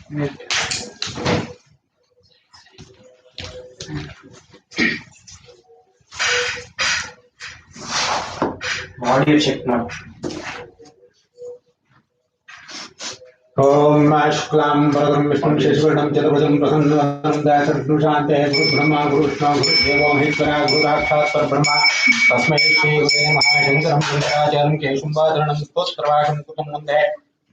Audio check now. ओम शुक्लां वरदं विष्णुं शशिवर्णं चतुर्भुजं प्रसन्नवदनं ध्यायेत् शान्तेः गुरुब्रह्मा गुरुविष्णु गुरुदेवो महेश्वरः गुरुसाक्षात् परब्रह्म तस्मै श्रीगुरुवे नमः। शङ्करं शङ्कराचार्यं केशवं स्तोत्रभाषं कृतं वन्दे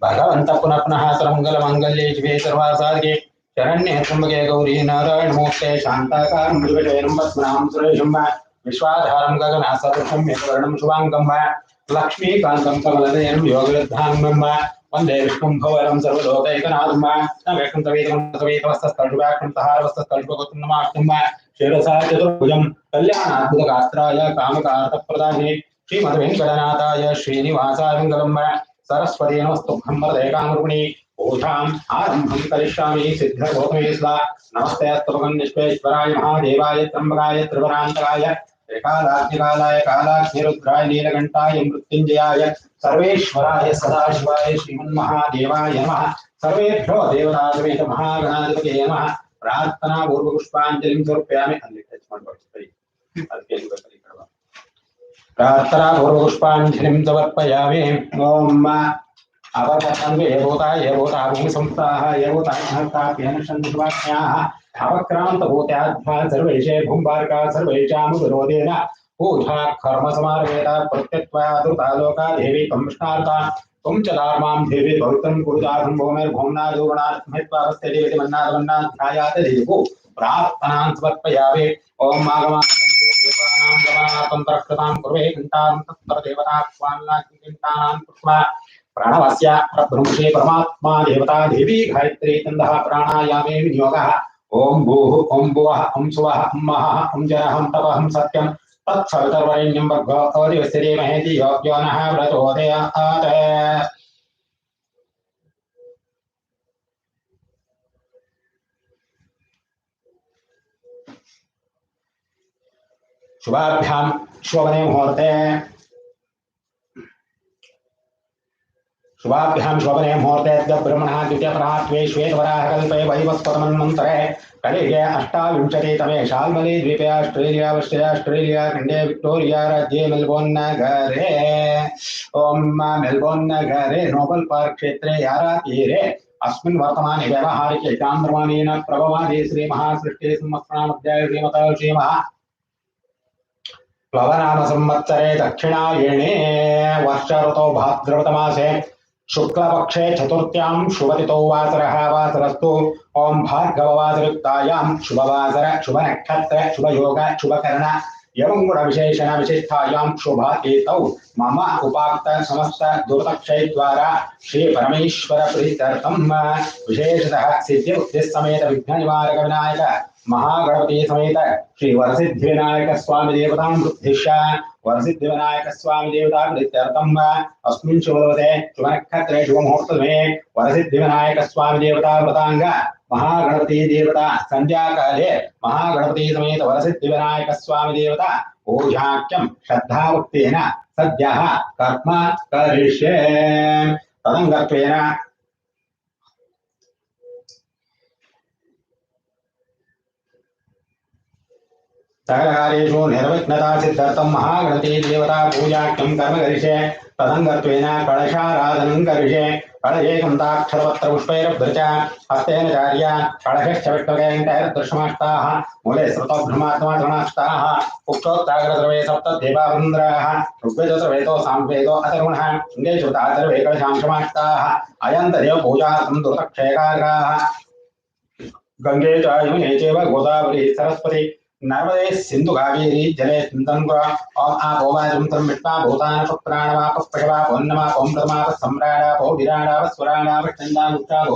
भगवन्तः पुनः पुनः सर्वमङ्गलमाङ्गल्ये शिवे सर्वासाधिके शरण्ये त्र्यम्बके गौरी नारायणमूर्ते शान्ताकारं मृगशयनं पद्मनाभं सुरेशं विश्वाधारं गगनसदृशं मेघवर्णं शुभाङ्गं लक्ष्मीकान्तं कमलनयनं योगविद्धानं वंदे विष्णुं भवरं सर्वलोकैकनाथं नमास्तुं शिरसा चतुर्भुजं कल्याणाद्भुतगात्राय कामकार्थप्रदायिने श्रीमद्वेङ्कटनाथाय श्रीनिवासाय मङ्गलं सरस्वती नमस्तुभ्यं वरदे कामरूपिणी पूजाम् आरम्भं करिष्यामि सिद्धगौतमे सदा नमस्ते अस्तुभं विश्वेश्वराय महादेवाय त्र्यम्बकाय त्रिपुरान्तकाय त्रिकालाग्निकालाय कालाग्निरुद्राय नीलकण्ठाय मृत्युञ्जयाय सर्वेश्वराय सदाशिवाय श्रीमन्महादेवाय नमः। सर्वेभ्यो देवतासमेत महागणाधिपतये नमः। प्रार्थना पूर्वपुष्पाञ्जलिं समर्पयामि। प्रार्थना पूर्वपुष्पाञ्जलिं समर्पयामि। ओम अवगतं ये भूता भूमिसंस्थाः ये भूता महत्ताभ्यः शन्तिवाक्याः अवक्रान्तभूत्याद्भा सर्वेषे भूम्बार्का सर्वेषां विरोधेन पूजा कर्म समारभेत प्रत्यत्वादुतालोका देवी तंष्णार्ता तुम च धर्मां देवी पवित्रं कुरुदाधं भूमिर्भुवनादुगुणात्महित्वावस्थे देवी मन्नादमन्नाध्यायात देवो प्रार्थनां समर्पयामि। ओम मागमानं देवानां गमनार्थं प्रकृतां कुर्वे घण्टां तत्परदेवता स्वान्नाग्निघण्टानां पुष्पा प्राणवस्य परब्रह्मणे परमात्मा देवता देवी गायत्री तन्दः प्राणायामे विनियोगः। ओम भूः ओम भुवः ओम सुवः ओम महः ओम जनः ओम तपः ओम सत्यं तत्सवितुर्वरेण्यं भर्गो देवस्य धीमहि धियो यो नः प्रचोदयात्। शुभाभ्यां शोभने मुहूर्ते ब्रह्मणः द्वितीयपरात्वे श्वेतवराहकल्पे वैवस्वतमन्वन्तरे कलिगे अष्टाविंशतितमे शाल्मली द्वीपे ऑस्ट्रेलिया खण्डे विक्टोरिया राज्ये मेलबोर्न नगरे नोबल पार्क क्षेत्रे यारा तीरे अस्मिन् वर्तमाने व्यावहारिके चान्द्रमानेन प्रभवादि श्री महासृष्टि संवत्सरामध्याय श्रीमतः श्रीमः प्लवनाम संवत्सरे दक्षिणायणे वर्ष ऋतौ भाद्रपदमासे शुक्लपक्षे चतुर्थ्यां शुभतिथौ वासरः वासरस्तु ओम भार्गववासरयुक्तायां शुभवासर शुभनक्षत्र शुभयोग शुभकर्ण एवं गुणविशेषण विशिष्टायां शुभतिथौ मम उपाक्त समस्त दुर्दक्षयद्वारा श्री परमेश्वर प्रीत्यर्थं विशेषतः सिद्धिबुद्धिसमेत विघ्ननिवारक विनायक महागणपति समेत श्री वरसिद्धिविनायक स्वामी देवतां बुद्धिश्य वरसिद्धिविनायक स्वामी देवता प्रीत्यर्थं अस्मिन् शुभदिवसे शुभनक्षत्रे शुभमुहूर्तसमये वरसिद्धिविनायक स्वामी देवता व्रतांग महागणपति देवता संध्या काले महागणपति समेत वरसिद्धिविनायक स्वामी देवता पूजाख्यं श्रद्धाभक्तेन सद्यः कर्म करिष्ये। तदंगत्वेन सकलकार्येषु निर्विघ्नता सिद्ध्यर्थं महागणपति देवता पूजाख्यं कर्म करिष्ये। तदंगत्वेन कलशाराधनं करिष्ये। कलशेकं ताक्षरपत्रपुष्पैरभृच हस्तेन चार्य कलशश्च विष्णुकेन्द्रैर्दशमाष्टाः मूले श्रुतौ ब्रह्मात्माष्टाः उक्तोक्ताग्रद्रवे सप्त देवावृन्द्राः ऋग्वेदो सामवेदो अथर्वणः शृङ्गे श्रुता सर्वे कलशांशमाष्टाः अयन्तदेव पूजार्थं दुर्दक्षयकाराः गंगे च यमुने चैव गोदावरी सरस्वती नर्मदे सिंधु कावेरी जले गंगा ओम आपो वाजुं त्रिमिट्टा भूतान प्राणवाप पशवा वन्नमाप ओम प्रमाप सम्राडाप विराडाप स्वराडाप चंदागुष्टाप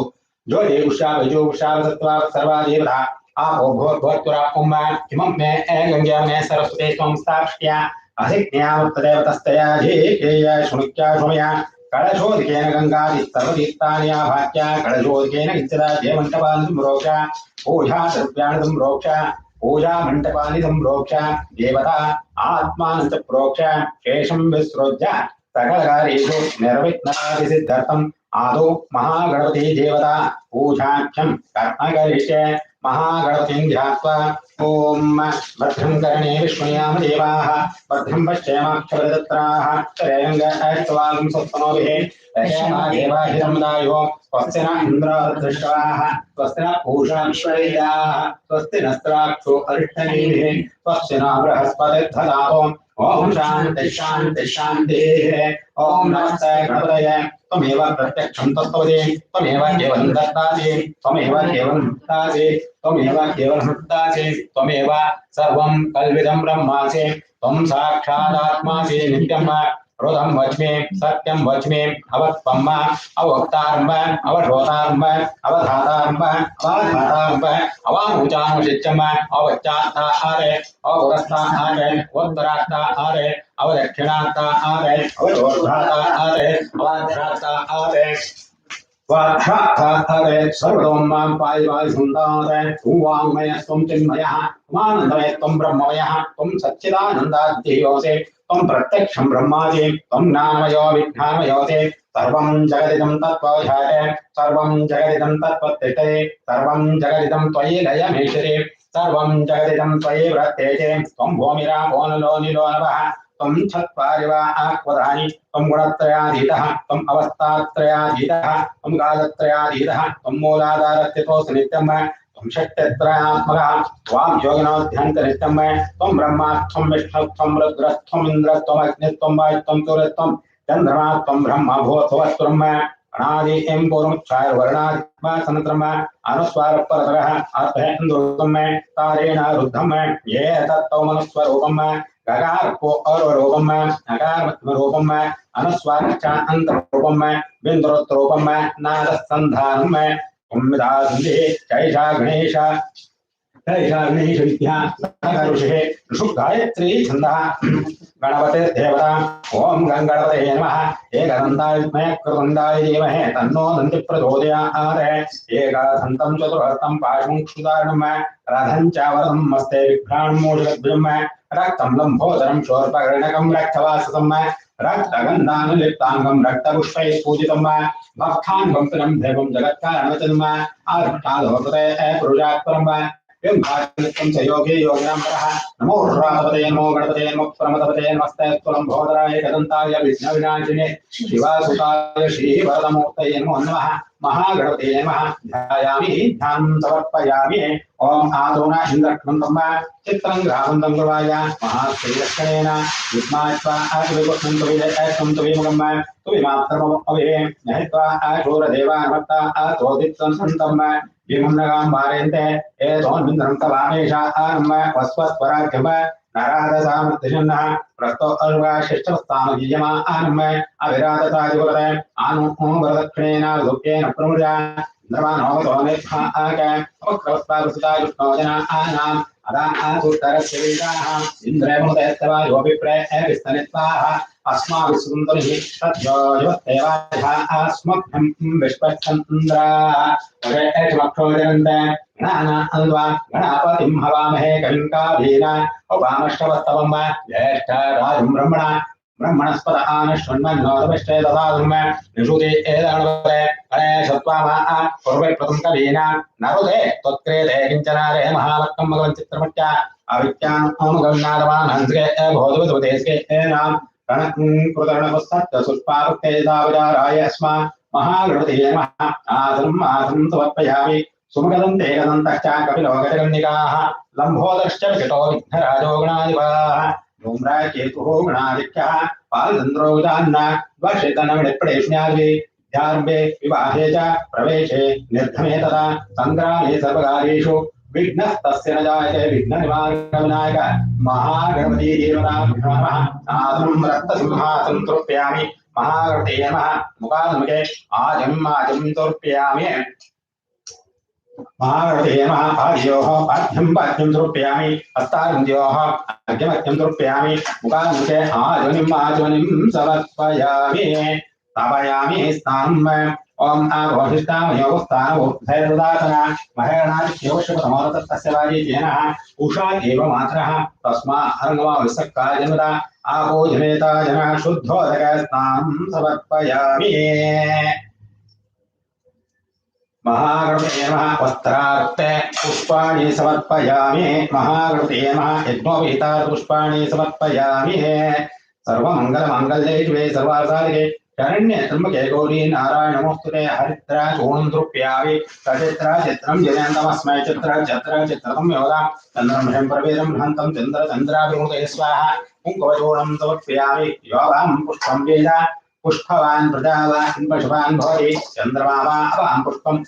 जो देवुष्टाप जो गुष्टाप सत्वाप सर्वा देवता आपो भोर्भोर्तुरा ओम किमं मे गंगा मे सरस्वती त्वं स्थाप्या अधिज्ञावत्तदेवतस्तया धीकेय शुनिक्या शुमया कलशोदकेन गंगादि सर्वतीर्थानि आभात्या कलशोदकेन इच्छदा देवमण्टपानि संप्रोक्ष पूजा द्रव्याणि संप्रोक्ष पूजा मंडपानि संप्रोक्ष देवता आत्मानं च प्रोक्ष शेषं विसृज्य सकलकार्येषु निर्विघ्नतासिद्ध्यर्थं आदौ महागणपति देवता पूजाख्यं कर्म करिष्ये महागणपतिं ध्यात्वा ओम भद्रं कर्णे विष्णुयाम देवाः भद्रं पश्येमाक्षरदत्राः त्रयङ्गैस्तवागं सत्तनोभिः देवाहिरमदायो स्वस्ति न इन्द्रदृष्टाः स्वस्ति न पूषा विश्ववेदाः स्वस्ति नस्त्राक्षो अरिष्टनेमिः स्वस्ति न बृहस्पतिर्दधातु ओम शांति शांति शांतिः ओम नमस्ते गणपतये त्वमेव प्रत्यक्षं तत्त्वमसि त्वमेव केवलं दत्तासि त्वमेव केवलं दत्तासि त्वमेव केवलं दत्तासि त्वमेव सर्वं कल्विदं ब्रह्मासि त्वं साक्षादात्मासि नित्यं रोधम वच्मे सत्यम वच्मे अवत्पम्म अवक्तारंब अवशोतारंब अवधातारंब अवधातारंब अवामुचामुशिच्चम अवच्चाता आरे अवरस्ता आरे उत्तरास्ता आरे अवदक्षिणास्ता आरे अवरोधाता आरे अवाध्याता आरे वाक्यार्थारे सर्वतों मां पायिवाय सुंदरे वाङ्मय त्वं चिन्मयः त्वमानन्दमय त्वं ब्रह्ममयः त्वं सच्चिदानन्दाद्धियोऽसि त्वं प्रत्यक्षं ब्रह्मासि त्वं ज्ञानमयो विज्ञानमयोऽसि सर्वं जगदिदं तत्त्वविधाते सर्वं जगदिदं तत्त्वतिष्ठते सर्वं जगदिदं त्वयि लयमीश्वरे सर्वं जगदिदं त्वयि वर्तेते त्वं भूमिरापो नलो नीलो नभः त्वं चत्वारिवा आक्वदानि त्वं गुणत्रयाधीतः त्वं अवस्थात्रयाधीतः त्वं कालत्रयाधीतः त्वं मूलाधारस्थितोऽसि नित्यं त्वं षट्त्रयात्मकः त्वां योगिनोऽध्यन्तनित्यं त्वं ब्रह्मा त्वं विष्णुः त्वं रुद्रः त्वम् इन्द्रः त्वम् अग्निः त्वं वायुः त्वं सूर्यः त्वं चन्द्रमा त्वं ब्रह्म भूत्वस्त्वं अनादि एं पूर्वमुच्चार वर्णात्मा सनत्रम अनुस्वार परतरः अर्थेन्दुरुतम तारेण रुद्धम ये तत्तौ मनुस्वरूपम गकार को अरूपम नकार रूपम अनुस्वार च अंतरूपम बिंदुरूपम नाद संधानम उम्मिदासंधि जैषा गणेश गणेश विद्या ऋषि ऋषु गायत्री छंदः गणपते देवता ओम गंगणपतये नमः एकदन्ताय विद्महे कृतन्ताय धीमहि तन्नो दन्ति प्रचोदयात् एकदन्तं चतुर्हस्तं पाशं क्षुदारणं रथं च वरदं मस्ते विभ्राणं मोषधद्भुजं रक्तं लम्भोदरं शोर्पकर्णकं रक्तवाससं रक्तगन्धानुलिप्ताङ्गं रक्तपुष्पैः पूजितं भक्ताङ्गं प्रियं देवं जगत्कारणवचनम् आर्षादोपते पुरुषात्परं नित्यं च योगे योगिनाम्बरः नमो राधपते नमो गणपते नमो प्रमदपते नमस्ते लम्भोदराय कदन्ताय विघ्नविनाशिने शिवासुताय श्रीवरदमूर्तये नमो नमः महागणपते नमः ध्यायामि ध्यानं समर्पयामि ओम आदोना इन्द्रक्रन्दं चित्रं ग्रामन्दं गुरुवाय महाश्रीलक्षणेन विद्मात्वा आदिविपुष्णं तुविजयं तुविमुखं तुविमात्रमम् अवे नहित्वा आशूरदेवानमत्ता आचोदितं सन्तं विमुन्नगां वारेन्ते एतोन्मिन्द्रं तवामेषा आनम वस्वस्वराख्यम नराधसामर्तिषन्नः प्रस्तो अर्वाशिष्टस्थानगीयमा आनम अविराधतादिवरते आनु वरदक्षिणेन दुःखेन प्रमुजा नर्वानोदोनेत्था आके अपक्रवस्तावसुता विष्णोजना आनाम् अदा आसुत्तरस्य वेदाः इन्द्रमुदयस्तवा योऽभिप्रे विस्तनित्वाः अस्माभिः सुन्दरिः तद्योजवत्तेवाः अस्मभ्यं विश्वचन्द्राः वरेष्मक्षोजनन्ते गणाना अन्वा गणापतिं हवामहे कविं काभीना उपामष्टवस्तवं ज्येष्ठराजं ब्रह्मणा ब्रह्मणस्पद आनश्वन्मन्नोदमिष्टे ददातुं निषुते एदाणवरे गणेशत्वामः पूर्वे प्रथम कवीना नरुदे त्वत्क्रेते किञ्चनारे महालक्ष्मं भगवन् चित्रमट्या अवित्यानुगमनादवान् हंसके भोधवतुदेशके एनां गणकृतर्णपुस्तक सुष्पावक्ते दावजाराय अस्मा महागणपते नमः आसनं आसनं समर्पयामि सुमगदं ते गदन्तश्च कपिलोकजगन्निकाः लम्भोदश्च विकटो विघ्नराजो गणाधिपः धूम्राय केतुः गणाधिक्यः पालचन्द्रो उदान्न वर्षितनमिडेष्ण्यादि ध्यार्भे विवाहे च प्रवेशे निर्धमे तथा सङ्ग्रामे सर्वकार्येषु विघ्नस्तस्य न जायते विघ्ननिवारणविनायक महागणपति देवताभ्यो नमः आसनं रक्तसिंहासनं तृप्यामि महागणपते नमः मुखान्मुखे आजं तृप्यामि महागणपते नमः आद्योः पाद्यं तृप्यामि हस्तारन्द्योः अर्घ्यमर्घ्यं तृप्यामि मुखान्मुखे आजनिं समर्पयामि स्थापयामि स्थानं ओम आघोषिष्टामयोगस्थानोत्थैर्दासना महेरणादिश्योषपतमोदत्तस्य वाजीतेन उषा एव मात्रः तस्मा अर्णवाविसक्काय जन्मदा आपो जनेता जनः शुद्धोदकस्नानं समर्पयामि महागणपते नमः वस्त्रार्थे पुष्पाणि समर्पयामि महागणपते नमः यज्ञोपवीतार्थ पुष्पाणि समर्पयामि सर्वमङ्गलमाङ्गल्ये शिवे सर्वासाधिके शरण्ये त्र्यम्बके गौरी नारायण नमोस्तुते हरिद्रा चूर्णं द्रुप्यामि सचित्रा चित्रं जयन्तमस्मै चित्रं योदा चन्द्रं शङ्करवीरं हन्तं चन्द्राभिमुखे स्वाहा कुङ्कुमचूर्णं समर्पयामि योगां पुष्पं वेद पुष्पवान् प्रजावान् पशुवान् भवति चन्द्रमा वा अवां पुष्पं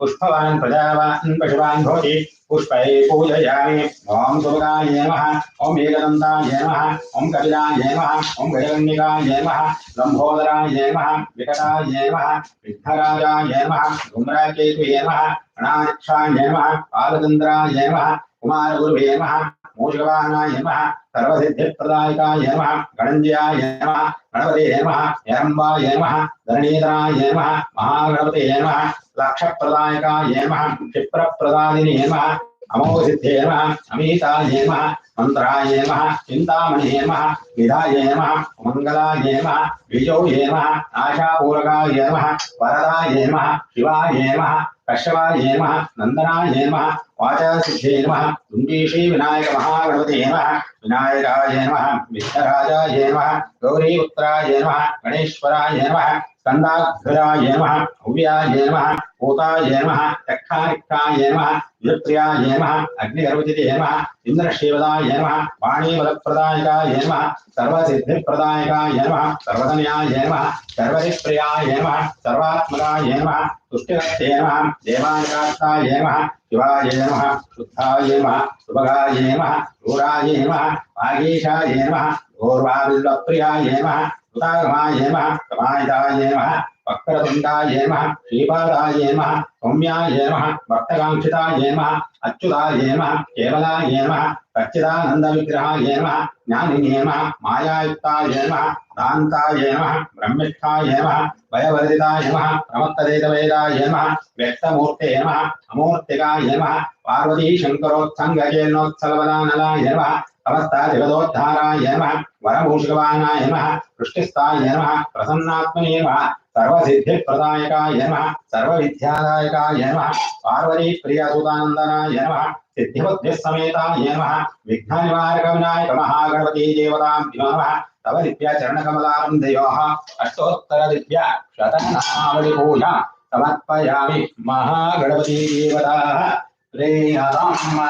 पुष्पवान् प्रजावान् पशुवान् भवति पुष्पै पूजयामि ॐ सुभगाय नमः ॐ एकदन्ताय नमः ॐ कपिलाय नमः ॐ गजकन्निकाय नमः लम्बोदराय नमः विकटाय नमः विघ्नराजाय नमः धूम्रकेतुये नमः गणाक्षाय नमः बालचन्द्राय नमः कुमारगुरुवे नमः मूषकवाहनाय नमः सर्वसिद्धिप्रदायकाय नमः गणञ्जयाय नमः गणपते नमः हेरम्बाय नमः धरणीधराय नमः महागणपते नमः लक्षप्रदायकाय नमः क्षिप्रप्रदादिने नमः अमोघसिद्धे नमः अमिताय नमः मंत्राय नमः चिंतामणि नमः विधाय नमः मंगलाय नमः विजोये नमः आशापूरकाय नमः वरदाय नमः शिवाय नमः कश्यपाय नमः नंदनाय नमः वाचासिद्धे नमः दुंडीशी विनायक महागणपते नमः विनायकाय नमः विघ्नराजाय नमः गौरीपुत्राय नमः गणेश्वराय नमः स्कंदाग्राय नमः भव्याय नमः भूताय नमः यक्षानिक्षाय नमः युप्रियाय नमः अग्निगर्भजिते नमः इंद्रशिवदाय नमः वाणीबलप्रदायकाय नमः सर्वसिद्धिप्रदायकाय नमः सर्वधन्याय नमः सर्वरिप्रियाय नमः सर्वात्मकाय नमः तुष्टिरस्ते नमः देवानिकाष्टाय नमः शिवाय नमः शुद्धाय नमः सुभगाय नमः क्रूराय नमः वागीशाय नमः गौरवाबिल्वप्रियाय नमः सुतागमाय नमः कमायिताय नमः वक्रतुण्डाय नमः श्रीपादाय नमः सौम्याय नमः भक्तकांक्षिताय नमः अच्युताय नमः केवलाय नमः सच्चिदानन्दविग्रहाय नमः ज्ञानिने नमः मायायुक्ताय नमः दान्ताय नमः ब्रह्मिष्ठाय नमः भयवर्जिताय नमः प्रमत्तदेतवेदाय नमः व्यक्तमूर्ते नमः अमूर्तिकाय नमः पार्वती शङ्करोत्सङ्गजेनोत्सलवदानलाय नमः समस्ताजगदोद्धाराय नमः वरभूषिकवाहनाय नमः वृष्टिस्थाय नमः प्रसन्नात्मने नमः सर्वसिद्धिप्रदायकाय नमः सर्वविद्यादायकाय नमः पार्वतीप्रियसुतानन्दनाय नमः सिद्धिबुद्धिसमेताय नमः विघ्ननिवारक विनायक महागणपति देवताभ्यो नमः तव दिव्यचरणकमलारविन्दयोः अष्टोत्तरदिव्य शतनामावलिपूजा समर्पयामि महागणपति देवताः प्रेयताम्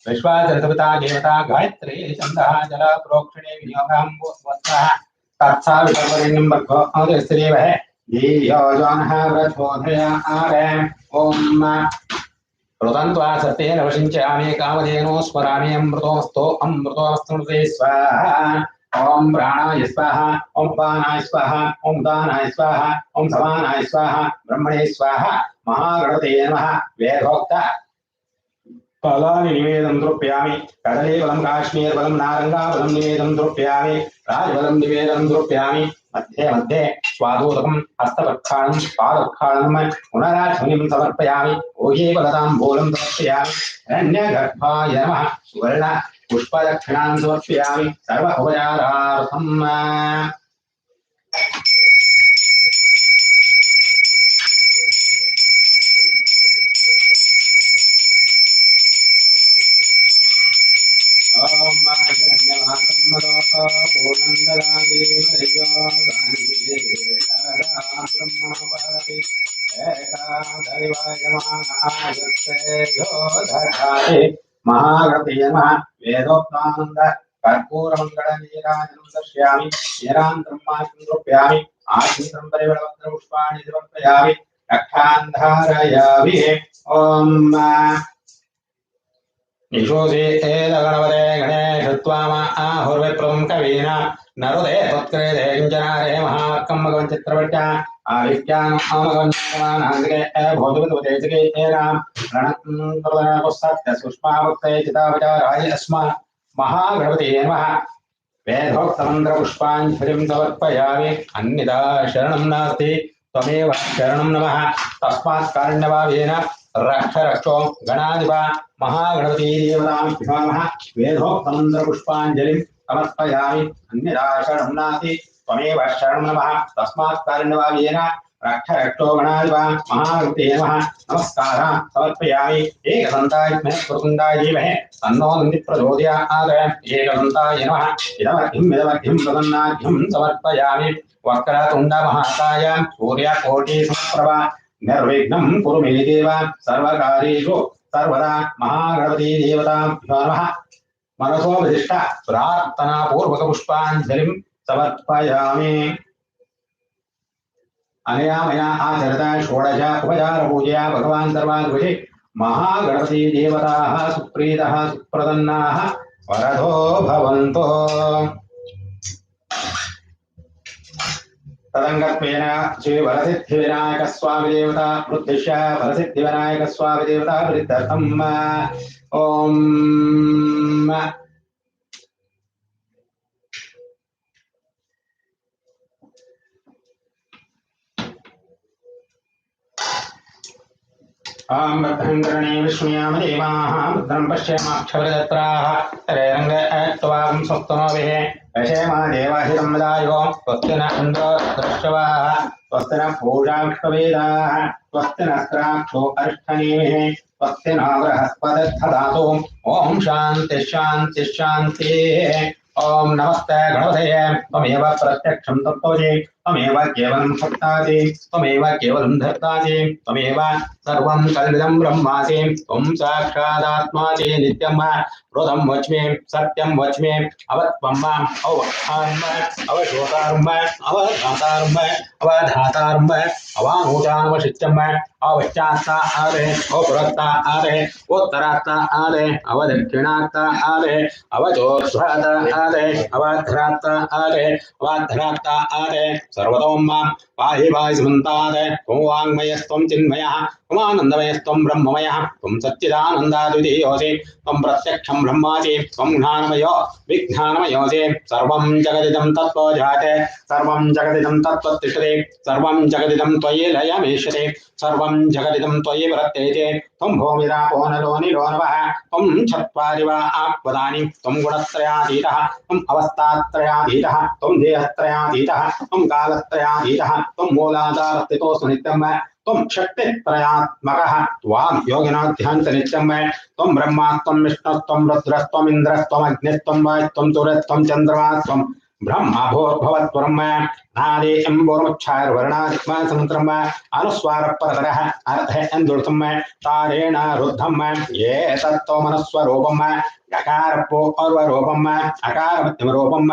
विश्वाजरसविता देवता गायत्री छन्दः जल प्रोक्षणे विनियोगं वस्त्रः तत्सा विपर्वण्यं भगवद्स्त्रीवः धीयोजनः व्रतोधय आरे ॐ रुदन्त्वा सत्येन वशिञ्चामि कामधेनो स्मरामि अमृतोऽस्तु अमृतोऽस्तुते स्वाहा ॐ प्राणाय स्वाहा ॐ पानाय स्वाहा ॐ दानाय स्वाहा ॐ समानाय स्वाहा ब्रह्मणे स्वाहा महागणपते नमः वेदोक्त फलानि निवेदं द्रव्यामि कदलीफलं काश्मीरफलं नारङ्गाफलं निवेदं द्रव्यामि राजफलं निवेदं द्रव्यामि मध्ये मध्ये स्वादोदकं हस्तप्रक्षालनं पादप्रक्षालनं पुनराध्वनिं समर्पयामि ओहीफलताम्बूलं समर्पयामि हिरण्यगर्भाय नमः सुवर्ण पुष्पदक्षिणां समर्पयामि सर्व उपचारार्थम् महागणपते नमः वेदोक्तानंद कर्पूरमंगल नीराजनं दर्शयामि नीरान्तरं मार्गं आचित्रं परिवलवत्र पुष्पाणि समर्पयामि रक्षान् धारयामि ॐ निशोषे एदगणपते गणेशत्वामा आहुर्विप्रं कवीना नरुदे त्वत्कृते किञ्चनारे महाकं मगवन् चित्रपट्या आविष्यान् आमगवन्नानाङ्गे भोजपतुतेजके एनां रणं प्रदनपुस्तक सुष्मावक्ते चितावचाराय अस्मा महागणपते नमः वेदोक्तमन्त्रपुष्पाञ्जलिं समर्पयामि अन्यदा शरणं नास्ति त्वमेव शरणं नमः तस्मात् कारुण्यभावेन रक्ष रक्षो गणाधिपा महागणपती देवतां नमः वेदोक्तमन्त्रपुष्पाञ्जलिं समर्पयामि अन्यदा शरणं नास्ति त्वमेव शरणं नमः तस्मात् कारुण्यभावेन रक्ष रक्षो गणाधिपा महागणपते नमः नमस्कार समर्पयामि एकदन्ताय प्रकुण्डाय धीमहि तन्नो नन्दिः प्रचोदयात् एकदन्ताय नमः इदमर्घ्यं प्रदन्नाभ्यं समर्पयामि वक्रतुण्ड महाकाय सूर्यकोटिसमप्रभा निर्विघ्नं कुरु मे देव सर्वकार्येषु सर्वदा महागणपती देवताभ्यो नमः मनसो विशिष्ट प्रार्थना पूर्वक पुष्पाञ्जलिं समर्पयामि अनया मया आचरिता षोडश उपचार पूजया भगवान् सर्वाधिपति महागणपति देवताः सुप्रीतः सुप्रसन्नाः वरदो भवन्तु तदंगत्वेन श्री वरसिद्धिविनायक स्वामी देवता उद्दिश्य वरसिद्धिविनायक स्वामी देवता प्रीत्यर्थम् ओम भद्रंकरणे विष्णुयाम देवाः भद्रं पश्येमाक्षरदत्राः तरेरङ्गत्वां सप्तमभिः यशेमा देवाहितं वदायो स्वस्ति न इन्द्रो दृष्टवाः स्वस्ति न पूजा विष्णुवेदाः स्वस्ति नस्त्राक्षो अरिष्ठनेमिः स्वस्ति न बृहस्पतिर्दधातु ॐ शान्ति शान्ति शान्तिः ओम नमस्ते गणपतये त्वमेव प्रत्यक्षं तत्त्वसि त्वमेव केवलं सत्तासि त्वमेव केवलं धर्तासि त्वमेव सर्वं कल्पितं ब्रह्मासि त्वं साक्षादात्मासि नित्यं ऋतं वच्मि सत्यं वच्मि अवत्वं अवधानं अवशोतारं अवधातारं अवधातारं अवानोचानवशित्यं अवश्चात्ता आदे अपुरत्ता आदे उत्तरात्ता आदे अवदक्षिणात्ता आदे अवचोर्ध्वात्ता आदे अवध्रात्ता आदे अवध्रात्ता आदे सर्वतों मां पाहि पाहि समन्तादे त्वं वाङ्मयस्त्वं चिन्मयः त्वमानन्दमयस्त्वं ब्रह्ममयः त्वं सच्चिदानन्दाद्वितीयोऽसि त्वं प्रत्यक्षं ब्रह्मासि त्वं ज्ञानमयो विज्ञानमयोऽसि सर्वं जगदिदं तत्त्वजाते सर्वं जगदिदं तत्त्वतिष्ठते सर्वं जगदिदं त्वयि लयमीष्यते सर्वं जगदिदं त्वयि प्रत्येते त्वं भूमिरापो नलो निलो नवः त्वं चत्वारि वा आपदानि त्वं गुणत्रयातीतः त्वं अवस्थात्रयातीतः त्वं देहत्रयातीतः त्वं कालत्रयातीतः त्वं मूलाधारस्थितोऽस्तु नित्यं त्वं शक्तित्रयात्मकः त्वां योगिनाध्यान्तनित्यं त्वं ब्रह्मा त्वं विष्णुस्त्वं रुद्रस्त्वं इन्द्रस्त्वं अग्निस्त्वं वायुस्त्वं सूर्यस्त्वं चन्द्रमा त्वं ब्रह्मा भूर्भुवस्वरं नादे एम्बोर्मुच्छार्वर्णादिक्मासमुद्रं अनुस्वार परतरः अर्थे एन्दुर्थं तारेण रुद्धं ये तत्त्वमनुस्वरूपं गकारपो अर्वरूपं अकारमध्यमरूपं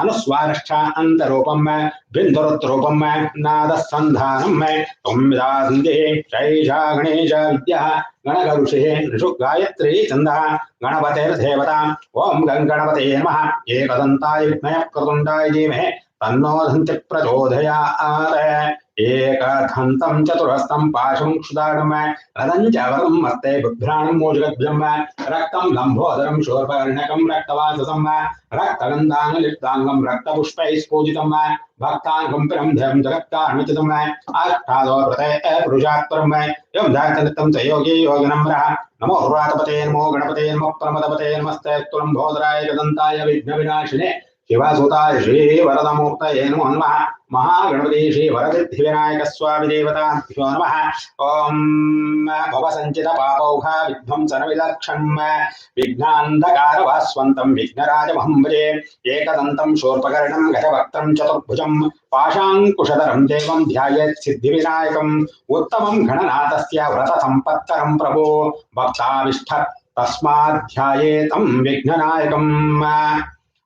अनुस्वारश्च अन्तरूपं बिन्दुरुद्रूपं नादसन्धानं त्वं विदासन्ति शैषा गणेश विद्या गणगरुषिः ऋषु गायत्री छन्दः गणपतेर्देवता ॐ गणपते नमः एकदन्ताय विद्महे प्रतुण्डाय धीमहि तन्नो दन्ति प्रचोदयात् एकदन्तं चतुरस्तं पाशं क्षुदाडं रदं च वरं मस्ते बिभ्राणं मोजगद्भ्यं रक्तं लम्बोदरं शूर्पकर्णकं रक्तवाससं रक्तगन्धानुलिप्ताङ्गं रक्तपुष्पैः स्फूजितं भक्ताङ्गं पिरं जगत्कारणचितं अष्टादो प्रते पुरुषात्परं यं दातनितं च योगी योगिनम्रः नमो व्रातपते नमो गणपते नमो प्रमदपते नमस्ते तुलम्भोदराय जगन्ताय विघ्नविनाशिने शिवसुताय श्री वरदमूर्तये नमो नमः महागणपति श्री वरसिद्धिविनायक स्वामी देवताभ्यो नमः ओम भवसञ्चित पापौघा विध्वंसन विलक्षणं विघ्नान्धकारवास्वन्तं विघ्नराजमहं भजे एकदन्तं शूर्पकर्णं गजवक्त्रं चतुर्भुजं पाशाङ्कुशधरं देवं ध्यायेत् सिद्धिविनायकम् उत्तमं गणनाथस्य व्रतसम्पत्करं प्रभो भक्ताभिष्ट तस्माध्यायेतं विघ्ननायकम्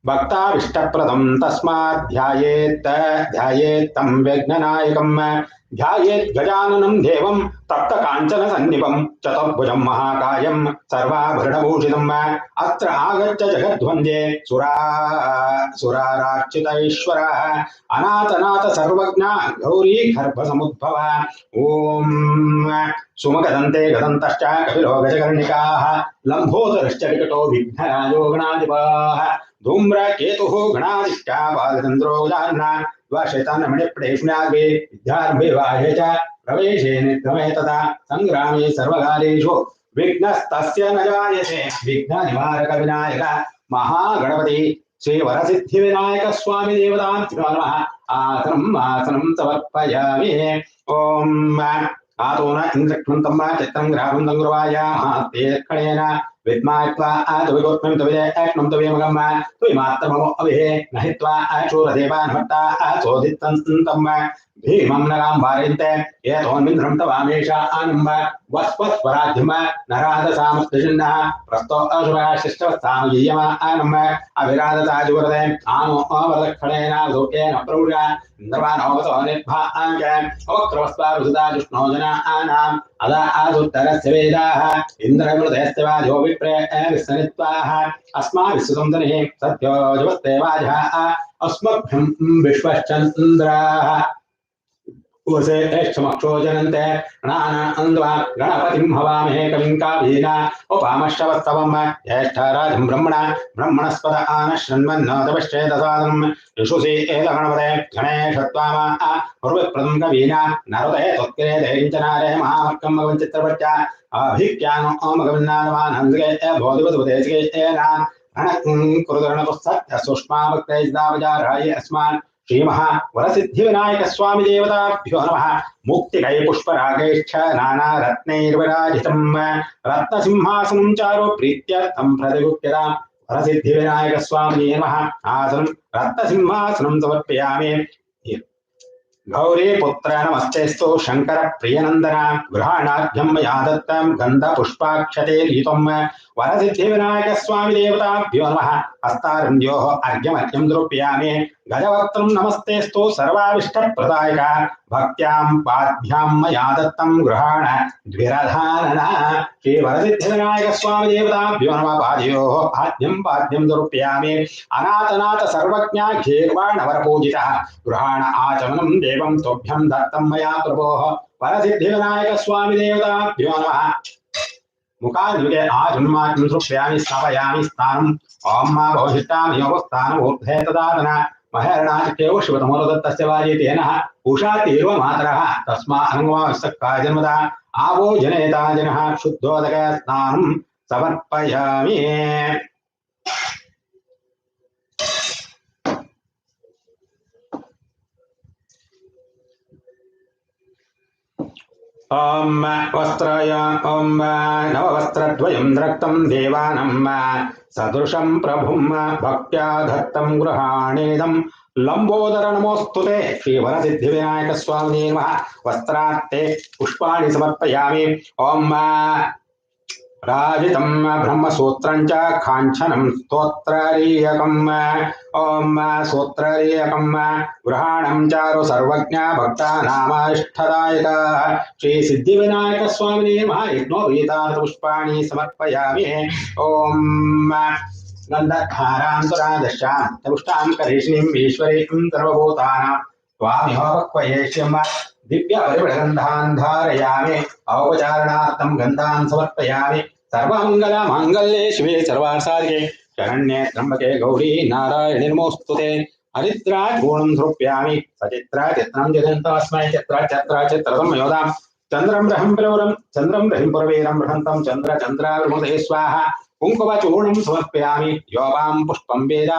भक्ताविष्टप्रदं तस्माध्यायेत्तं विघ्ननायकम् ध्यायेत् गजाननं देवं तप्तकाञ्चन सन्निपं चतुर्भुजं महाकायं सर्वाभरणभूषितम् अत्र आगच्छ जगद्वन्द्ये सुरारार्चितैश्वरः अनाथनाथ सर्वज्ञ गौरी गर्भसमुद्भव ॐ सुमगदन्ते गदन्तश्च कपिलो गजकर्णिकाः लम्बोदरश्च विकटो विघ्नराजो गणाधिपः धूम्रकेतुः गणाधिष्ठा बालचन्द्रो गजाननः द्वाशैतान्यमणिप्रेष्ण्याग्रे विद्यारम्भे बाह्ये च प्रवेशे निर्गमे तथा सङ्ग्रामे सर्वकालेषु विघ्नस्तस्य न जायते विघ्ननिवारक विनायक महागणपति श्रीवरसिद्धिविनायक स्वामी देवताभ्यो नमः आसनं समर्पयामि ॐ आतो न इन्द्रक्ष्मन्तं चित्रं ग्राहन्तं गुरुवायामास्तेऽर्कणेन विद्मात्वा आतविगोत्मं तविदे ऐक्नं तविमगं त्वयिमात्रममो अविहे नहित्वा आचूरदेवान्भट्टा आचोदित्तं भीमं नगां वारयन्ते एतोन्मिन्द्रं तवामेष आनम्ब वस्वस्वराध्यम नराधसामस्तिषिन्नः प्रस्तो अशुभाशिष्टवत्सामयीयमा आनम्ब अविराधताजुवरदे आनो अवरदक्षणेन लोकेन प्रौढ इन्द्रवानोवतो निर्भाङ्क अवक्रवस्वा वृषदा जुष्णो जनानाम् अदा आदुत्तरस्य वेदाः इन्द्रमृतस्य वाजो विप्रे विस्सनित्वाः अस्माभिस्सुतं दनिः सत्यो जवस्ते वाजः अस्मभ्यं विश्वश्चन्द्राः उसेक्षमक्षो जनन्ते गणानान्द्वा गणपतिं हवामहे कविं कावीना उपामश्रवस्तवं ज्येष्ठराजं ब्रह्मणस्पद आनश्रन्मन्नोतपश्चेदसादनं यशुषे एतगणपते गणेशत्वामा पूर्वप्रदं कवीना नरदे त्वत्किरे देहिञ्चनारे महामक्कं मगवञ्चित्रपट्या अभिज्ञानो मगविन्नानमानन्दगे बोधिवधुदेशिके एनान् रणकुरुदरणपुस्तक सुष्मावक्तैदावजाराय अस्मान् श्रीमहा वरसिद्धिविनायक स्वामी देवताभ्यो नमः मुक्तिकै पुष्परागैश्च नानारत्नैर्विराजितं रत्नसिंहासनं चारु प्रीत्यर्थं प्रतिगुप्यतां वरसिद्धिविनायक स्वामी नमः आसनं रत्नसिंहासनं समर्पयामि गौरी पुत्र नमस्तेस्तु शंकर प्रियनंदन गृहाणाभ्यं मया दत्तं गन्धपुष्पाक्षते रीतं वरसिद्धिविनायक स्वामी देवताभ्यो नमः हस्तारन्द्योः अर्घ्यमर्घ्यं द्रव्यामि गजवक्त्रं नमस्तेस्तु सर्वाविष्टप्रदायक भक्त्यां पाद्भ्यां मया दत्तं गृहाण द्विरधानन श्री वरसिद्धिविनायक स्वामी देवताभ्यो नमः पादयोः पाद्यं द्रव्यामि अनाथनाथ सर्वज्ञ घेर्वाणवरपूजितः गृहाण आचमनं देवं तोभ्यं दत्तं मया प्रभोः वरसिद्धिविनायक स्वामी देवताभ्यो नमः मुखाद्युगे आजुन्माद्युं द्रव्यामि स्थापयामि स्थानम् ॐ मा भवशिष्टामि योगस्थानम् ऊर्ध्वे तदातन महेरणाचक्रेव शिवतमोरदत्तस्य वाजे तेनः उषा तीर्व मातरः तस्मा अनङ्गमावश्यक्ता जन्मदा आवो जनेता जनः शुद्धोदक स्नानं समर्पयामि ॐ वस्त्राय ॐ नववस्त्रद्वयं रक्तं देवानं सदृशं प्रभुं भक्त्या दत्तं गृहाणेदं लंबोदर नमोस्तुते श्रीवरसिद्धिविनायक स्वामी नमः वस्त्रार्थे पुष्पाणि समर्पयामि ॐ राजितं ब्रह्मसूत्रं च काञ्चनं स्तोत्ररीयकम् ॐ स्तोत्ररीयकं गृहाणं चारु सर्वज्ञ भक्तानामिष्टदायक श्री सिद्धिविनायक स्वामिने नमः यज्ञोपवीतार्थपुष्पाणि समर्पयामि ॐ गन्धधारान्तरादशां तुष्टां करिष्णीं ईश्वरीं सर्वभूतानां स्वामिहो वक्वयेष्यं दिव्य परिमलगन्धान् धारयामि औपचारणार्थं गन्धान् समर्पयामि सर्वमङ्गल माङ्गल्ये शिवे सर्वार्थसाधिके शरण्ये त्र्यम्बके गौरी नारायणि नमोस्तुते हरिद्राचूर्णं समर्पयामि सचित्राचित्रं जगन्तमस्मै चित्रं योदां चन्द्रं रहं प्रवरं चन्द्रं रहिं पुरवीरं बृहन्तं चन्द्रावृमते स्वाहा कुङ्कुमचूर्णं समर्पयामि योगां पुष्पं वेद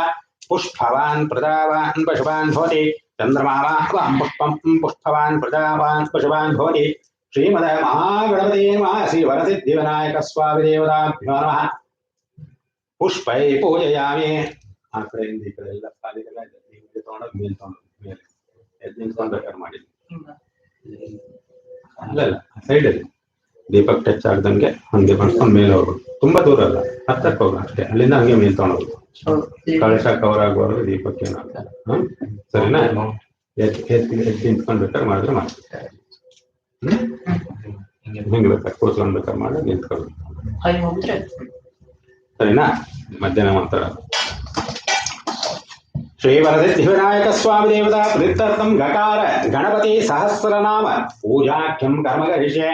पुष्पवान् प्रजावान् पशुवान् भवति चंद्रमावां पुष्पं पुष्पवान् प्रजावान् पशुवान् भवति श्रीमद महागणपते नमः श्री वरसिद्धिविनायक स्वामी देवताभ्यो नमः पुष्पै पूजयामि आकडेಲ್ಲ ಸಾಲಿಗಳ ಹಿಂದೆ ತಗೊಂಡು ಮೇಲೆ ತಗೊಂಡು ಮೇಲೆ ಎದ್ದು ನಿಂತ್ಕೊಂಡು ಬೇಕಾದ್ರೆ ಮಾಡಿ ಅಲ್ಲ ಸೈಡ್ ಅಲ್ಲಿ ದೀಪಕ್ ಟಚ್ ಆಗ್ದಂಗೆ ಹಂಗೆ ಮಾಡ್ಕೊಂಡು ಮೇಲೆ ಹೋಗ್ಬೇಕು. ತುಂಬಾ ದೂರ ಅಲ್ಲ, ಹತ್ತಕ್ಕೆ ಹೋಗ ಅಷ್ಟೇ. ಅಲ್ಲಿಂದ ಹಂಗೆ ಮೇಲೆ ತಗೊಂಡೋಗ್ಬೇಕು. ಕಳಶ ಕವರ್ ಆಗುವವರೆಗೂ ದೀಪಕ್ಕೆ ಏನಾಗ್ತದೆ. ಸರಿನಾ? ಎತ್ತಿ ನಿಂತ್ಕೊಂಡು ಬೇಕಾದ್ರೆ ಮಾಡಿದ್ರೆ ಮಾಡ್ತಾರೆ. ಹೆಂಗೆ ಬೇಕಾದ್ರೆ ಕೂತ್ಕೊಂಡು ಬೇಕಾದ್ರೆ ಮಾಡಿ ನಿಂತ್ಕೊಂಡು. ಸರಿನಾ? ಮಧ್ಯಾಹ್ನ ಮಾತಾಡೋದು. श्री वरसिद्धि विनायक स्वामी देवता प्रीत्यर्थम गकार गणपति सहस्रनाम पूजाख्यम कर्म करिष्ये।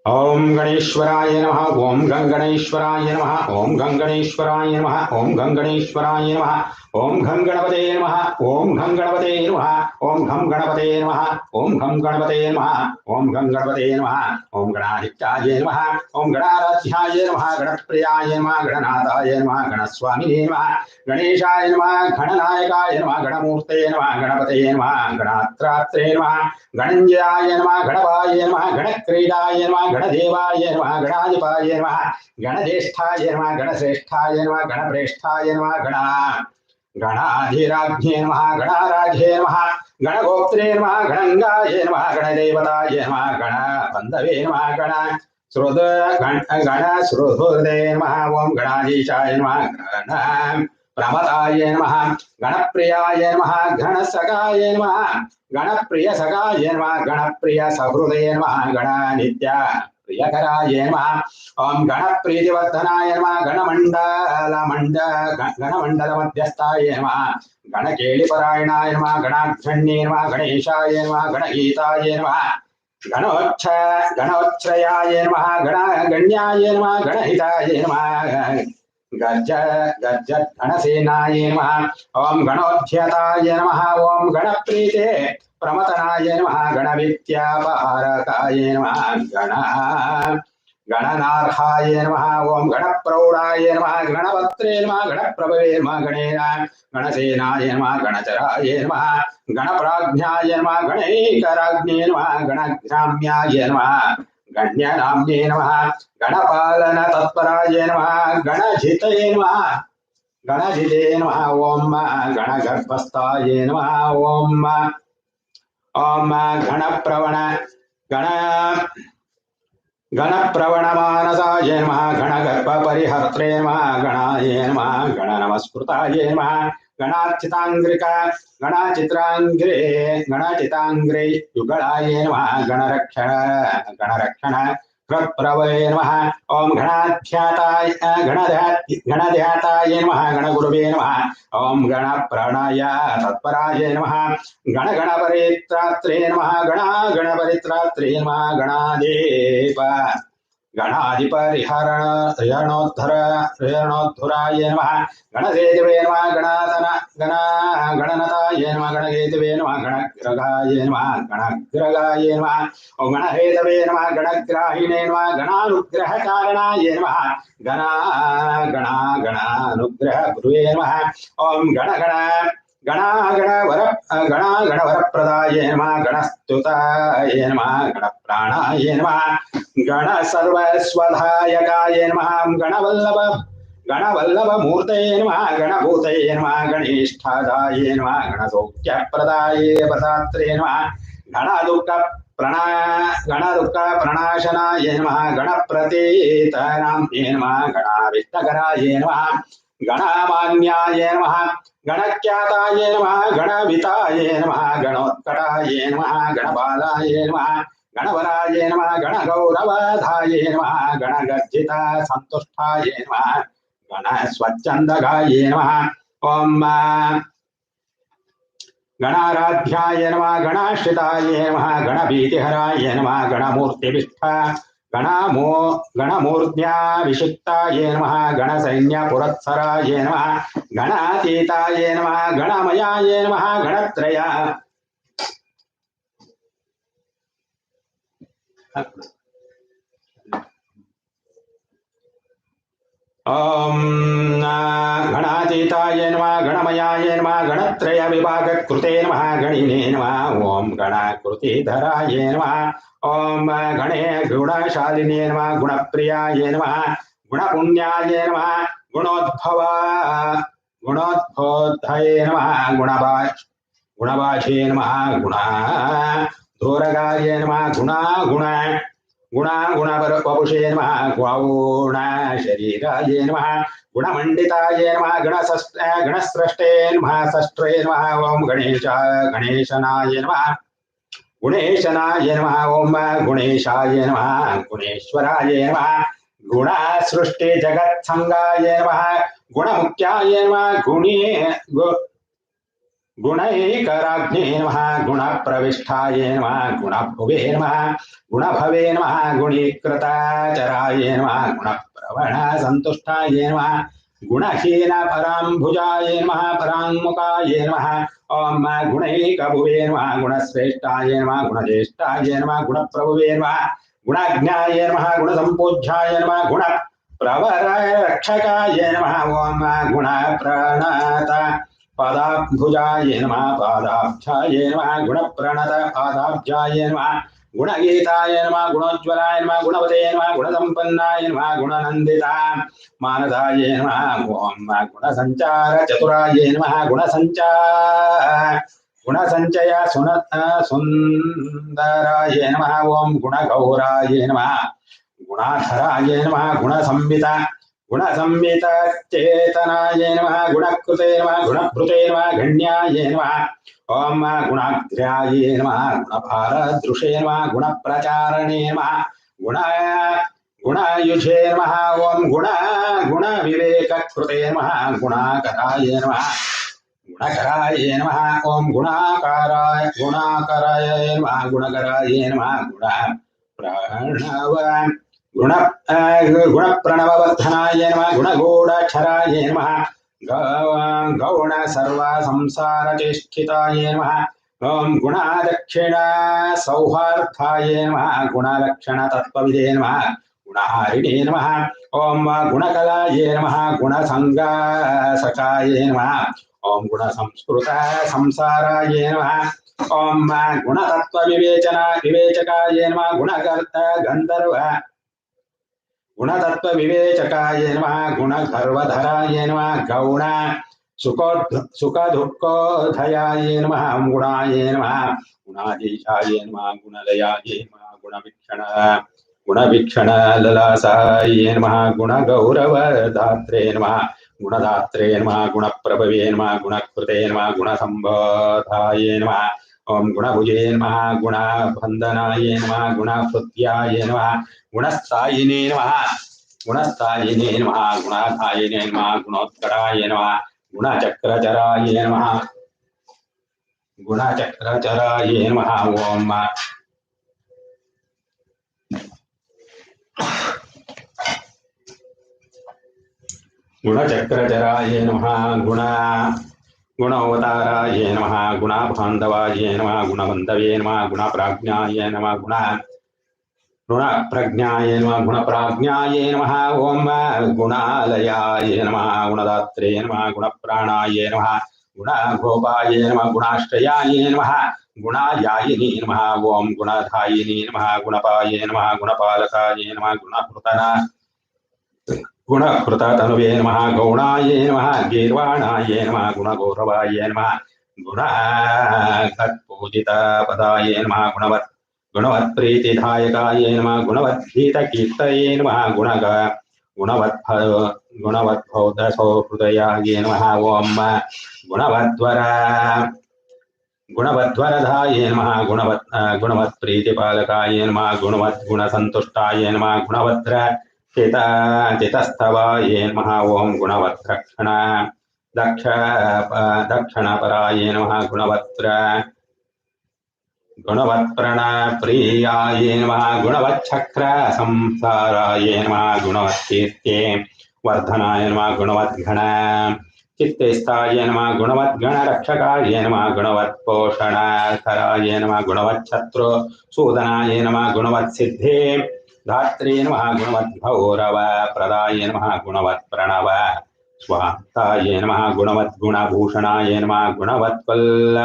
ओम गणेश्वराय नमः। ओम गंगणेश्वराय नमः। ओम गंगणेश्वराय नमः। ओम गंगणेश्वराय नमः। ओम घं गणपते नमः। ओम घं गणपते नमः। ओम घं गणपते नमः। ओम घं गणपते नमः। ओम घं गणपते नमः। ओम गणाधिकाय नमः। ओम गणाराध्याय नमः। गणप्रियाय नमः। गणनाथाय नमः। गणस्वामिने नमः। गणेशाय नमः। गणनायकाय नमः। गणमूर्ते नमः। गणपते नमः। गणात्रात्रे नमः। गणञ्जयाय नमः। गणपाय नमः। गणक्रीडाय नमः। गणदेवाय नमः। गणाधिपाय नमः। गणज्येष्ठाय नमः। गणश्रेष्ठाय नमः। गणप्रेष्ठाय नमः। गणाधिराज्ञे नमः। गणाराध्ये नमः। गणगोत्रे नमः। गणङ्गाय नमः। गणदेवताय नमः। गणबन्धवे नमः। गणश्रुहृदे नमः। ओम गणाधीशाय नमः। गणप्रमदाय नमः। गणप्रियाय नमः। गणसखाय नमः। गणप्रिय सखाय नमः। गणप्रिय सहृदे नमः। गणनित्य प्रियकराय नमः। ओम गणप्रीतिवर्धनाय नमः। गणमंडल मध्यस्थाय नमः। गणकेलिपरायणाय नमः। गणाघ्रण्ये नमः। गणेशाय नमः। गणगीताय नमः। गणोच्छ्रयाय नमः। गणगण्याय नमः। गणहिताय नमः। गणसेनाय नमः। ओम गणोध्यताय नमः। ओम गणप्रीते प्रमतनाय नमः। गणविद्यापहारकाय नमः। गणनार्हाय नमः। ओम गणप्रौढाय नमः। गणपत्रे नमः। गणप्रभवे नमः। गणसेनाय नमः। गणचराय नमः। गणप्राज्ञाय नमः। गणैकराज्ञे नमः। गणग्राम्याय नमः। गण्यनाम्ये नमः। गणपालन तत्पराय नमः। गणजितये नमः। गणजिते नमः। ओम गणगर्भस्थाय नमः। ओम गणप्रवणमानसाय नमः। गणगर्भपरिहर्त्रे नमः। गणाय नमः। गणनमस्कृताय नमः। गणाचित्रांग्रे युगलाय नमः। गणरक्षण कृतप्रभवे नमः। ओम गणध्याताय नमः। गणगुरुवे नमः। ओम गणप्रणय तत्पराय नमः। गणपरित्रात्रे नमः। गणपरित्रात्रे नमः। गणाधिपरिहरणोद्धराय नमः। गणसेतवे नमः। गणनताय नमः। गणकेतवे नमः। गणग्रगाय नमः। गणग्रगाय नमः। ओम गणहेतवे नमः। गणग्राहिणे नमः। गणानुग्रहकारणाय नमः। गणानुग्रह गुरुवे नमः। ओम गणागणवरप्रदाय नमः। गणस्तुताय नमः। गणप्राणाय नमः। गणसर्वस्वधायकाय नमः। गणवल्लभमूर्तये नमः। गणभूतये नमः। गणेष्ठादाय नमः। गणसौख्यप्रदाय प्रदात्रे नमः। गणदुःखप्रणाशनाय नमः। गणप्रतीतनाम्ये नमः। गणाविष्टकराय नमः। गणमान्याय नमः। गणख्याताय नमः। गणविताय नमः। गणोत्कटाय नमः। गणबालाय नमः। गणवराय नमः। गणगौरवधाय नमः। गणगर्जित संतुष्टाय नमः। गणस्वच्छन्दगाय नमः। ओम गणाराध्याय नमः। गणाश्रिताय नमः। गणभीतिहराय नमः। गणमूर्ध्याभिषिक्ताय नमः। गणसैन्यपुरत्सराय नमः। गणातीताय नमः। गणमयाय नमः। गणत्रय ओम गणातीताय नमः। गणमयाय नमः। गणत्रय विभागकृते नमः। गणिने नमः। ओम गणाकृतिधराय नमः। ओम गणे गुणशालिने नमः। गुणप्रियाय नमः। गुणपुण्याय नमः। गुणोद्बोधये नमः। गुणभाषे नमः। क्रूरगाय नमः गुणागुणवपुषे नमः गौणशरीराय नमः गुणमण्डिताय नमः गणस्रष्टे नमः षष्ट्रे नमः ओम गणेशनाय नमः गुणेशनाय नमः ओम गुणेशाय नमः गुणेश्वराय नमः गुणसृष्टि जगत्संगाय नमः गुणमुख्याय नमः गुणैकराज्ञे नमः गुणप्रविष्ठाय नमः गुणभुवे नमः गुणभवे नमः गुणीकृताचराय नमः गुणप्रवण सन्तुष्टाय नमः गुणहीन पराम्भुजाय नमः पराङ्मुखाय नमः ओम गुणैकभुवे नमः गुणश्रेष्ठाय नमः गुणज्येष्ठाय नमः गुणप्रभुवे नमः गुणज्ञाय नमः गुणसम्पूज्याय नमः गुणप्रवरक्षकाय नमः ओम गुणप्रणत पादाभुजाय नमः पादाब्जाय नमः गुणप्रणत पादाब्जाय नमः गुणगीताय नमः गुणोज्ज्वलाय नमः गुणवते नमः गुणसम्पन्नाय नमः गुणनन्दिता मानदाय नमः ओम गुणसञ्चार चतुराय नमः गुणसञ्चय सुन्दराय नमः ओम गुणगौराय नमः गुणाधराय नमः गुणसंवित चेतनाय नमः गुणकृते नमः गुणभृते नमः गण्याय नमः ओम गुणाग्र्याय नमः गुणभारदृशे नमः गुणप्रचारणे नमः गुणयुजे नमः ओम गुणविवेककृते नमः गुणाकराय नमः ओम गुणाकराय नमः गुणकराय नमः गुणप्रणववर्धनाय नमः गुणगूढाक्षराय नमः गौण सर्व संसार चेष्टिताय नमः ओम गुणादक्षिण सौहार्दाय नमः गुणलक्षण तत्त्वविदे नमः गुणहारिणे नमः ओम गुणकलाय नमः गुणसंगासकाय नमः ओम गुणसंस्कृत संसाराय नमः ओम गुणतत्त्वविवेचकाय नमः गुणतत्त्वविवेचकाय नमः गुणगर्वधराय नमः गौण सुखदुःखोधयाय नमः गुणाय नमः गुणाधीशाय नमः गुणलयाय नमः गुणवीक्षण ललासाय नमः गुणगौरवदात्रे नमः गुणदात्रे नमः गुणप्रभवे नमः गुणकृते नमः गुणसम्बोधाय नमः ओम गुणभुजे नमः गुणबन्धनाय नमः गुणभृत्याय नमः गुणस्थायिने नमः गुणाधायिने नमः गुणोत्कराय नमः गुणचक्रचराय नमः ओम गुणचक्रचराय नमः गुणावताराय नमः गुणबान्धवाय नमः गुणबन्धवे नमः गुणप्राज्ञाय नमः गुणप्रज्ञाय नमः गुणप्राज्ञाय नमः ओम गुणालयाय नमः गुणदात्रे नमः गुणप्राणाय नमः गुणगोपाय नमः गुणाश्रयाय नमः गुणायायिनी नमः ओम गुणधायिनी नमः गुणपाय नमः गुणपालकाय नमः गुणकृततनुवे नमः गौणाय नमः गीर्वाणाय नमः गुणगौरवाय नमः गुणपूजितपदाय नमः गुणवत्प्रीतिदायकाय नमः गुणवद्गीतकीर्तये नमः गुणवद्भौदसौहृदयाय नमः ओम गुणवद्वरदाय नमः गुणवत्प्रीतिपालकाय नमः गुणवद्गुणसन्तुष्टाय नमः चितस्तवाय नमः ओम दक्षिणपराय नमः गुणवत्प्रणप्रियाय नमः गुणवच्छक्र संसाराय नमः गुणवत्कीर्त्ये वर्धनाय नमः गुणवद्गण चित्तेस्थाय नमः गुणवद्गणरक्षकाय नमः गुणवत्पोषणकराय नमः गुणवच्छत्रु सूदनाय नमः गुणवत्सिद्धे धात्रे नमः गुणवद्गौरवप्रदाय नमः गुणवत्प्रणव स्वान्ताय नमः गुणवद्गुणभूषणाय नमः गुणवत्कुल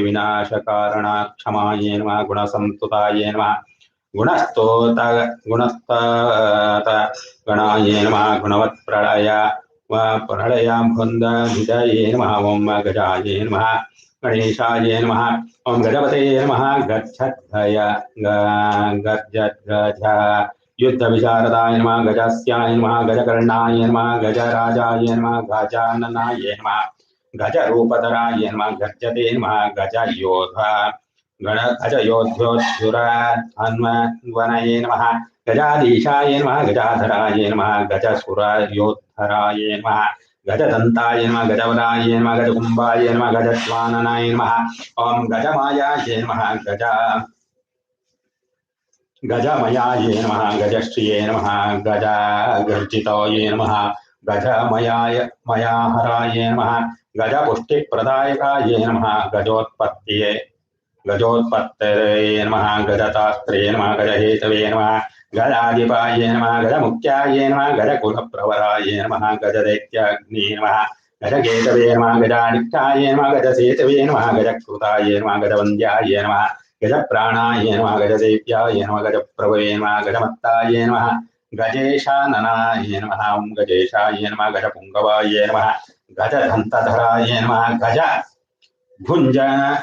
विनाशकारणाक्षमाय नमः गुणसंस्तुताय नमः गुणस्तोत गणाय नमः गुणवत्प्रलयाम्भुन्दनिधये नमः ओम गजाय नमः गणेशाय नमः। ओम गजपते नमः। गच्छद्भय गज युद्ध विशारदाय नमः। गजस्याय नमः। गजकर्णाय नमः। गजराजाय नमः। गजाननाय नमः। गजरूपधराय नमः। गजते नमः। गजयोधा गजयोध्योद्धुरान्वनये नमः। गजाधीशाय नमः। गजाधराय नमः। गजसुरयोद्धराय नमः। गजदन्ताय नमः। गजवराय नमः। गजकुम्भाय नमः। गजश्वाननाय नमः। ओम गजमायाय नमः। गजमयाय नमः। गजश्रिये नमः। गजगर्जिताय नमः। गजमयाय मयाहराय नमः। गजपुष्टिप्रदायकाय नमः। गजोत्पत्तये नमः। गजतास्त्रे नमः। गजहेतवे नमः। गजाधिपाय नमः। गजमुख्याय नमः। गजकुलप्रवराय नमः। गजदैत्याग्ने नमः। गजकेतवे नमः। गजानित्याय नमः। गजसेतवे नमः। गजकृताय नमः। गजवन्द्याय नमः। गजप्राणाय नमः। गजदेव्याय नमः। गजप्रभवे नमः। गजमत्ताय नमः। गजेशाननाय नमः। गजेशाय नमः। गजपुङ्गवाय नमः। गजदन्तधराय नमः।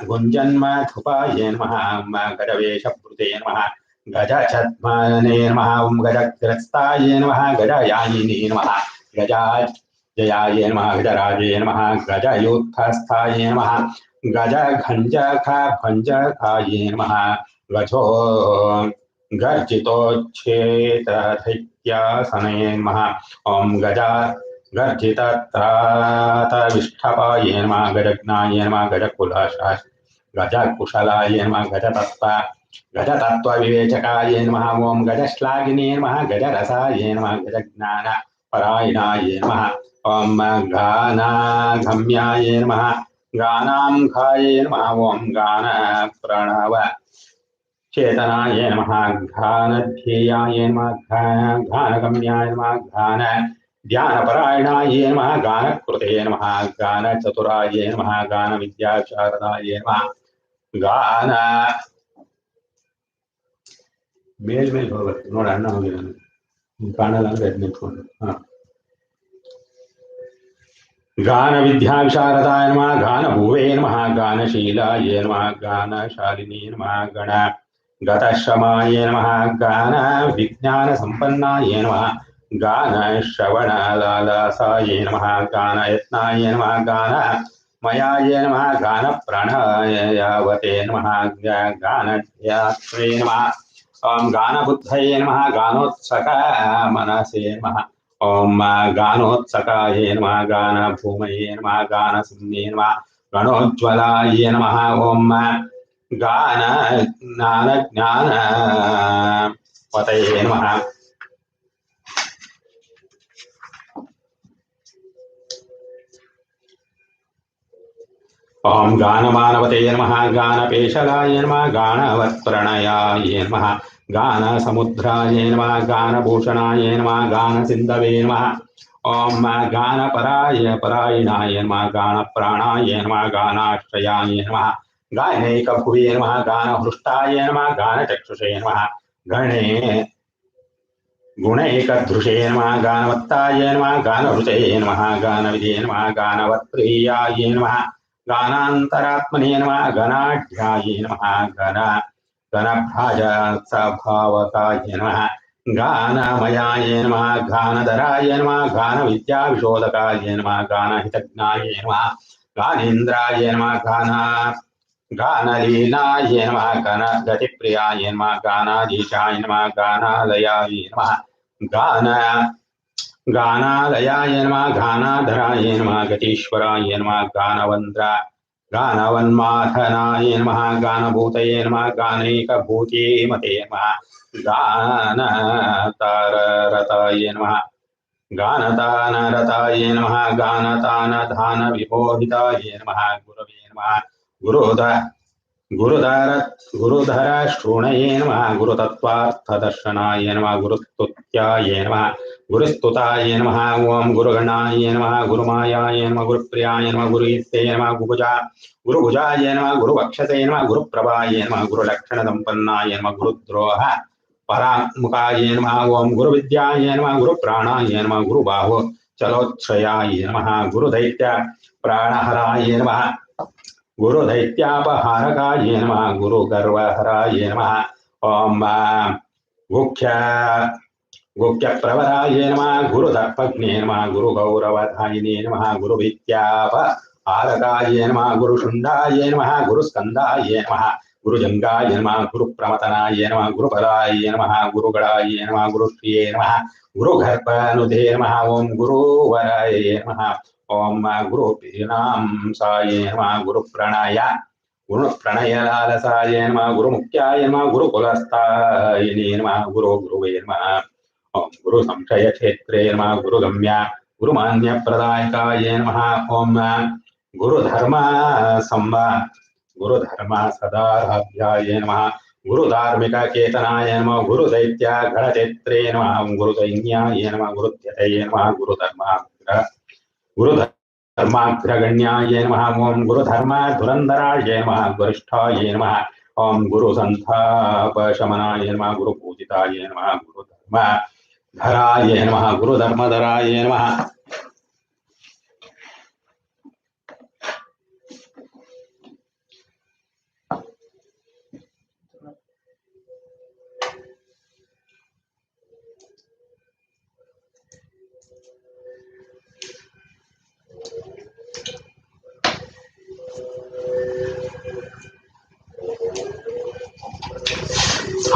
गुञ्जन्मधुपाय नमः। गजवेशभृते नमः। गजछद्मने नमः। गजग्रस्ताय नमः। गजयायिने नमः। गजाजयाय नमः। गजराजे नमः। गजयोत्थस्थाय नमः। गजघञ्जखाभञ्जखाय नमः। गजो गर्जितोच्छेतधैत्यासने नमः। ओम गजा गर्जितत्रातविष्ठपाय नमः। गजज्ञाय नमः। गजकुलाशास गजकुशलाय नमः। गजतत्त्वविवेचकाय नमः। ओम गजश्लाघिने नमः। गजरसाय नमः। गजज्ञानपरायणाय नमः। ओम गानागम्याय नमः। गानांघाय नमः। ओम गानप्रणव चेतनाय नमः। घानध्येयाय नमः। घानगम्याय नमः। घान ध्यानपरायणाय नमः। गानकृते नमः। गानचतुराय नमः। गानविद्याशारदाय नमः। गान ಮೇಲ್ ಮೇಲೆ ಹೋಗುತ್ತೆ ನೋಡಿ ಅಣ್ಣ ಹೋಗಿದ್ದಾನೆ ಕಾಣಲ್ಲ ಅಂದ್ರೆ ಎದ್ದು ನಿಂತ್ಕೊಂಡು गान विद्याविशारदाय नमः। गान भुवे नमः। गानशीलाय नमः। गानशालिनी नमः। गण गतश्रमाय नमः। गान विज्ञान संपन्नाय नमः। गान श्रवणलालसाय नमः। गान यत्नाय नमः। गान मयाय नमः। गान प्राणायावते नमः। गानध्यात्रे नमः। ओम गान बुद्धये नमः। गानोत्सक मनसे नमः। ओम गानोत्सकाय नमः। गान भूमये नमः। गान सिंहे नमः। गणोज्ज्वलाय नमः। ओम गान ज्ञान ज्ञान पतये नमः। ओम गानमानवते नमः। गानपेशलाय नमः। गानवत्प्रणयाय नमः। गानसमुद्राय नमः। गानभूषणाय नमः। गानसिन्धवे नमः। ओम गानपरायणाय नमः। गानप्राणाय नमः। गानाश्रयाय नमः। गानैकभुवे नमः। गानहृष्टाय नमः। गानचक्षुषे नमः। गणे गुणैकधृषे नमः। गानवत्ताय नमः। गानहृते नमः। गानविदे नमः। गानवत्प्रियाय नमः। गानान्तरात्मने नमः। गणाढ्याय नमः। गणभ्राजसभावकाय नमः। गानमयाय नमः। गानधराय नमः। गानविद्याविशोधकाय नमः। गानहितज्ञाय नमः। गानेन्द्राय नमः। गानलीलाय नमः। गानगतिप्रियाय नमः। गानाधीशाय नमः। गानालयाय नमः। गानालयाय नमः। गानाधराय नमः। गतीश्वराय नमः। गानवन्माथनाय नमः। गानभूतये नमः। गानैकभूतिमते नमः। गानताररताय नमः। गानतानरताय नमः। गानतानधानविबोधिताय नमः। गुरवे नमः। गुरुधर श्रोणये नमः। गुरुतत्त्वार्थदर्शनाय नमः। गुरुस्तुत्याय नमः। गुरुस्तुताय नमः। ओम गुरुगणाय नमः। गुरुमायाय नमः। गुरुप्रियाय नमः। गुरुयुक्ते नमः। गुरुभुजाय नमः। गुरुवक्षसे नमः। गुरुप्रभाय नमः। गुरुलक्षणसम्पन्नाय नमः। गुरुद्रोह परामुखाय नमः। ओम गुरुविद्याय नमः। गुरुप्राणाय नमः। गुरुबाहु चलोच्छयाय नमः। गुरुदैत्य प्राणहराय नमः। गुरुदैत्यापहारकाय नमः गुरुगर्वहराय नमः ओम गुह्यप्रवराय नमः गुरुदर्पग्ने नमः गुरुगौरवधायिने नमः गुरुविद्यापहारकाय नमः गुरुशुण्डाय नमः गुरुस्कन्दाय नमः गुरुजंगाय नमः गुरुप्रमतनाय नमः गुरुपदाय नमः गुरुगणाय नमः गुरुश्रिये नमः गुरुगर्भनुदे नमः ओम गुरुवराय नमः ओम गुरुपीनां साय नमः गुरुप्रणय गुरुप्रणयलालसाय नमः गुरुमुख्याय नमः गुरुकुलस्थाय नमः गुरुवे नमः ओम गुरु संशय क्षेत्रे नमः गुरुगम्य गुरुमान्यप्रदायकाय नमः ओम गुरुधर्म सदाराध्याय नमः गुरुधार्मिक केतनाय नमः गुरुदैत्य गणचैत्रे नमः गुरुदैन्याय नमः गुरुध्यतये नमः गुरुधर्माग्रगण्याय नमः ओम गुरुधर्म धुरंधराय नमः गरिष्ठाय नमः ओम गुरुसंतापशमनाय नमः गुरुपूजिताय नमः गुरुधर्म धराय नमः गुरुधर्मधराय नमः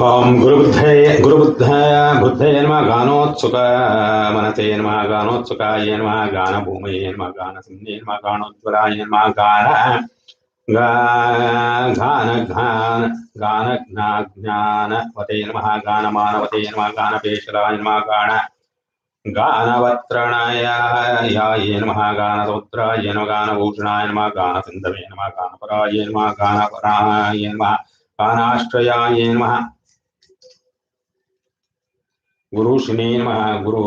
ओम बुद्धये नमः गानोत्सुक मनसे नमः गानोत्सुकाय नमः गानभूमये नमः गानसिंहे नमः गानोज्ज्वलाय नमः गानज्ञानवते नमः गानमानवते नमः गानपेशलाय नमः गानवत्रणयाय नमः गानसोत्राय नमः गानभूषणाय नमः गानसिन्धवे नमः गानपराय नमः गानपराय नमः गानाश्रयाय नमः गुरुश्री नमः गुरु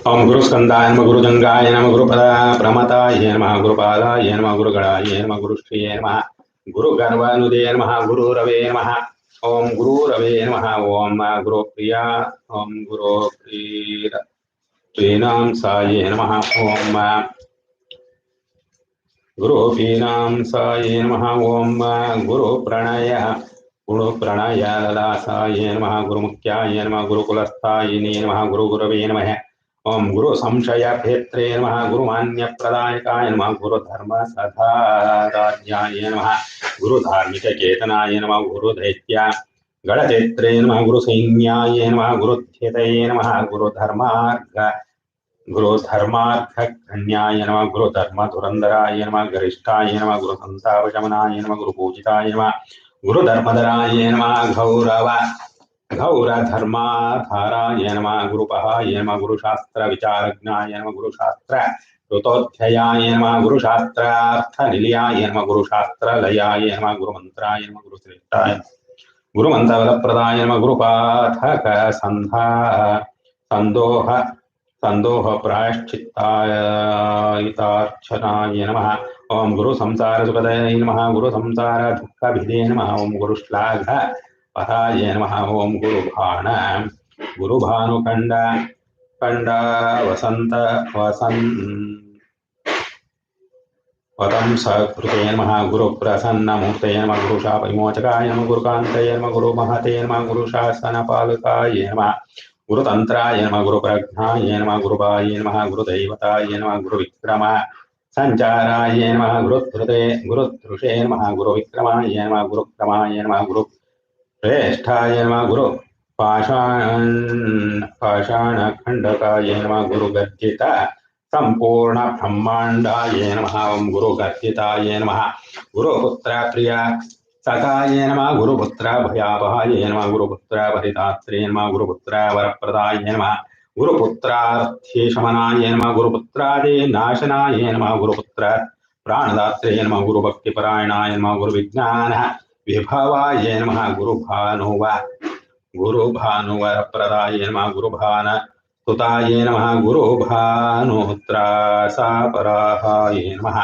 ओम गुरुस्कंदाय नमः गुरुजंगाय नमः गुरुपदा प्रमताय नमः गुरुपादाय नमः गुरुगणाय नमः गुरुश्रिये नमः गुरुगर्वानुदे नमः गुरुरवे नमः ओम गुरुरवे नमः ओम गुरुप्रिया ओम गुरुप्रीणां साय नमः ओम गुरुपीनां साय नमः ओम गुरुप्रणय गुरुप्रणयलासाय नमः गुरुमुख्याय नमः गुरुकुलस्थाय नमः गुरुगुरवे नमः ओम गुरु संशय क्षेत्रे नमः गुरुमान्यप्रदायकाय नमः गुरुधर्म सदाराध्याय नमः गुरुधार्मिक केतनाय नमः गुरुदैत्य गणचैत्रे नमः गुरुसैन्याय नमः गुरुध्यतये नमः गुरुधर्मार्थगण्याय नमः गुरुधर्मधुरंधराय नमः गरिष्ठाय नमः गुरुसंतापशमनाय नमः गुरुपूजिताय नमः गुरुधर्मधराय नमः गौरधर्माधाराय नमः गुरुपहाय नमः गुरुशास्त्र विचारज्ञाय नमः गुरुशास्त्र ऋतोध्याय नमः गुरुशास्त्रार्थनिलयाय नमः गुरुशास्त्रलयाय नमः गुरुमन्त्राय नमः गुरुश्रेष्ठाय गुरुमन्त्रप्रदाय नमः गुरुपाठक संदोह प्रायश्चित्तायतार्चनाय नमः ओम गुरु संसार सुखदये नमः गुरु संसार दुःखभिदे नमः ओम गुरुश्लाघ पराय नमः ओम गुरुभानुखंड वतं सकृते नमः गुरुप्रसन्नमूर्तये नमः गुरुशापविमोचकाय नमः गुरुकान्तये नमः गुरुमहते नमः गुरुशासनपालकाय नमः गुरुतंत्राय नमः गुरुप्रज्ञाय नमः गुरुबाय नमः गुरुदैवताय नमः गुरुविक्रम संचाराय नमः गुरुधृषे नमः गुरुविक्रमाय नमः गुरुक्रमाय नमः गुरुश्रेष्ठाय नमः पाषाणखण्डकाय नमः गुरुगर्जित संपूर्ण ब्रह्मांडाय नमः ओम गुरुगर्जिताय नमः गुरुपुत्र प्रिय सखाय नमः गुरुपुत्र भयापहाय नमः गुरुपुत्र परितात्रे नमः गुरुपुत्र वरप्रदाय नमः गुरुपुत्रार्थेशमनाय नमः गुरुपुत्रादे नाशनाय नमः गुरुपुत्र प्राणदात्रे नमः गुरुभक्तिपरायणाय नमः गुरुविज्ञान विभवाय नमः गुरुभानुवरप्रदाय नमः सुताये नमः गुरुभानुत्रासापराहाय नमः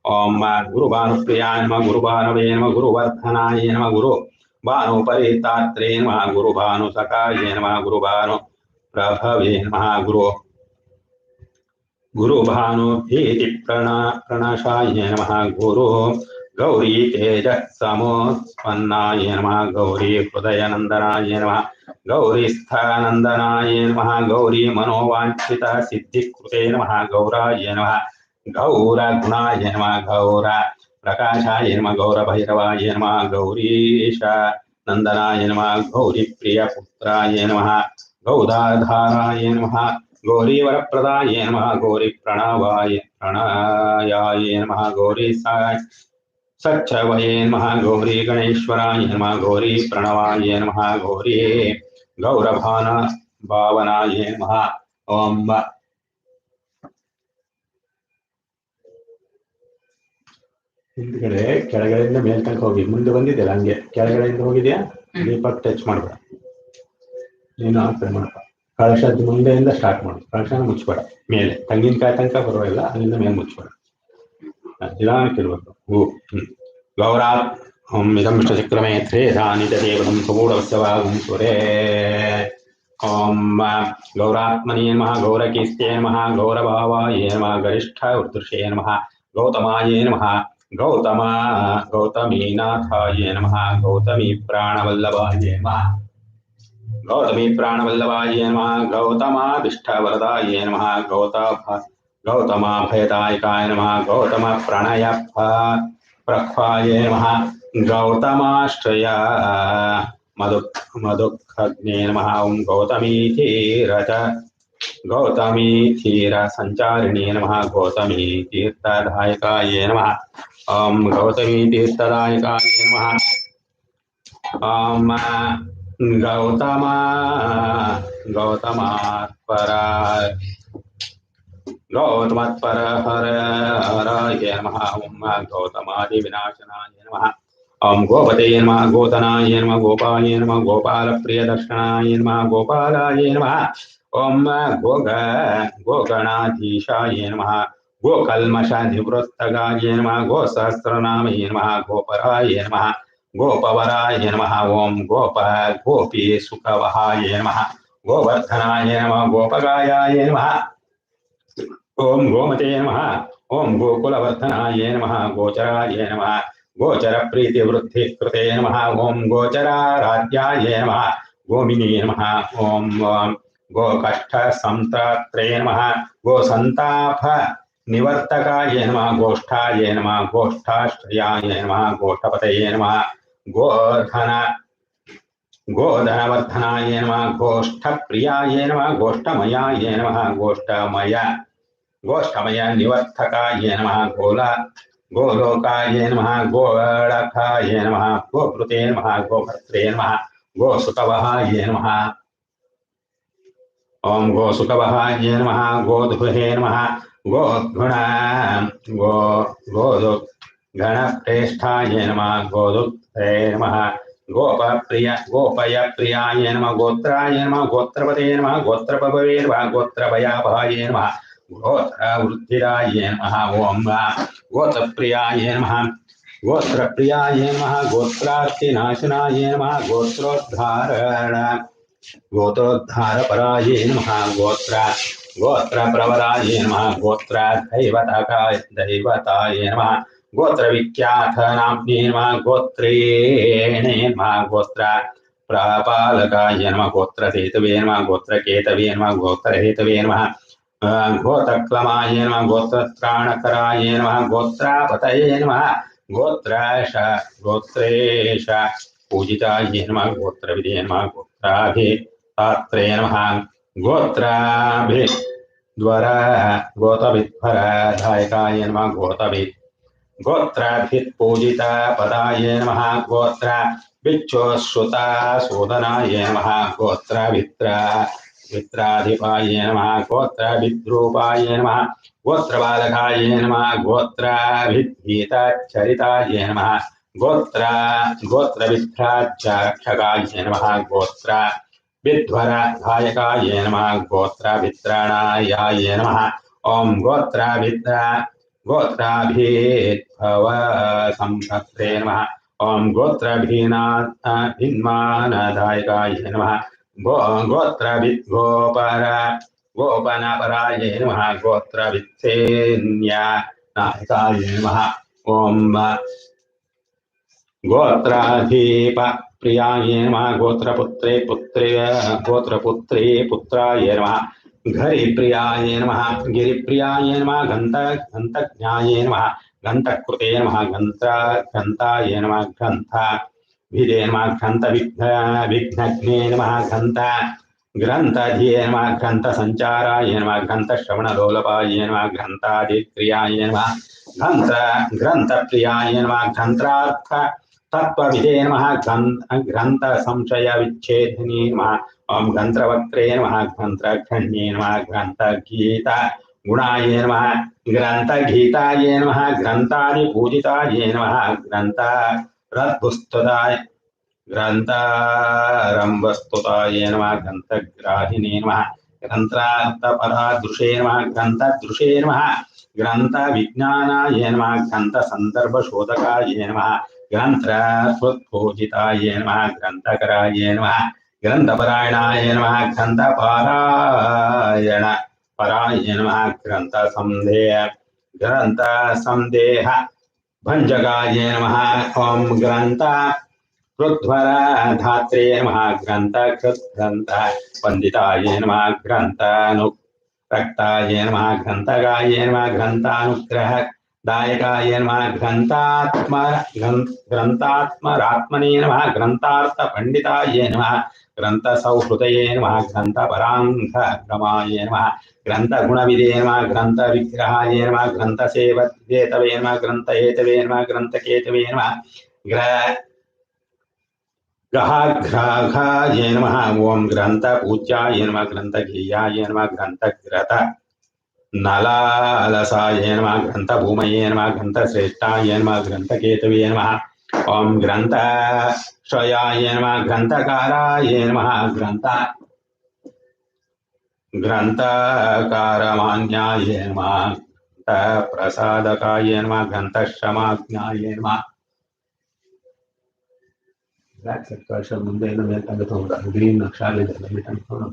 ओम गुरुभानुप्रियाय नमः गुरुभानवे नमः गुरुवर्धनाय नमः गुरुभानुपरितात्रे नमः गुरुभानुसखाय नमः गुरुभानुप्रभवे नमः गुरुभानुभीति प्रणाशाय नमः गुरु गौरी तेजसमोत्पन्नाय नमः गौरी हृदयनन्दनाय नमः गौरीस्थानन्दनाय नमः गौरी मनोवाञ्छित सिद्धिकृते नमः गौराय नमः गौरगुणाय नमः गौर प्रकाशाय नमः गौरभैरवाय नमः गौरीश नन्दनाय नमः गौरीप्रियपुत्राय नमः गौदाधाराय नमः गौरी वरप्रदाय नमः गौरी प्रणयाय नमः गौरी सच्चवये नमः गौरी गणेश्वराय नमः गौरी प्रणवाय नमः गौरी गौरभान भावनाय नमः ओम ಹಿಂದ್ಗಡೆ ಕೆಳಗಡೆಯಿಂದ ಮೇಲ್ ತನಕ ಹೋಗಿ ಮುಂದೆ ಬಂದಿದೆಯಲ್ಲ ಹಂಗೆ ಕೆಳಗಡೆಯಿಂದ ಹೋಗಿದ್ಯಾ ದೀಪಕ್ ಟಚ್ ಮಾಡ್ಬೇಡ ನೀನು ಆಫ್ ಮಾಡ್ಬೇಡ ಕಳಶದ ಮುಂದೆಯಿಂದ ಸ್ಟಾರ್ಟ್ ಮಾಡು ಕಳಶನ ಮುಚ್ಚಬೇಡ ಮೇಲೆ ತೆಂಗಿನಕಾಯಿ ತನಕ ಬರೋಲ್ಲ ಅಲ್ಲಿಂದ ಮೇಲೆ ಮುಚ್ಚಬೇಡ ನಿಧಾನಕ್ಕೆ ಇರಬೇಕು ಗೌರಾತ್ ಓಂ ಇದಂ ವಿಷ್ಣುಚಕ್ರಮೇ ತ್ರೇಧಾನಿ ದೇವಂ ಸುಗೂಢವತ್ಸವಾಗಂ ಸುರೇ ಓಂ ಗೌರಾತ್ಮನೇ ನಮಃ ಗೌರಕೀಸ್ತೆ ನಮಃ ಗೌರಭಾವಾಯ ನಮಃ ಗರಿಷ್ಠ ಉರ್ದೃಶೇ ನಮಃ ಗೌತಮಾಯ ನಮಃ ಗೌತಮ ಗೌತಮೀನಾಥಾಯ ನಮಃ ಗೌತಮಿ ಪ್ರಾಣವಲ್ಲಭಾಯ ನಮಃ गौतमी प्राणवल्लभाय नमः गौतमाभिष्टवरदाय नमः गौतमाभयदायकाय नमः गौतम प्रणय प्रख्वाय नमः गौतमाश्रय मधुखग्ने नमः ओं गौतमी धीर संचारिणे नमः गौतमी तीर्थदायकाय नमः ओं गौतमी तीर्थदायकाय नमः ओं गौतमत्पर हर हराय नमः ओं गौतमादि विनाशनाय नमः ओं गोपते नमः गोतनाय नमः गोपाय नमः गोपालप्रियदर्शनाय नमः गोपालाय नमः ओं गोगणाधीशाय नमः गोकल्मष निवृत्तगाय नमः गोसहस्रनामये नमः गोपराय नमः गोपवराय नमः ओं गोपी सुखवहाय नमः गोवर्धनाय नमः गोपगायाय नमः ओं गोमते नमः ओं गोकुलवर्धनाय नमः गोचराय नमः गोचरप्रीतिवृद्धिकृते नमः ओं गोचराराध्याय नमः गोमिने नमः ओं गोकष्ठसंत्रात्रे नमः गोसन्ताप निवर्तकाय नमः गोष्ठाय नमः गोष्ठाश्रयाय नमः गोष्ठपतये नमः गोधनवर्धनाय नमः गोष्ठप्रियाय नमः गोष्ठमयाय नमः गोष्ठमय निवर्तकाय नमः गोलोकाय नमः गोलकाय नमः गोभृते नमः गोभर्त्रे नमः गोसुतवहाय नमः ओं गोसुकवहाय नमः गोधुहे नमः गोधुगणप्रेष्ठाय नमः गोधुत्रे नमः गोपय प्रियाय नमः गोत्राय नमः गोत्रपते नमः गोत्रपभवे नमः गोत्रभयाभाय नमः गोत्रवृद्धिराय नमः ओं गोत्रप्रियाय नमः गोत्रप्रियाय नमः गोत्रार्तिनाशनाय नमः गोत्रोद्धारपराय नमः गोत्रप्रवराय नमः दैवताय नमः गोत्रविख्यातनाम्ने नमः गोत्रेणे नमः गोत्रप्रपालकाय नमः गोत्रसेतवे नमः गोत्रकेतवे नमः गोत्रहेतवे नमः गोत्रक्लमाय नमः गोत्रत्राणकराय नमः गोत्रापतये नमः गोत्रेश पूजिताय नमः गोत्रविदे नमः गोत्राभितात्रे नमः गोत्रभिद्वरदायकाय नमः गोत्राभित्पूजिता पदाय नमः गोत्रभिच्छोश्रुताशोदनाय नमः गोत्रभित्राधिपाय नमः गोत्रभिद्रूपाय नमः गोत्रबालकाय नमः गोत्रभिद्गीताचरिताय नमः गोत्रविभ्राज्यरक्षकाय नमः विध्वरधायकाय नमः गोत्राभित्राणाय नमः ओम गोत्राभिद्भव संपत्रे नमः ओम गोत्राभिन्मानदायकाय नमः गोपनापराय नमः गोत्रवित्सेन्यानायकाय नमः ओम गोत्राधीप प्रियाय नमः गोत्रपुत्रे पुत्राय नमः घरिप्रियाय नमः गिरिप्रियाय नमः घन्तज्ञाय नमः घन्तकृते नमः घन्ताय नमः घन्ताभिदे नमः घन्तविघ्नज्ञे नमः ग्रन्थधिये नमः ग्रन्थसञ्चाराय नमः ग्रन्थश्रवणलोलपाय नमः ग्रन्थादिक्रियाय नमः ग्रन्थप्रियाय नमः ग्रन्थार्थ तत्त्वविदे नमः ग्रन्थ संशय विच्छेदिने नमः ओम ग्रन्थवक्त्रे नमः ग्रन्थघ्न्ये नमः ग्रन्थगीता गुणाय नमः ग्रन्थगीताय नमः ग्रन्थादिपूजिताय नमः ग्रन्थरद्भुस्तुताय ग्रन्थारम्भस्तुताय नमः ग्रन्थग्राहिणे नमः ग्रन्थार्थपरादृशे नमः ग्रन्थदृशे नमः ग्रन्थविज्ञानाय नमः ग्रन्थसन्दर्भशोधकाय नमः ग्रन्थपूजिताय नमः ग्रन्थकराय नमः ग्रन्थपरायणाय नमः ग्रन्थपारायण पराय नमः ग्रन्थसंदेह भञ्जकाय नमः ओम ग्रन्थ धात्रे नमः ग्रन्थ पंडिताय नमः ग्रन्थानुरक्ताय नमः ग्रन्थगाय नमः ग्रन्थानुग्रह दायकाय नमः ग्रन्थात्मरात्मने नमः ग्रन्थार्थपण्डिताय नमः ग्रन्थसौहृदये नमः ग्रन्थपराङ्गमाय नमः ग्रन्थगुणविदे नमः ग्रन्थविग्रहाय नमः ग्रन्थसेवेतवे नमः ग्रन्थहेतवे नमः ग्रन्थकेतवे नमः गहाघ्राघाय नमः ओम ग्रन्थपूज्याय नमः ग्रन्थगेयाय नमः ग्रन्थग्रथ नलालसाय नमः ग्रन्थभूमये नमः ग्रन्थश्रेष्ठाय नमः ग्रन्थकेतवे नमः ओम ग्रन्थश्रयाय नमः ग्रन्थकाराय नमः ग्रन्थकारमान्याय नमः ग्रन्थप्रसादकाय नमः ग्रन्थक्षमाज्ञाय नमः ब्लैक सर्कल ಮುಂದೆ ಏನು ಬೇಕಾಗುತ್ತೆ ಒಂದು ಗ್ರೀನ್ ಅಕ್ಷರ ಇದೆ ಲಿಮಿಟ್ ಅನ್ಕೊಂಡು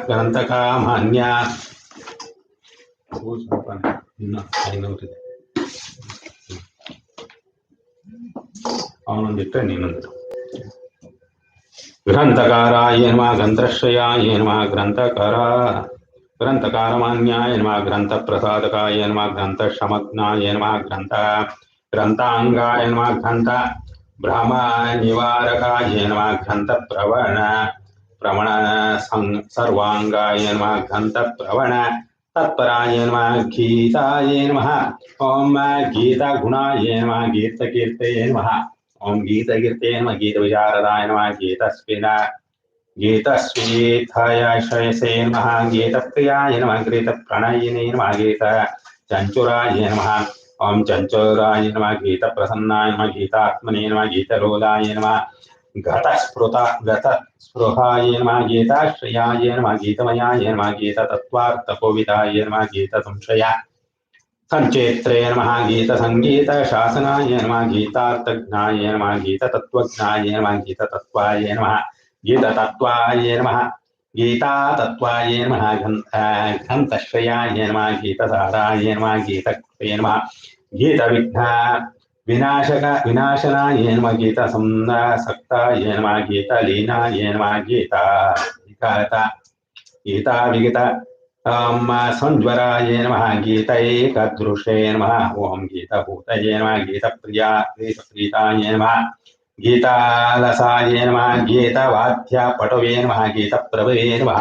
ಗ್ರಂಥಕಾಮಾನ್ಯ ಇನ್ನು 500 ಇದೆ ಅವನೊಂದಿಟ್ಟರೆ ನೀನೊಂದು ग्रंथकाराय नमः ग्रंथश्रयाय नमः ग्रंथकारमान्याय नमः ग्रंथप्रसादकाय नमः ग्रंथक्षमज्ञाय नमः ग्रंथांगाय नमः ग्रंथ भ्रमनिवारकाय नमः ग्रंथप्रवण सर्वांगाय नमः ग्रंथप्रवण तत्पराय नमः गीताय नमः ओम गीतागुणाय नमः गीतकीर्तये नमः ओम गीतकीर्तये नमः गीतविशारदाय नमः गीतस्वीथाय श्रेयसे नमः गीतप्रियाय नमः गीतप्रणयिने नमः गीतचञ्चुराय नमः ओम चञ्चुराय नमः गीतप्रसन्नाय नमः गीतात्मने नमः गीतलोलाय नमः गतस्पृहाय नमः गीताश्रयाय नमः गीतमयाय नमः गीततत्त्वार्थकोविदाय नमः गीतसंशय संचेत्रे नमः गीतसंगीत शासनाय नमः गीतार्थज्ञाय नमः गीततत्त्वज्ञाय नमः गीततत्त्वाय नमः गीततत्त्वाय नमः गीतातत्त्वाय नमः ग्रन्थश्रयाय नमः गीतसाराय नमः गीतकृते नमः विनाशनाय नमः गीतसंसक्ताय नमः गीतलीनाय नमः गीताविगत संज्वराय नमः गीतैकदृशे नमः ओम गीतभूतये नमः गीतप्रियाय नमः गीतालसाय नमः गीतवाद्यपटवे नमः गीतप्रभवे नमः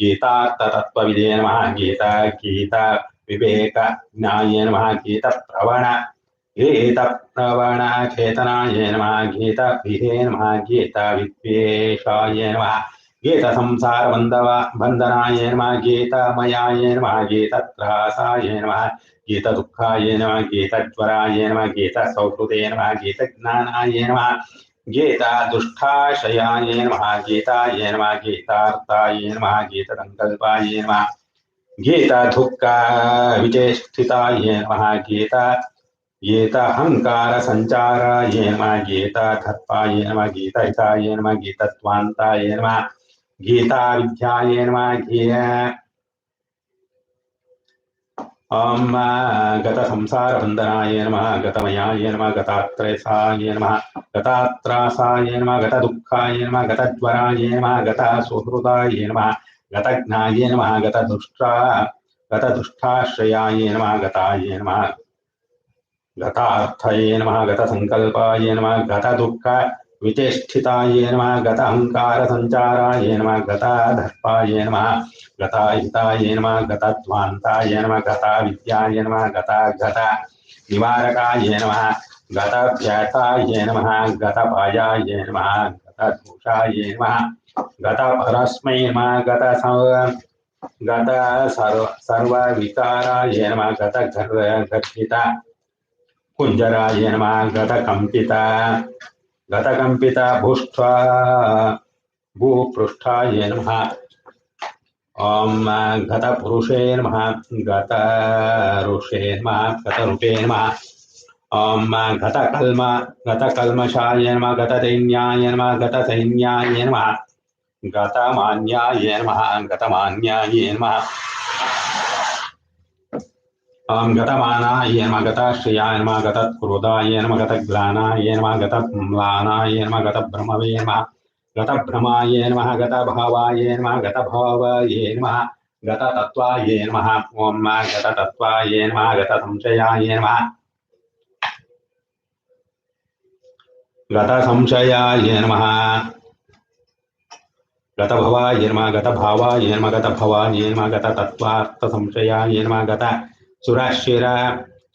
गीतार्थतत्त्वविदे नमः गीतविवेकज्ञाय नमः गीतप्रवणचेतनाय नमः गीतविहे नमः गीतविद्वेषाय नमः गीत संसार बंधनाय नमः गीतमयाय नमः गीतत्रासाय नमः गीत दुःखाय नमः गीतज्वराय नमः गीत सौहृदे नमः गीत ज्ञानाय नमः गीता दुष्टाशयाय नमः गीताय नमः गीतार्थाय नमः गीत संकल्पाय नमः गीता दुःख विचेष्टिताय नमः गीता गीताहंकार संचाराय नमः गीता धत्ताय नमः गीता हिताय नमः गीतत्वान्ताय नमः गीता विद्याय नमः ओम गत संसार बंधनाय नमः गतमयाय नमः गतात्रेसाय नमः गतात्रासाय नमः गत दुःखाय नमः गतज्वराय नमः गत सुहृदाय नमः गतज्ञाय नमः गत दुष्टाश्रयाय नमः गताय नमः गतार्थये नमः गत संकल्पाय नमः गत दुःख विचेष्टिताय नमः गत अहंकार संचाराय नमः गता दर्पाय नमः गता हिताय नमः गतध्वान्ताय नमः गता विद्याय नमः गता निवारकाय नमः गत व्यर्थाय नमः गत पायाय नमः गत दोषाय नमः गत परस्मै नमः गत सर्व विकाराय नमः गत गर्भिता कुंजराय नमः गतकंपिता भूपृष्ठाय नमः ओम गतपुरुषे नमः गतऋषे नमः गतरूपे नमः ओम गतकल्मषाय नमः गतदैन्याय नमः गतसैन्याय नमः गतमान्याय नमः गतमानाय नमः गताश्रयाय नमः गतक्रोधाय नमः गतग्लानाय नमः गतम्लानाय नमः गतभ्रमवे नमः गतभ्रमाय नमः गतभावाय नमः गतभावये नमः गततत्त्वाय नमः ओम गततत्त्वाय नमः गतसंशयाय नमः गतसंशयाय नमः गतभवाय नमः गतभावाय नमः गतभवाय नमः गततत्त्वार्थसंशयाय नमः गत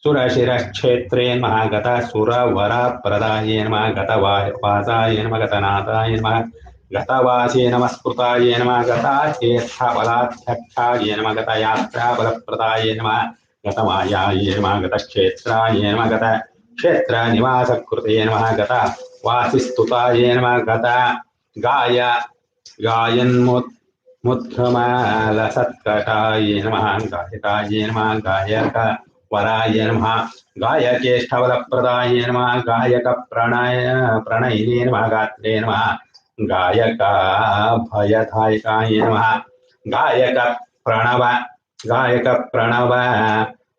सुरशिरक्षेत्रे नमः गत सुरवरप्रदाय नमः गतवासाय नमः गतनाथाय नमः गतवासे नमस्कृताय नमः गतातीर्थफलाध्यक्षाय नमः गतयात्राफलप्रदाय नमः गतमायाय नमः गतक्षेत्राय नमः गतक्षेत्रनिवासकृते नमः गतवासिस्तुताय नमः गत गायन्मुद्गमालसत्कटाय नमः गायकाय नमः गायकवराय नमः गायकेष्ठवलप्रदाय नमः गायकप्रणयिने नमः गात्रे नमः गायकाभयदायकाय नमः गायकप्रणव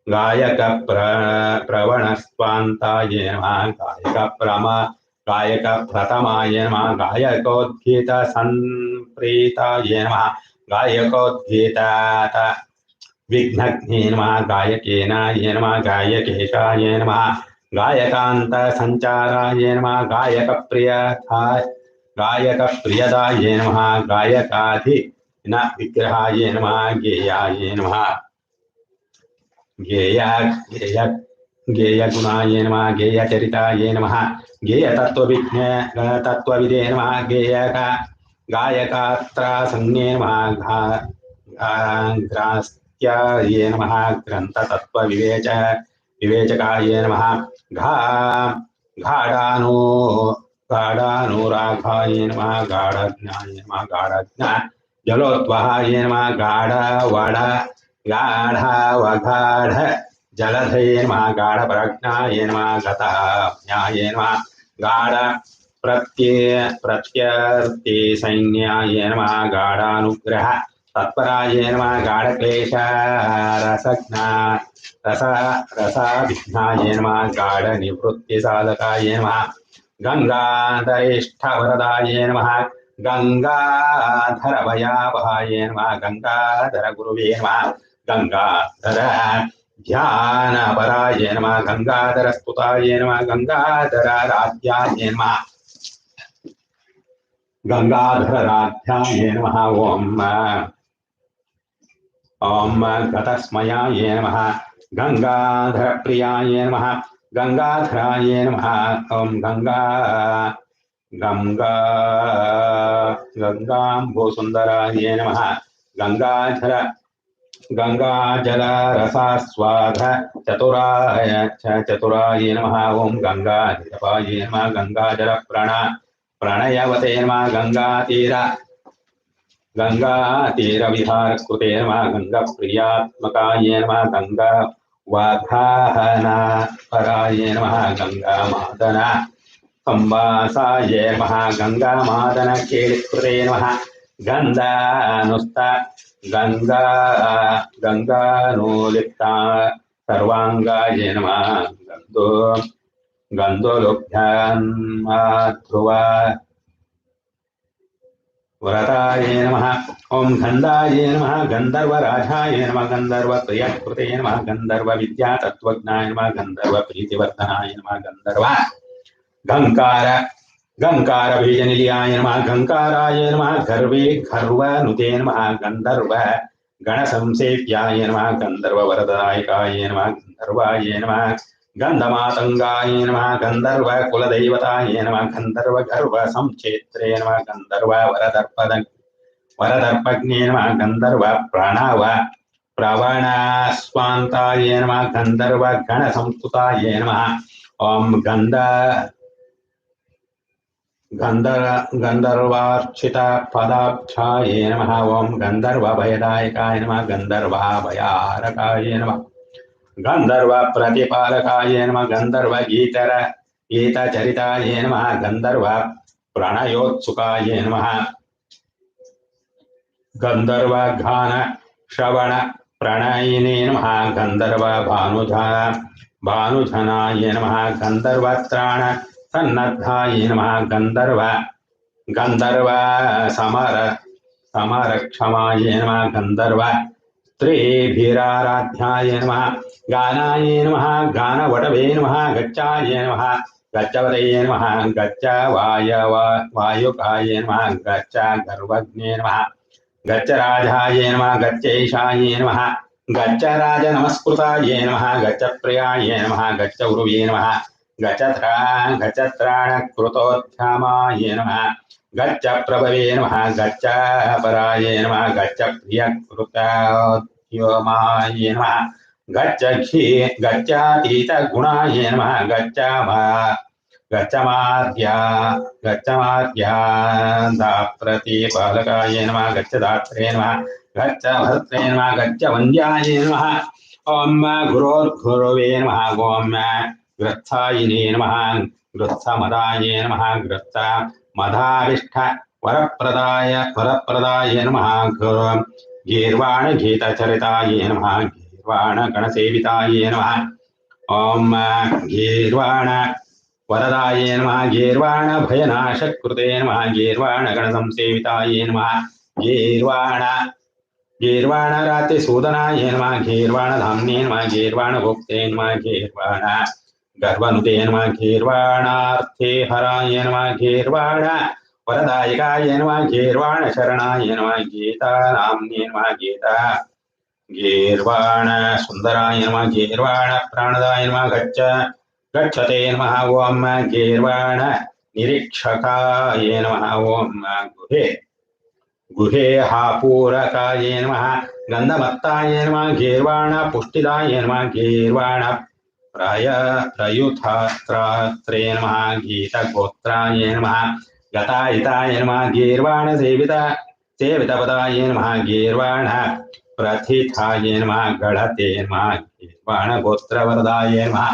गायकप्रवणस्त्वान्ताय नमः गायकप्रथमाय नमः गायकोद्गीत संप्रीताय नमः गायकोद्गीतात विघ्नघ्ने नमः गायकेनाय नमः गायकेशाय नमः गायकान्त संचाराय नमः गायकप्रियदाय नमः गायकाधि न विग्रहाय नमः गेयाय नमः गेयगुणाय नमः गेयचरिताय नमः गेयतत्त्वविदे नमः गायकात्रासन्ने नमः ग्रास्त्याय नमः ग्रन्थतत्त्वविवेचकाय नमः गाढानुरागाय नमः गाढज्ञाय नमः गाढज्ञा जलोद्वहाय नमः गाढावगाढ जलधये नमः गाढप्रज्ञाय नमः गतज्ञाय नमः गाढ प्रत्यर्तिसैन्याय नमः गाढानुग्रह तत्पराय नमः गाढक्लेश रसाभिज्ञाय नमः गाढनिवृत्तिसाधकाय नमः गंगाधरेष्ठवरदाय नमः गंगाधरभयावहाय नमः गंगाधरगुरुवे नमः गंगाधर ध्यानपराय नमः गंगाधरस्तुताय नमः गंगाधराराध्याय नमः गंगाधराध्याय नमः ओम गतस्मयाय नमः गंगाधरप्रियाय नमः गंगाधराय नमः ओम गंगा गंगाम्बुसुन्दराय नमः गंगाधर गंगाजल रसास्वाद चतुराय नमः ओम गंगाधीरवाय नमः गंगाजल प्रणयवते नमः गंगातीर विहार कृते नमः गंगाप्रियात्मकाय नमः गंगा वाघाहना पराय नमः गंगा मादना संवासाय नमः गंगा मादन केलिकृते नमः गंधानुस्ता गंगा गंगानुलिप्ता सर्वांगाय नमः गंधोलुभ्यान्माध्रुवा वरदाय नमः ओम गंधाय नमः गंधर्वराजाय नमः गंधर्वप्रियकृते नमः गंधर्वविद्यातत्त्वज्ञाय नमः गंधर्वप्रीतिवर्धनाय नमः गंकार बीजनिलयाय नमः गंकाराय नमः गर्वे गर्वनुते नमः गंधर्व गणसंसेव्याय नमः गंधर्ववरदायकाय नमः गंधर्वाय नमः गंधमातंगाय नमः गंधर्व कुलदैवताय नमः गंधर्व गर्व संक्षेत्रे नमः गंधर्व वरदर्पज्ञे नमः गंधर्व प्रणव प्रवणस्वान्ताय नमः गंधर्व गणसंस्तुताय नमः ओम गंधर्वार्चित पदाब्जाय नमः ओम गंधर्वभयदायकाय नमः गंधर्वाभयारकाय नमः गंधर्व प्रतिपालकाय नमः गंधर्व गीतचरिताय नमः गंधर्व प्रणयोत्सुकाय नमः गंधर्व गान श्रवण प्रणयिने नमः गंधर्व भानुजनाय नमः गंधर्व त्राण सन्नद्धाय नमः गंधर्व समरक्षमाय नमः गंधर्व स्त्रीभिराराध्याय नमः गानाय नमः गानवटवे नमः गच्चाय नमः गच्चवते नमः गच्च वायुकाय नमः गच्च गर्वज्ञे नमः गच्च राजाय नमः गच्चैषाय नमः गच्च राज नमस्कृताय नमः गच्च प्रियाय नमः गच्च उर्वे नमः गच्छत्राण कृतोद्यमाय नमः गच्छ प्रभवे नमः गच्छ पराय नमः गच्छ प्रियकृतोद्यमाय नमः गच्छतीत गुणाय नमः गच्छमाद्याप्रतिपालकाय नमः गच्छ दात्रे नमः गच्छ भर्त्रे नमः गच्छ वन्द्याय नमः ओम गुरोर्गुरवे नमः ओम गृत्सायिने नमः गृत्समदाय नमः गृत्समदाविष्ठ वरप्रदाय नमः गीर्वाण गीतचरिताय नमः गीर्वाण गणसेविताय नमः ओम गीर्वाण वरदाय नमः गीर्वाण भयनाशकृते नमः गीर्वाण गणसंसेविताय नमः गीर्वाण रातिसूदनाय नमः गीर्वाण धाम्ने नमः गीर्वाण भुक्ते नमः गीर्वाण गर्वनुते नमः गीर्वाणार्थे हराय नमः गीर्वाण वरदायकाय नमः गीर्वाण शरणाय नमः गीता नाम्ने नमः गीता गीर्वाण सुंदराय नमः गीर्वाण प्राणदाय नमः गच्छते नमः ओम गीर्वाण निरीक्षकाय नमः ओम गुहे हापूरकाय नमः गंधमत्ताय नमः गीर्वाण पुष्टिदाय नमः गीर्वाण प्रयुथास्त्रे नमः गीतगोत्राय नमः गतायिताय नमः गीर्वाण सेवितपदाय नमः गीर्वाण प्रथिताय नमः गढ़ते नमः गीर्वाण गोत्रवरदाय नमः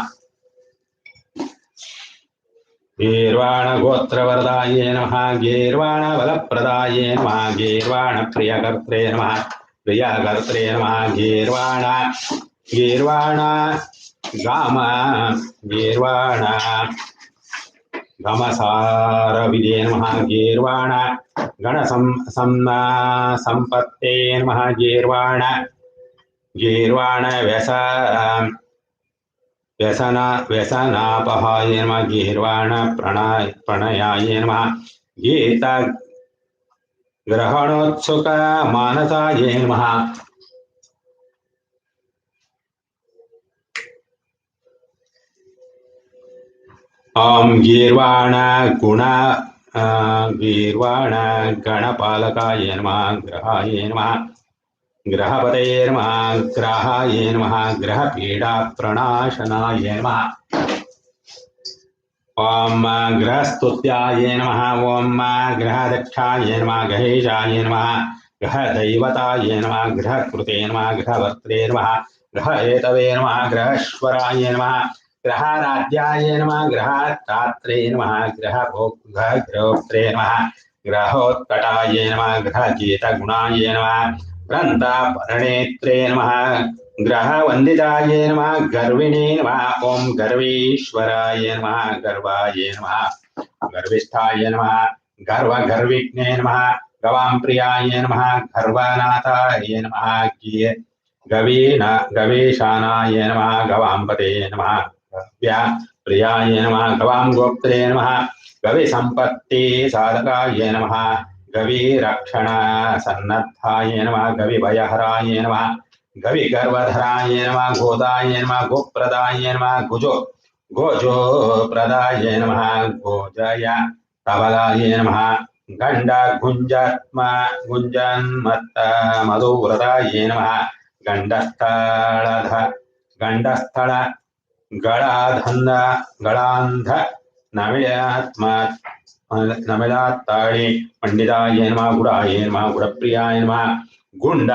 गीर्वाण गोत्रवरदाय नमः गीर्वाण बलप्रदाय नमः गीर्वाण प्रियकर्त्रे नमः गीर्वाण गीर्वाण गमसारविदे नमः गीर्वाण गण संपत्ते नमः गीर्वाण व्यसनापहाय नमः गीर्वाण प्रणयाय नमः गीता ग्रहणोत्सुक मानसाय नमः ओम गीर्वाण गीर्वाण गणपालकाय नमः ग्रहाय नमः ग्रहपतये नमः ग्रहाय नमः ग्रहपीडा प्रणाशनाय नमः ओम ग्रहस्तुत्याय नमः ओम ग्रहदक्षाय नमः गहेशाय नमः ग्रहदैवताय नमः ग्रहकृते नमः ग्रहवर्त्रे नमः ग्रहेतवे नमः ग्रहेश्वराय नमः ग्रहाराध्याय नमः ग्रहात्रात्रे नमः ग्रहोत्रे नमः ग्रहोत्कटाय नमः ग्रहजीतगुणाय नमः ग्रन्थपरणेत्रे नमः ग्रहवन्दिताय नमः गर्विणे नमः ओम गर्वीश्वराय नमः गर्वाय नमः गर्विष्ठाय नमः गर्वगर्विघ्ने नमः गवां प्रियाय नमः गर्वनाथाय नमः गवेशानाय नमः गवांपते नमः गव्या प्रियाय नमः गवां गोप्त्रे नमः गविसम्पत्ति साधकाय नमः गविरक्षण सन्नद्धाय नमः गविभयहराय नमः गविगर्वधराय नमः गोदाय नमः गोप्रदाय नमः गोजो प्रदाय नमः गोजय तबलाय नमः गंड गुंजन्मत्त मधुव्रताय नमः गंडस्थल गलांध नमिलात्ताळि पंडिताय नमः गुडाय नमः गुडप्रियाय नमः गुंड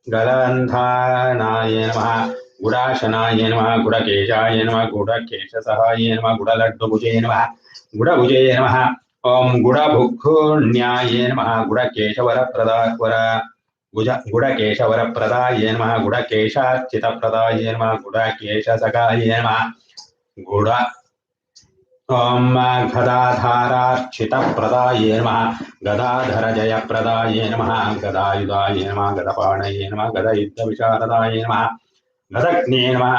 गलंधानाय नमः गुडाशनाय नमः गुडकेशाय नमः गुडकेशसहाय नमः गुडलड्डुभुजे नमः गुडभुजे नमः ओम गुडभुक्खुण्याय नमः गुडकेशवरप्रदाय नमः गुडकेशाच्युतप्रदाय नमः गुडकेशसखाय नमः गुड ओम गदाधारार्चितप्रदाय नमः गदाधरजयप्रदाय नमः गदायुधाय नमः गदपाणये नमः गदयुद्धविशारदाय नमः गदग्ने नमः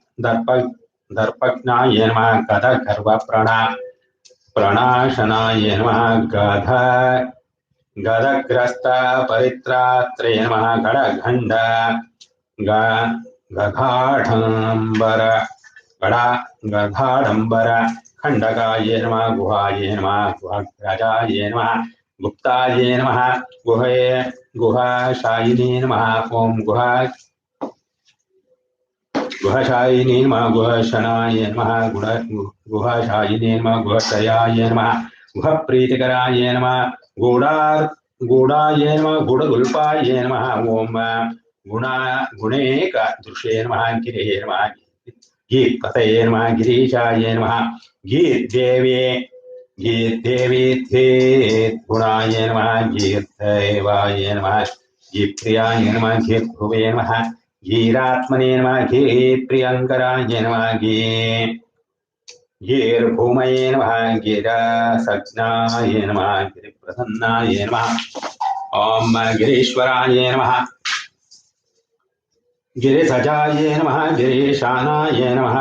गददर्पज्ञाय नमः गदगर्वप्रणाशनाय नमः गदग्रस्त परित्रात्रे नमः गडगण्ड गघाढम्बर गधाडंबर खंडकाय नमः गुहाय नमः गुहाग्रजाय नमः गुप्ताय नमः गुहाशायिने नमः ओम गुहाशायिने नमः गुहशनाय नमः गुहाशायिने नमः गुहशयाय नमः गुहप्रीतिकराय नमः गूढाय नमः गुडगुल्पाय नमः ओम गुणेक दृश्ये नमः गिरे नमः गीत्पतये नमः गिरीशाय नमः गीर्देवी गुणाय नमः गीर्देवाय नमः गीप्रियाय नमः गीर्भुवे नमः गीरात्मने नमः गीप्रियङ्कराय नमः गीर्भूमये नमः गिरसज्ञाय नमः गिरिप्रसन्नाय नमः ओम गिरीश्वराय नमः गिरिसजाय नमः गिरीशानाय नमः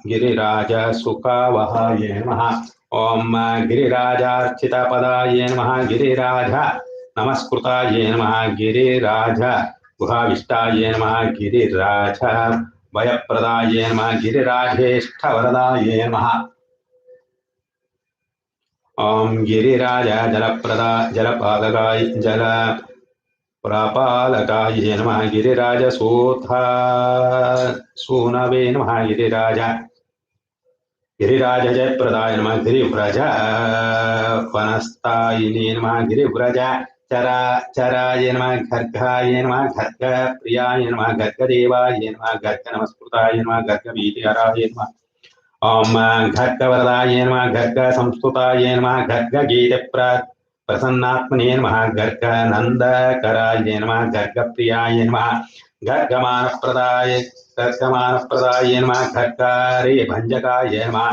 गिरिराज सुखावहाय नमः ओम गिरिराजार्चितपदाय नमः गिरिराज नमस्कृताय नमः गिरिराज गुहाविष्टाय नमः गिरिराज भयप्रदाय नमः गिरिराजेष्ठवरदाय नमः ओम गिरिराज जलपालकाय जल प्रापालकाय नमः गिरिराज सूनवे नमः गिरिराज जयप्रदाय नमः गिरिव्रज वनस्तायिने नमः गिरिव्रज चराय नमः गर्गाय नमः गर्गप्रियाय नमः गर्गदेवाय नमः गर्गनमस्कृताय नमः गर्गवीतिहराय नमः ओम गर्गवरदाय नमः गर्गसंस्तुताय नमः गर्गगीतप्र प्रसन्नात्मने नमः गर्गनन्दकराय नमः गर्गप्रियाय नमः गर्गमानप्रदाय नमः गर्गारे भञ्जकाय नमः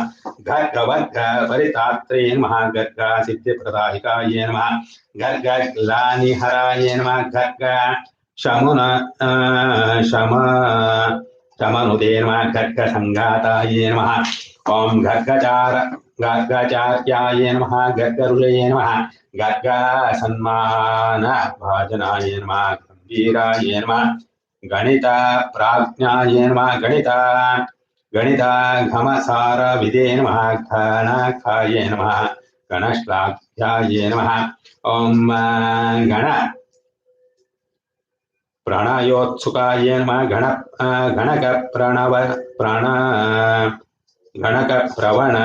गर्गवर्गपरितात्रे नमः गर्गसिद्धिप्रदायकाय नमः गर्गग्लानिहराय नमः शमनुदे नमः गर्गसङ्घाताय नमः ओम गर्गाचार्याय नमः गर्गरुषये नमः गर्गसन्मानभाजनाय नमः गम्भीराय नमः गणित प्राज्ञाय नमः गणिताघमसार विदे नमः घनखाये नमः गणश्लाघ्याये नमः ओम गण प्राणायोत्सुकाय नमः गणक प्रणव प्राण गणक प्रवण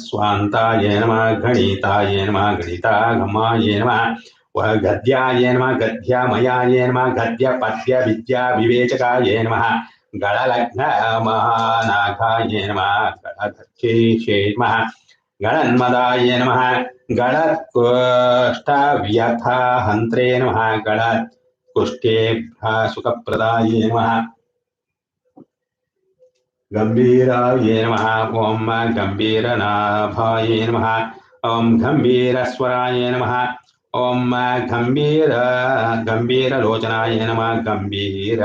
स्वान्ताय नमः गणिताय नमः गणितागमाय नमः वह गद्याय नमः गद्यमयाय नमः गद्य पद्य विद्या विवेचकाय नमः गणलग्न महानागाय नमः गणधक्षेशे नमः गणन्मदाय नमः गणकुष्ठव्यथा हन्त्रे नमः गणकुष्ठेभ्यः सुखप्रदाय नमः गंभीराय नमः ओम गंभीरनाभाय नमः ओम गंभीरस्वराय नमः ओम गंभीरलोचनाय नमः गंभीर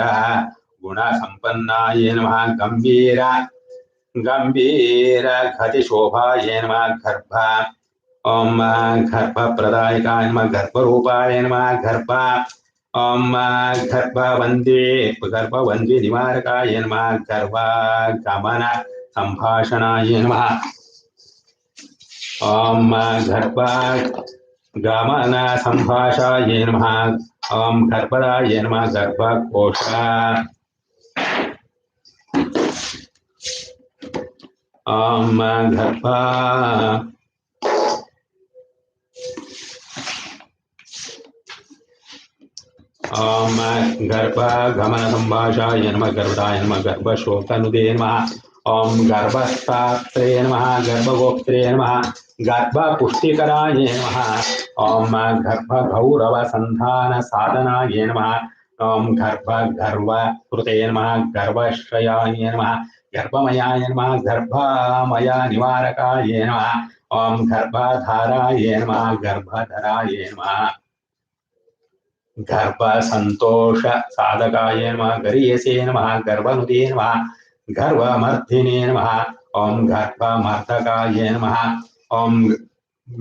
गुणसंपन्नाय नमः गंभीरगतिशोभाय नमः गर्भ ओम गर्भप्रदायकाय नमः गर्भरूपाय नमः गर्भ ओम गर्भवन्दी निवारकाय नमः गर्भगमन संभाषणाय नमः ओम गर्भगमन संभाषाय नमः ओम गर्भदाय नमः गर्भकोश ओम गर्भ ओम गर्भगमन संभाषाय नमः गर्भदाय नमः गर्भशोकनुदे नमः ओम गर्भस्तात्रे नमः गर्भगोप्त्रे नमः गर्भपुष्टिकराय नमः ओम गर्भगौरवसन्धान साधनाय नमः ओम गर्भगर्वकृते नमः गर्भश्रयाय नमः गर्भमयाय नमः गर्भमय निवारकाय नमः ओम गर्भधाराय नमः गर्भधराय नमः गर्भ संतोष साधकाय नमः गरीयसे नमः गर्भनुदे नमः गर्भमर्धिने नमः ओम गर्भमर्धकाय नमः ओम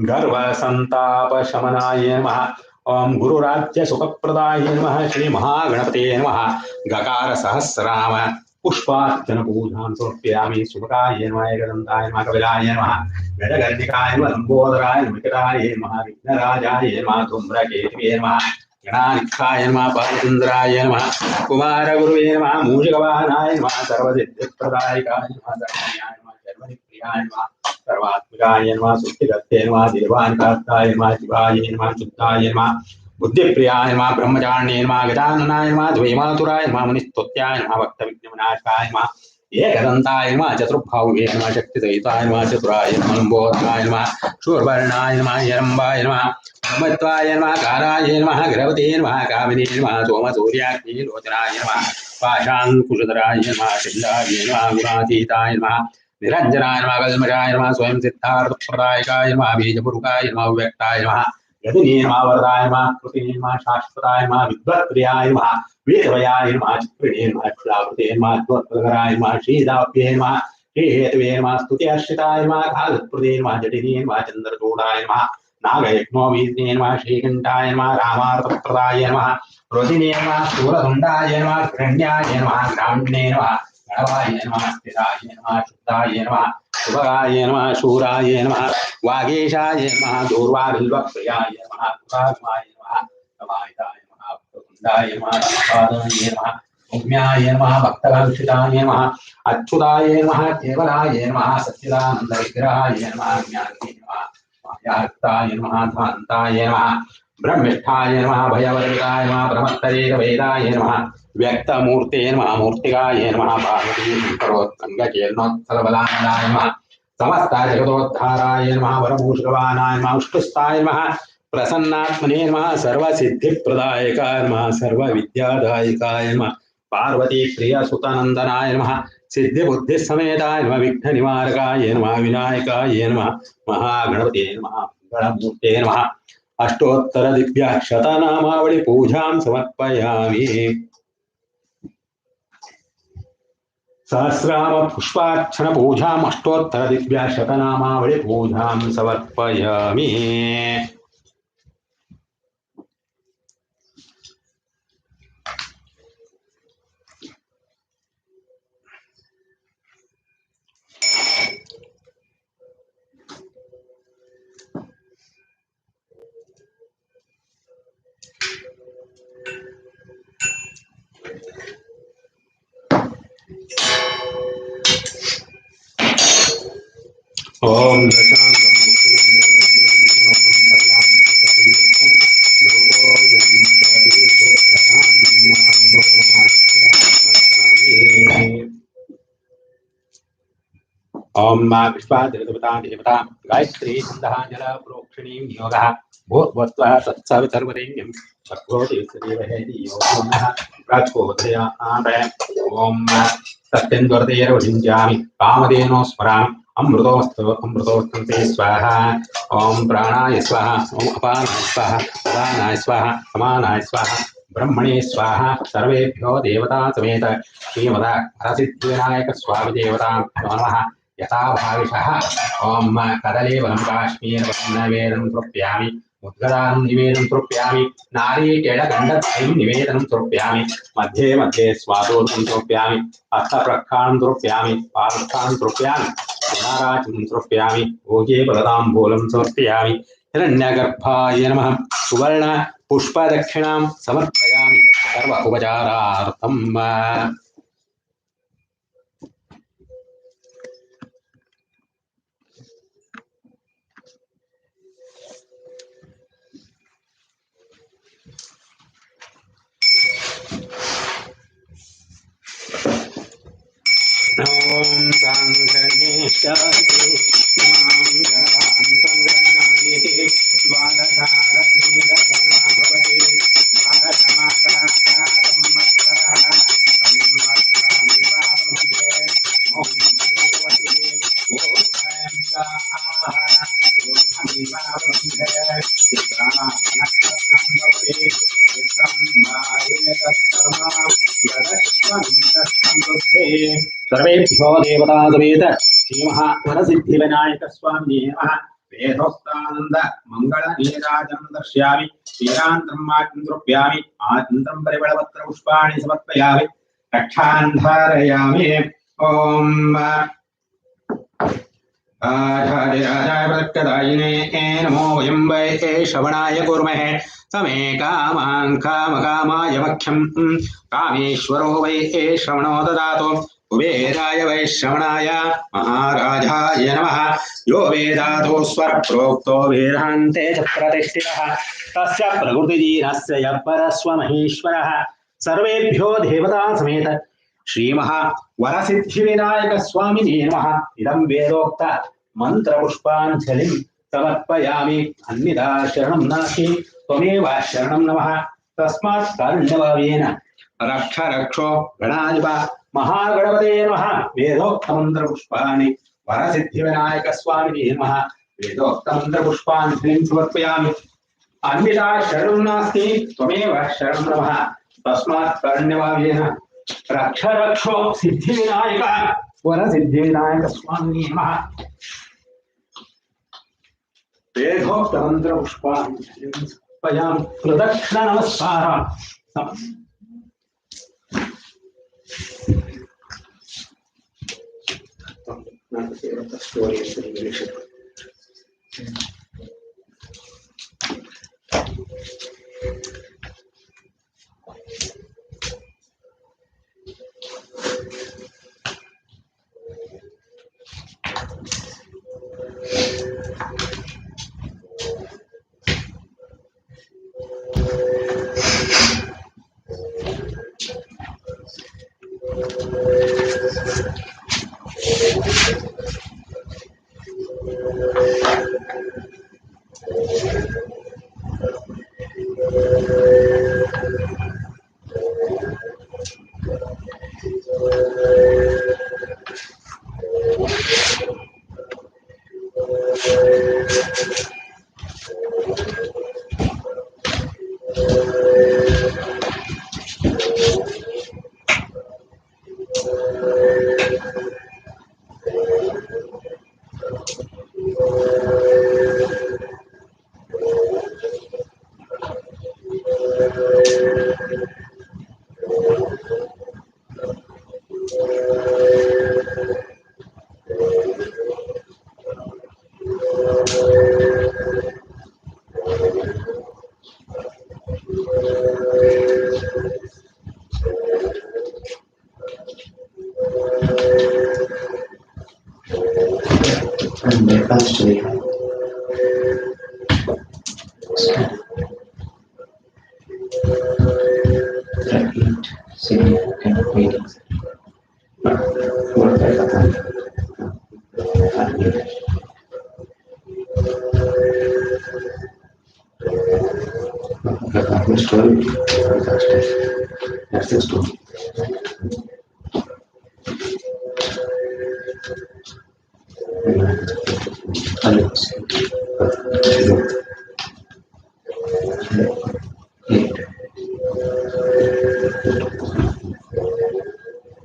गर्भ संताप शमनाय नमः ओम गुरुराज्य सुखप्रदाय नमः श्री महागणपते नमः गकार सहस्राम पुष्पार्चन पूजां समर्पयामि शुभकाय नमः एकदन्ताय नमः कपिलाय नमः गजगर्णिकाय नमः लंबोदराय नमः नमः विघ्नराजाय नमः धूम्रकेतवे नमः गणाधिकाय नमः पालचन्द्राय नमः कुमारगुरुवे नमः मूषकवाहनाय नमः सर्वसिद्धिप्रदायकाय नमः सर्वज्ञाय नमः सर्वनिप्रियाय नमः सर्वात्मकाय नमः सुष्टिगते नमः देवानिकाय नमः शिवाय नमः शुद्धाय नमः बुद्धिप्रियाय नमः ब्रह्मचारिणे नमः गजाननाय नमः द्वैमातुराय नमः मुनिस्तुत्याय नमः भक्तविघ्नविनाशाय नमः एकदन्ताय नमः चतुर्भावे नमः शक्तिसहिताय नमः चतुराय नमः लम्बोदराय नमः शूर्वर्णाय नमः हिरम्बाय नमः ब्रह्मत्वाय नमः काराय नमः गृहवते नमः कामिने नमः सोमसूर्याग्नि लोचनाय नमः पाशाङ्कुशधराय नमः चण्डाय नमः गुणातीताय नमः निरञ्जनाय नमः कल्मषाय नमः स्वयं सिद्धार्थप्रदायकाय नमः बीजपुरुकाय नमः व्यक्ताय नमः यदिने नमः वरदाय नमः कृतिने नमः शाश्वताय नमः विद्वत्प्रियाय नमः वेदवयाय नमः चित्रिणे नमः क्षुलावृते नमः त्वत्प्रकराय नमः श्रीदाप्ये नमः श्रीहेतवे नमः स्तुत्यर्षिताय नमः कालप्रदे नमः जटिने नमः चन्द्रचूडाय नमः नागयज्ञो वीर्ये नमः श्रीकण्ठाय नमः रामार्थप्रदाय नमः रोदिने नमः शूरदुण्डाय नमः हिरण्याय नमः ग्राम्णे नमः गणवाय नमः स्थिराय नमः शुद्धाय नमः शुभगाय नमः शूराय नमः वागेशाय नमः दूर्वाबिल्वप्रियाय नमः पुराग्माय नमः समाहिताय नमः कुन्दाय नमः पादाय नमः सौम्याय नमः भक्तकांक्षिताय नमः अच्युताय नमः केवलाय नमः सच्चिदानन्दविग्रहाय नमः ज्ञानाय नमः मायाक्ताय नमः ध्वान्ताय नमः ब्रह्मिष्ठाय नमः भयवर्जिताय नमः ब्रह्मत्तरेकवेदाय नमः व्यक्तमूर्ते नमः मूर्तिकाय नमः पार्वती शङ्करोत्तङ्गचेर्णोत्तरबलाय नमः समस्त जगदोद्धाराय नमः वरभूषितवानाय नमः उष्टुस्ताय नमः प्रसन्नात्मने नमः सर्वसिद्धिप्रदायकाय नमः सर्वविद्यादायकाय नमः पार्वती प्रियसुतनन्दनाय नमः सिद्धिबुद्धिसमेताय नमः विघ्ननिवारकाय नमः विनायकाय नमः महागणपते नमः गणमूर्ते नमः अष्टोत्तर दिव्य शतनामावळि पूजां समर्पयामि सहस्राम पुष्पार्चन पूजाम् अष्टोत्तर दिव्य शतनामावळि पूजां समर्पयामि Om Om Vishwadevata Gayatri Sandhajala Prokshini Yoga Bhotvatva Satsavitarvarenyam Sakoti Devaheди Yogam Rajkodaya Ame Om Satyendvartera Vajinjami Kamadeno Smarami Amrutostante Swaha Om Pranaya Swaha Om Apanaya Swaha Pranaya Swaha Samanaya Swaha Brahmane Swaha Sarvebhyo Devata Sameta Srimada Parasiddhivinayak Swami Devata Namaha यथा भाविषः ओम कदलीवनं काश्मीरवनं निवेदनं समर्पयामि मुद्गदानं निवेदनं समर्पयामि नारीकेळगण्डद्वयं निवेदनं समर्पयामि मध्ये मध्ये स्वादोदकं समर्पयामि हस्तप्रक्षालनं समर्पयामि पादप्रक्षालनं समर्पयामि नाराजं समर्पयामि भोगे बलदाम्बूलं समर्पयामि हिरण्यगर्भाय नमः सुवर्ण पुष्पदक्षिणां समर्पयामि सर्व उपचारार्थम् Om Ganesha सर्वेभ्यो देवता समेत श्रीमहावरसिद्धिविनायक स्वामी नमः वेदोक्तानंद मंगल नीराजनं दर्शयामि नीरान्तरं आचन्द्रप्यामि आचन्द्रं परिमलपत्र पुष्पाणि समर्पयामि रक्षान् धारयामि ओम आधारिराजाय प्रत्यदायिने नमो वयं वै श्रवणाय कुर्महे समे कामान् कामकामाय मख्यं कामेश्वरो वै श्रवणो ददातु कुबेराय वै श्रवणाय महाराजाय नमः यो वेदातो स्वर प्रोक्तो वेदान्ते च प्रतिष्ठितः तस्य प्रकृतिजीनस्य यः परस्व महेश्वरः सर्वेभ्यो देवता समेत श्रीमहा वरसिद्धिविनायक स्वामिने नमः इदं वेदोक्त मंत्रपुष्पाञ्जलिं समर्पयामि अन्यथा शरणं नास्ति त्वमेव शरणं नमः तस्मात् कारुण्यभावेन रक्ष रक्षो गणाधिप महागणपते नमः वेदोक्त मंत्रपुष्पाणि वरसिद्धिविनायक स्वामिने नमः वेदोक्त मंत्रपुष्पाञ्जलिं समर्पयामि अन्यथा शरणं नास्ति त्वमेव शरणं नमः तस्मात् कारुण्यभावेन रक्ष रक्षो सिद्धिविनायक वरसिद्धिविनायक स्वामी नमः वेदोक्त मंत्रपुष्पाञ्जलिं समर्पयामि प्रदक्षिण नमस्कारः Eight significant meetings. Story. That's the story.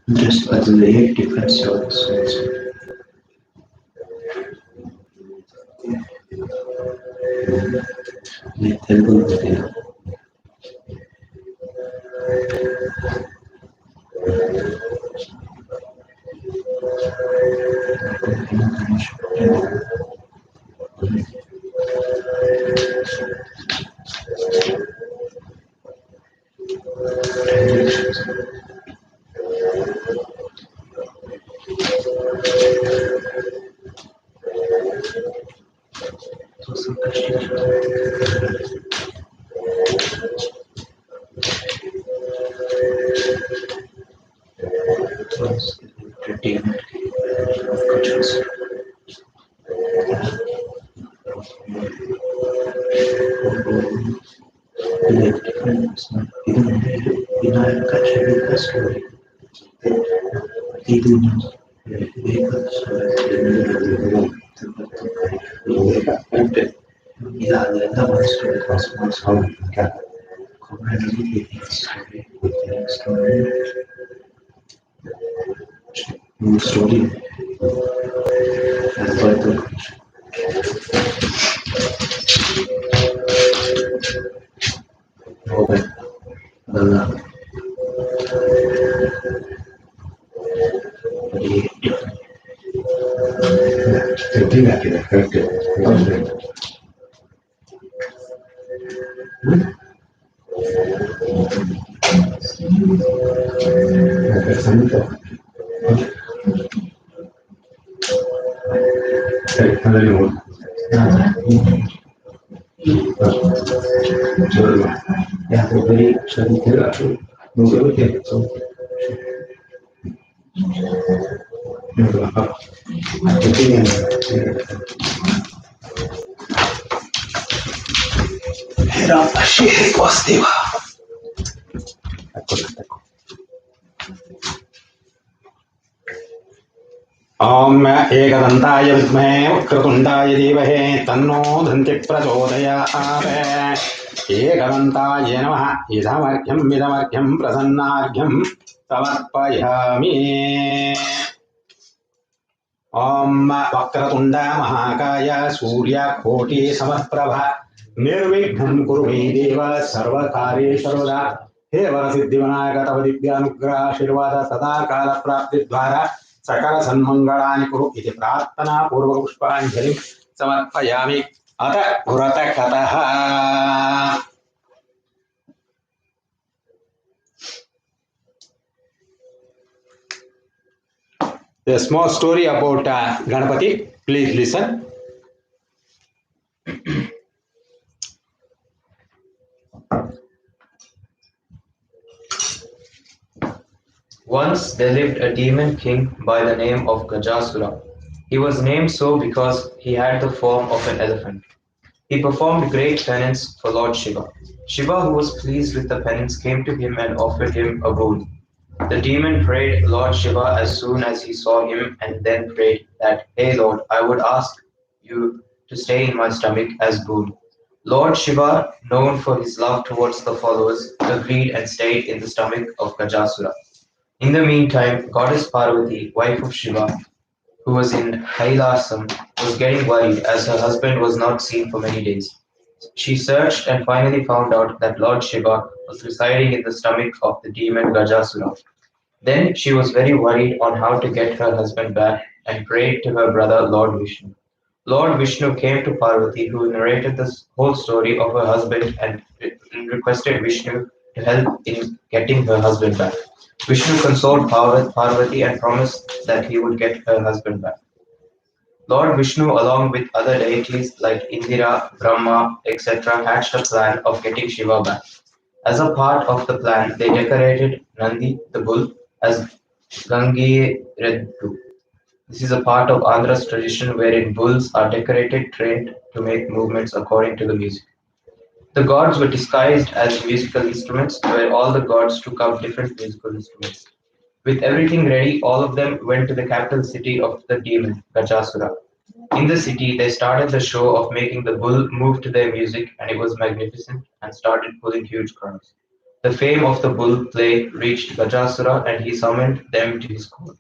Just as the 8 different stories. Story. ओम एकदन्ताय विद्महे वक्रतुण्डाय धीमहि तन्नो दन्ति प्रचोदयात् एकदन्ताय नमः इदमर्घ्यं प्रसन्नार्घ्यं समर्पयामि ओम वक्रतुण्ड महाकाय सूर्यकोटि समप्रभ निर्विघ्नं कुरु मे देव सर्वकार्येषु सर्वदा हे वरसिद्धिविनायक तव दिव्यानुग्रहाशीर्वाद सदा काल प्राप्ति द्वारा सकल सन्मंगलानि कुरु इति प्रार्थना पूर्वक पुष्पाञ्जलिं समर्पयामि अथ पुरतः A small story about Ganapati. Please listen. Once there lived a demon king by the name of Gajasura. He was named so because he had the form of an elephant. He performed great penance for Lord Shiva. Shiva, who was pleased with the penance, came to him and offered him a boon. The demon prayed Lord Shiva as soon as he saw him and then prayed that, "Hey Lord, I would ask you to stay in my stomach as boon." Lord Shiva, known for his love towards the followers, agreed and stayed in the stomach of Gajasura. In the meantime, goddess Parvati, wife of Shiva, who was in Kailasam, was getting worried as her husband was not seen for many days. She searched and finally found out that Lord Shiva was residing in the stomach of the demon Gajasura. Then she was very worried on how to get her husband back and prayed to her brother Lord Vishnu. Lord Vishnu came to Parvati, who narrated the whole story of her husband and requested Vishnu to help in getting her husband back. Vishnu consoled Parvati and promised that he would get her husband back. Lord Vishnu, along with other deities like Indira, Brahma, etc., hatched a plan of getting Shiva back. As a part of the plan, they decorated Nandi, the bull, as Gangireddu. This is a part of Andhra's tradition wherein bulls are decorated, trained to make movements according to the music. The gods were disguised as musical instruments, where all the gods took up different musical instruments. With everything ready, all of them went to the capital city of the demon, Gajasura. In the city, they started the show of making the bull move to their music, and it was magnificent and started pulling huge crowds. The fame of the bull play reached Gajasura, and he summoned them to his court.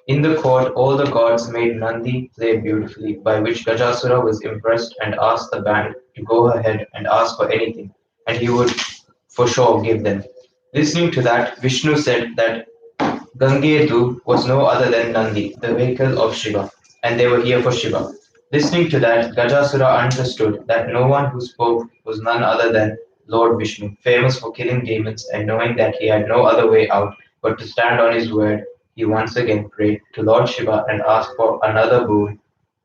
In the court, all the gods made Nandi play beautifully, by which Gajasura was impressed and asked the band to go ahead and ask for anything, and he would for sure give them. Listening to that, Vishnu said that Gangedu was no other than Nandi, the vehicle of Shiva, and they were here for Shiva. Listening to that, Gajasura understood that no one who spoke was none other than Lord Vishnu, famous for killing demons, and knowing that he had no other way out but to stand on his word, he once again prayed to Lord Shiva and asked for another boon,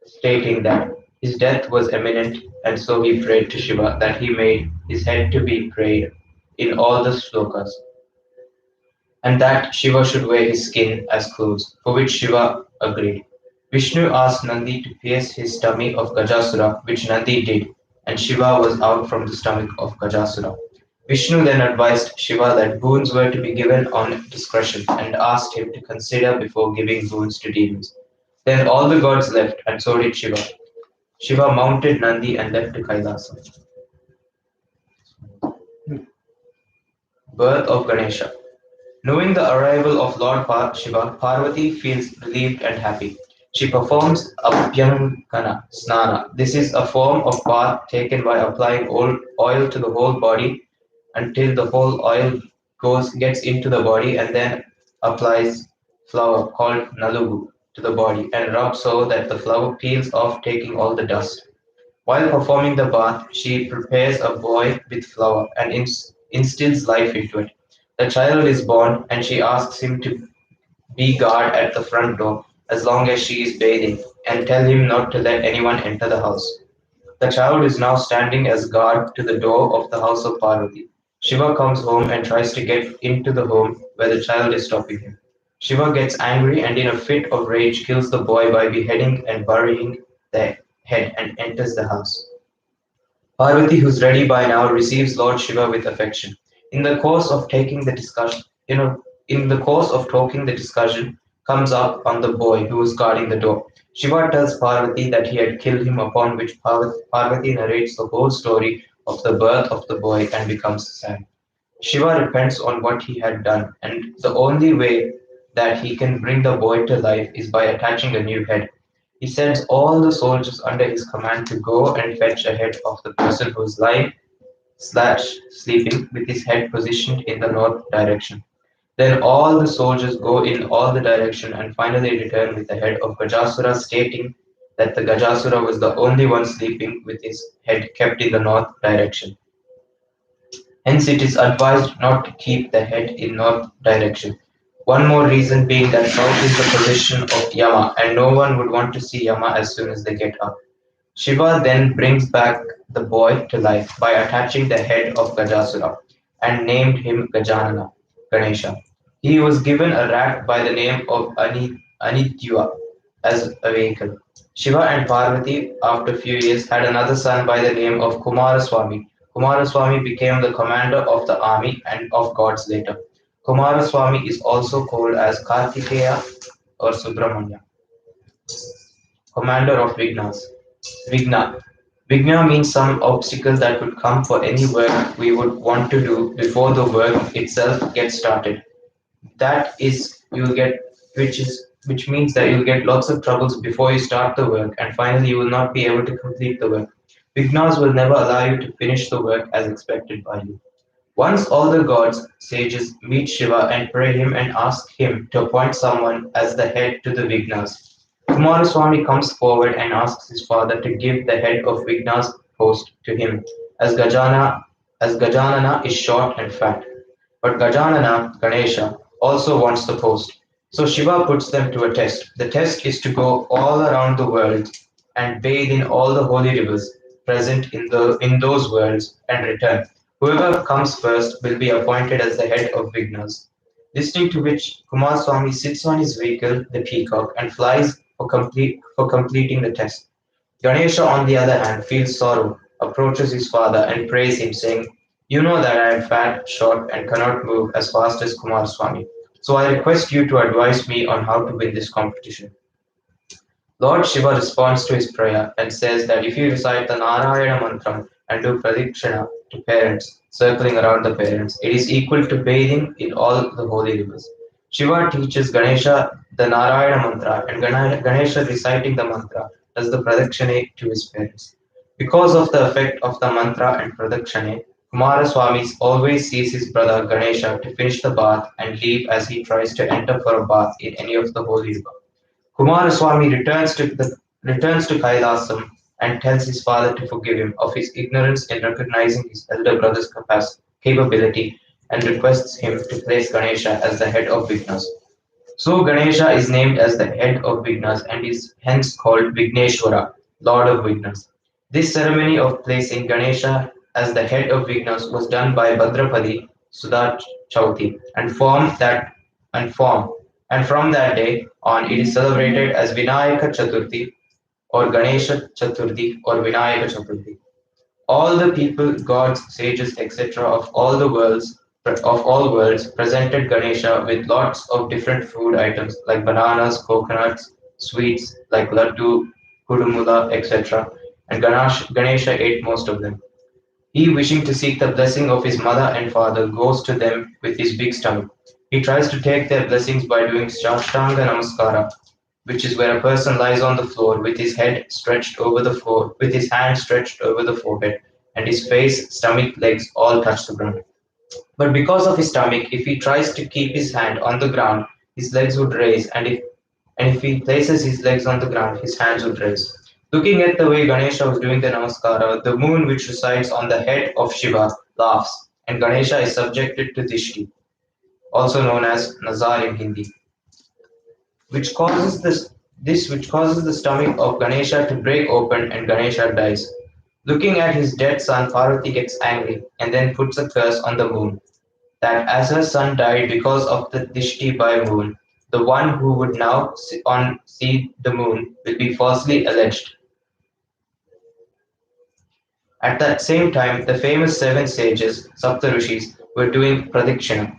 stating that his death was imminent, and so he prayed to Shiva that he made his head to be prayed in all the slokas and that Shiva should wear his skin as clothes, for which Shiva agreed. Vishnu asked Nandi to pierce his stomach of Gajasura, which Nandi did, and Shiva was out from the stomach of Gajasura. Vishnu then advised Shiva that boons were to be given on discretion and asked him to consider before giving boons to demons. Then all the gods left, and so did Shiva. Shiva mounted Nandi and left to Kailasa. Birth of Ganesha. Knowing the arrival of Lord Shiva, Parvati feels relieved and happy. She performs Abhyangana Snana. This is a form of bath taken by applying oil to the whole body until the whole oil gets into the body and then applies flour called Nalugu to the body and rubs so that the flour peels off, taking all the dust. While performing the bath, she prepares a boy with flour and instills life into it. The child is born, and she asks him to be guard at the front door as long as she is bathing, and tell him not to let anyone enter the house. The child is now standing as guard to the door of the house of Parvati. Shiva comes home and tries to get into the home where the child is stopping him. Shiva gets angry and in a fit of rage kills the boy by beheading and burying the head and enters the house. Parvati, who's ready by now, receives Lord Shiva with affection. In the course of taking the discussion, in the course of talking, the discussion comes up on the boy who is guarding the door. Shiva tells Parvati that he had killed him, upon which Parvati narrates the whole story of the birth of the boy and becomes sad. Shiva repents on what he had done, and the only way that he can bring the boy to life is by attaching a new head. He sends all the soldiers under his command to go and fetch a head of the person who is lying slash sleeping with his head positioned in the north direction. Then all the soldiers go in all the direction and finally return with the head of Gajasura, stating that the Gajasura was the only one sleeping with his head kept in the north direction. Hence, it is advised not to keep the head in north direction. One more reason being that south is the position of Yama, and no one would want to see Yama as soon as they get up. Shiva then brings back the boy to life by attaching the head of Gajasura and named him Ganesha. He was given a rat by the name of Anityua as a vehicle. Shiva and Parvati, after a few years, had another son by the name of Kumaraswamy. Kumaraswamy became the commander of the army and of gods later. Kumaraswamy is also called as Kartikeya or Subramanya, commander of Vignas. Vigna. Vigna means some obstacle that would come for any work we would want to do before the work itself gets started. That is, you'll get, which means that you'll get lots of troubles before you start the work, and finally you will not be able to complete the work. Vignas will never allow you to finish the work as expected by you. Once all the gods, sages, meet Shiva and pray him and ask him to appoint someone as the head to the Vignas. Kumaraswamy comes forward and asks his father to give the head of Vignas post to him, as Gajanana is short and fat. But Ganesha, also wants the post. So Shiva puts them to a test. The test is to go all around the world and bathe in all the holy rivers present in those worlds and return. Whoever comes first will be appointed as the head of Vignas. Listening to which, Kumaraswamy sits on his vehicle, the peacock, and flies for completing the test. Ganesha, on the other hand, feels sorrow, approaches his father, and prays him, saying, "You know that I am fat, short, and cannot move as fast as Kumaraswamy. So I request you to advise me on how to win this competition." Lord Shiva responds to his prayer and says that if you recite the Narayana mantra and do pradikshina to parents, circling around the parents, it is equal to bathing in all the holy rivers. Shiva teaches Ganesha the Narayana mantra, and Ganesha reciting the mantra does the pradakshina to his parents. Because of the effect of the mantra and pradakshina, Kumaraswamy always sees his brother Ganesha to finish the bath and leave as he tries to enter for a bath in any of the holy rivers. Kumaraswamy returns to Kailasam and tells his father to forgive him of his ignorance in recognizing his elder brother's capability and requests him to place Ganesha as the head of Vignas. So Ganesha is named as the head of Vignas and is hence called Vigneshwara, Lord of Vignas. This ceremony of placing Ganesha as the head of Vignas was done by Bhadrapadi Sudha Chauthi and form and from that day on it is celebrated as Vinayaka Chaturthi or Ganesha Chaturthi or Vinayaka Chaturthi. All the people, gods, sages, etc. of all worlds presented Ganesha with lots of different food items like bananas, coconuts, sweets like laddu, kudumula, etc. And Ganesha ate most of them. He, wishing to seek the blessing of his mother and father, goes to them with his big stomach. He tries to take their blessings by doing Shashtanga Namaskara, which is where a person lies on the floor with his head stretched over the floor, with his hand stretched over the forehead, and his face, stomach, legs all touch the ground. But because of his stomach, if he tries to keep his hand on the ground, his legs would raise, and if he places his legs on the ground, his hands would raise. Looking at the way Ganesha was doing the namaskara, the moon which resides on the head of Shiva laughs, and Ganesha is subjected to Dishti, also known as Nazar in Hindi, which causes the stomach of Ganesha to break open and Ganesha dies. Looking at his dead son, Parvati gets angry and then puts a curse on the moon that as her son died because of the Dishti by moon, the one who would now see the moon will be falsely alleged. At that same time, the famous seven sages, Saptarishis, were doing pradikshina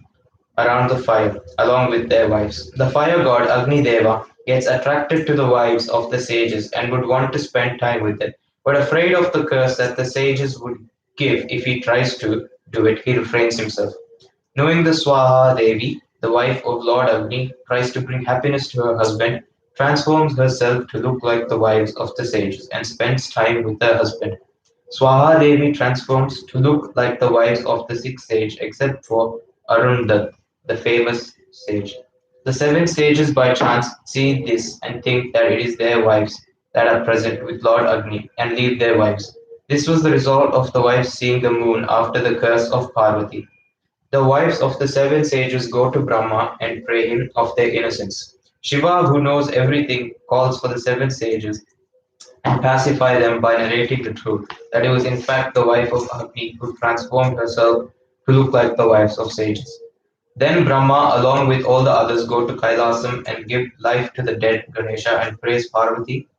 around the fire along with their wives. The fire god Agni Deva gets attracted to the wives of the sages and would want to spend time with them, but afraid of the curse that the sages would give if he tries to do it, he refrains himself. Knowing the Swaha Devi, the wife of Lord Agni, tries to bring happiness to her husband, transforms herself to look like the wives of the sages, and spends time with her husband. Swaha Devi transforms to look like the wives of the six sages except for Arundat, the famous sage. The seven sages by chance see this and think that it is their wives that are present with Lord Agni and leave their wives. This was the result of the wives seeing the moon after the curse of Parvati. The wives of the seven sages go to Brahma and pray him of their innocence. Shiva, who knows everything, calls for the seven sages and pacify them by narrating the truth, that it was in fact the wife of Agni who transformed herself to look like the wives of sages. Then Brahma, along with all the others, go to Kailasam and give life to the dead Ganesha and praise Parvati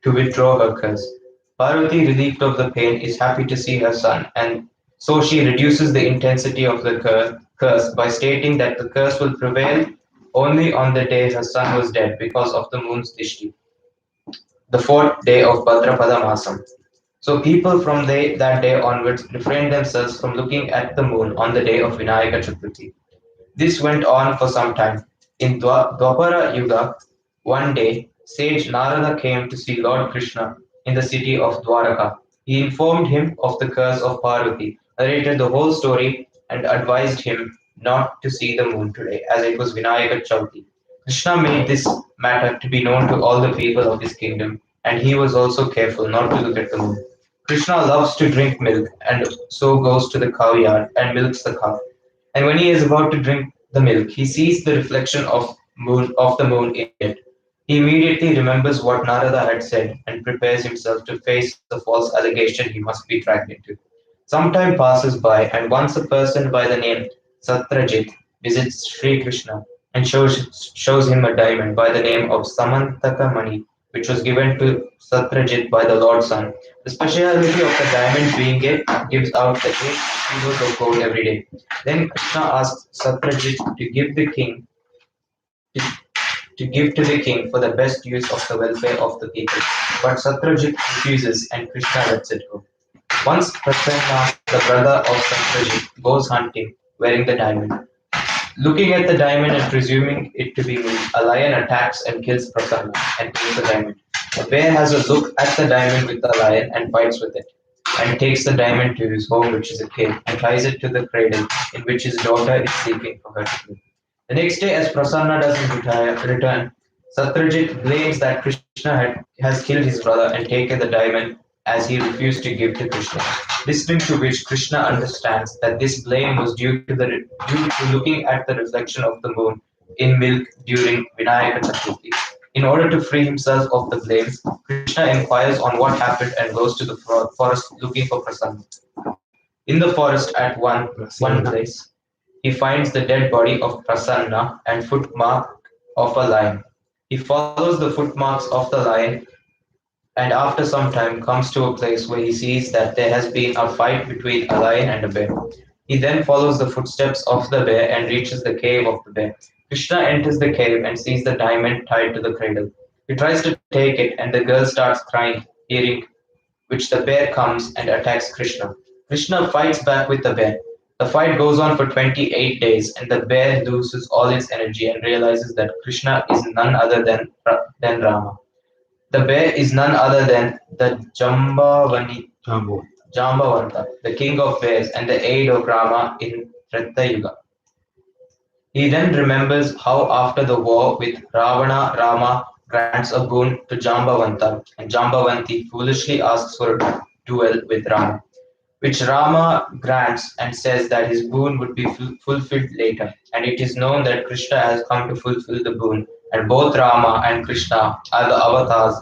to withdraw her curse. Parvati, relieved of the pain, is happy to see her son, and so she reduces the intensity of the curse by stating that the curse will prevail only on the day her son was dead because of the moon's dishti, the fourth day of Bhadrapada Masam. So people from that day onwards refrain themselves from looking at the moon on the day of Vinayaka Chaturthi. This went on for some time. In Dwapara Yuga, one day, sage Narada came to see Lord Krishna in the city of Dwaraka. He informed him of the curse of Parvati, narrated the whole story, and advised him not to see the moon today, as it was Vinayaka Chauthi. Krishna made this matter to be known to all the people of his kingdom, and he was also careful not to look at the moon. Krishna loves to drink milk, and so goes to the cow yard and milks the cow. And when he is about to drink the milk, he sees the reflection of moon in it. He immediately remembers what Narada had said and prepares himself to face the false allegation he must be dragged into. Some time passes by, and once a person by the name Satrajit visits Sri Krishna and shows him a diamond by the name of Syamantaka money, which was given to Satrajit by the Lord's son. The speciality of the diamond being it gives out the 8 kilos of gold every day. Then Krishna asks Satrajit to give to the king for the best use of the welfare of the people. But Satrajit refuses and Krishna lets it go. Once Prasanna, the brother of Satrajit, goes hunting wearing the diamond. Looking at the diamond and presuming it to be me, a lion attacks and kills Prasanna and takes the diamond. The bear has a look at the diamond with the lion and fights with it, and takes the diamond to his home, which is a cave, and ties it to the cradle in which his daughter is sleeping for her to live. The next day, as Prasanna doesn't return, Satrajit blames that has killed his brother and taken the diamond as he refused to give to Krishna. Listening to which Krishna understands that this blame was due to looking at the reflection of the moon in milk during Vinayaka Chaturthi. In order to free himself of the blame, Krishna inquires on what happened and goes to the forest looking for Prasanna. In the forest at one place, he finds the dead body of Prasanna and footmark of a lion. He follows the footmarks of the lion and after some time comes to a place where he sees that there has been a fight between a lion and a bear. He then follows the footsteps of the bear and reaches the cave of the bear. Krishna enters the cave and sees the diamond tied to the cradle. He tries to take it and the girl starts crying, hearing which the bear comes and attacks Krishna. Krishna fights back with the bear. The fight goes on for 28 days and the bear loses all its energy and realizes that Krishna is none other than Rama. The bear is none other than the Jambavanta, the king of bears and the aid of Rama in Treta Yuga. He then remembers how after the war with Ravana, Rama grants a boon to Jambavanta, and Jambavanti foolishly asks for a duel with Rama, which Rama grants and says that his boon would be fulfilled later. And it is known that Krishna has come to fulfill the boon, and both Rama and Krishna are the avatars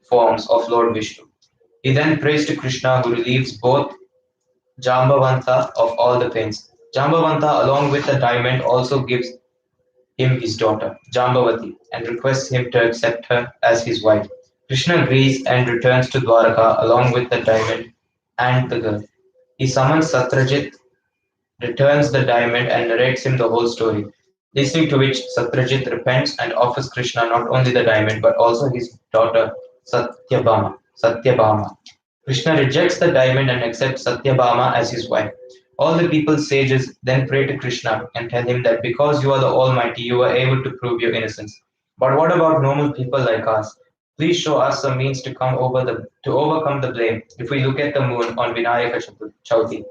forms of Lord Vishnu. He then prays to Krishna, who relieves both Jambavanta of all the pains. Jambavanta, along with the diamond, also gives him his daughter, Jambavati, and requests him to accept her as his wife. Krishna agrees and returns to Dwaraka along with the diamond and the girl. He summons Satrajit, returns the diamond, and narrates him the whole story. Listening to which, Satrajit repents and offers Krishna not only the diamond but also his daughter Satyabhama. Krishna rejects the diamond and accepts Satyabhama as his wife. All the people's sages then pray to Krishna and tell him that because you are the Almighty, you are able to prove your innocence. But what about normal people like us? Please show us some means to overcome the blame if we look at the moon on Vinayaka Chauthi.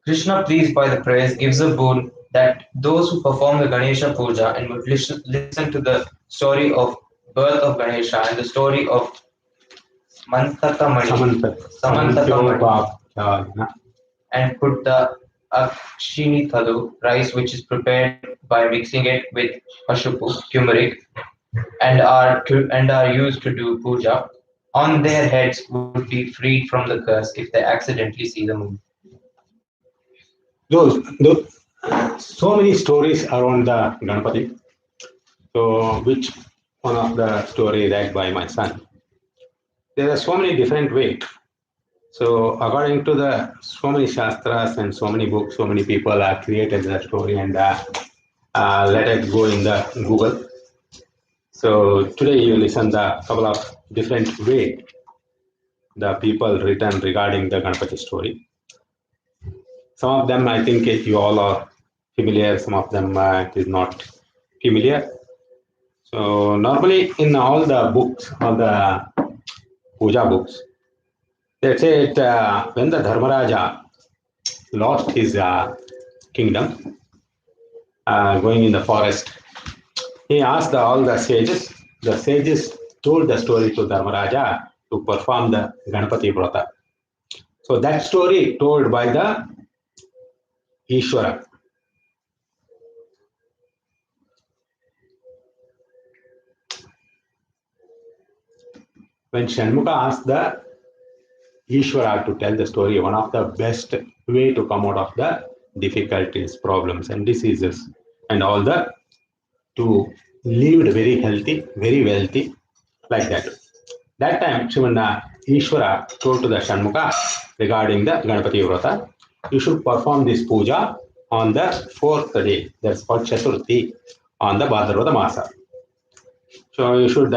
Krishna, pleased by the praise, gives a boon that those who perform the Ganesha puja and would listen to the story of birth of Ganesha and the story of Samantaka Mani, and put the Akshini Thalu rice, which is prepared by mixing it with Pashupu, turmeric, and are used to do puja, on their heads would be freed from the curse if they accidentally see the moon. Those so many stories around the Ganapati. So, which one of the story read by my son? There are so many different ways. So, according to the so many shastras and so many books, so many people have created the story and let it go in the Google. So today you listen the couple of different ways the people written regarding the Ganapati story. Some of them I think you all are familiar, some of them it is not familiar. So normally in all the books, all the puja books, they say it, when the Dharmaraja lost his kingdom, going in the forest, he asked all the sages. The sages told the story to Dharmaraja to perform the Ganapati Vrata. So that story told by the Ishvara. When Shanmuka asked the Ishvara to tell the story, one of the best way to come out of the difficulties, problems, and diseases, and all the to live very healthy, very wealthy, like that. That time, Shivana Ishvara told to the Shanmuka regarding the Ganapati Vrata, you should perform this puja on the fourth day, that's called Chaturthi, on the Bhadrapada Masa. So you should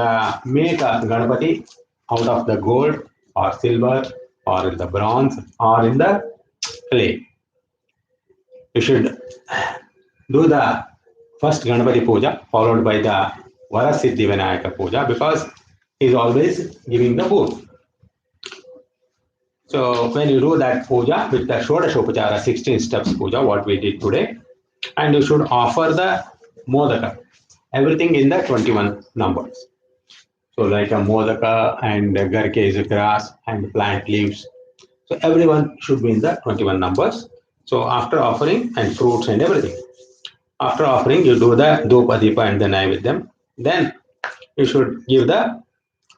make a Ganapati out of the gold or silver or in the bronze or in the clay. You should do the first Ganapati puja followed by the Varasiddhi Vinayaka puja because he is always giving the boon. So when you do that puja with the Shodashopachara 16 steps puja, what we did today, and you should offer the modaka, everything in the 21 numbers. So like a modaka and garke is a grass and plant leaves. So everyone should be in the 21 numbers. So after offering and fruits and everything, after offering you do the Dhupa, Deepa and the Naivedyam. Then you should give the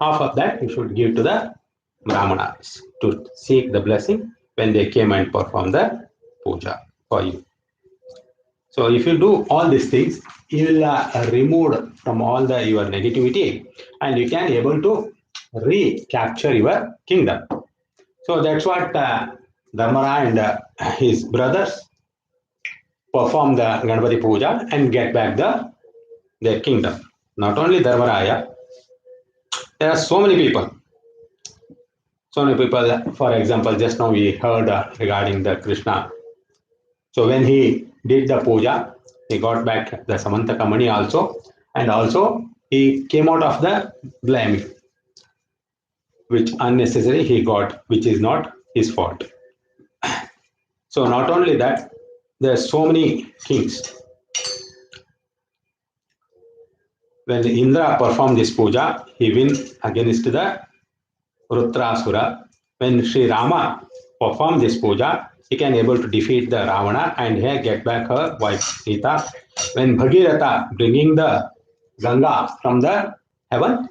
half of that you should give to the Brahmanas to seek the blessing when they came and perform the puja for you. So if you do all these things, you will remove from all the your negativity, and you can able to recapture your kingdom. So that's what Dharmara and his brothers perform the Ganpati puja and get back their kingdom. Not only Dharmaraya, there are so many people. So many people, for example, just now we heard regarding the Krishna. So when he did the puja, he got back the Syamantaka money also, and also he came out of the blame, which unnecessary he got, which is not his fault. So not only that, there are so many kings. When Indra performed this puja, he win against the Rudrasura. When Sri Rama performed this puja, he can able to defeat the Ravana and here get back her wife Sita. When Bhagiratha bringing the Ganga from the heaven,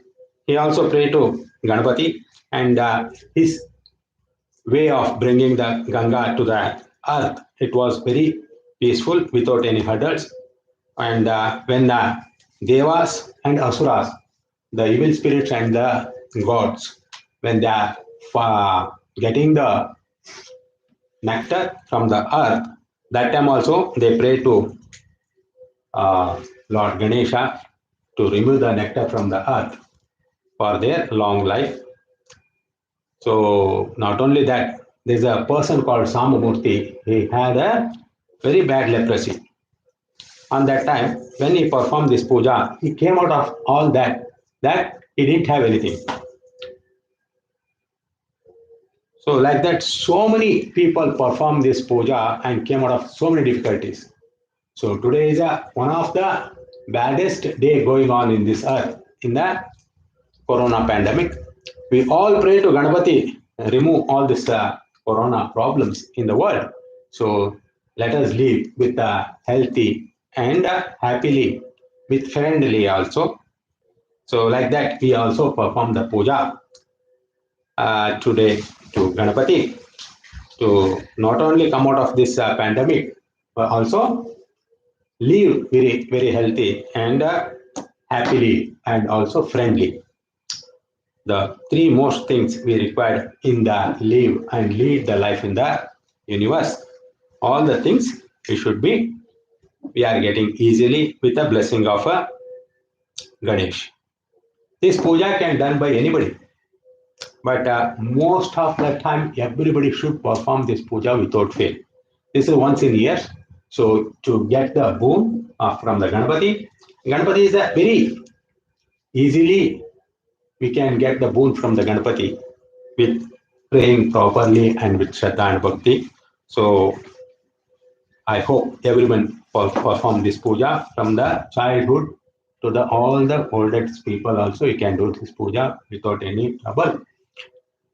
he also prayed to Ganapati, and his way of bringing the Ganga to the earth, it was very peaceful without any hurdles. And when the Devas and Asuras, the evil spirits and the gods, when they are getting the nectar from the earth, that time also they pray to Lord Ganesha to remove the nectar from the earth for their long life. So not only that, there's a person called Samamurti. He had a very bad leprosy. On that time, when he performed this puja, he came out of all that he didn't have anything. So like that, so many people perform this puja and came out of so many difficulties. So today is one of the baddest day going on in this earth in the corona pandemic. We all pray to Ganapati remove all this corona problems in the world. So let us live with healthy and happily, with friendly also. So like that, we also perform the puja today to Ganapati to not only come out of this pandemic, but also live very, very healthy and happily and also friendly. The three most things we require in the live and lead the life in the universe. All the things we are getting easily with the blessing of a Ganesh. This puja can done by anybody, but most of the time everybody should perform this puja without fail. This is once in years. So to get the boon from the Ganapati, Ganapati is a very easily we can get the boon from the Ganapati with praying properly and with Shraddha and Bhakti. So I hope everyone perform this puja from the childhood to the all the oldest people also. You can do this puja without any trouble,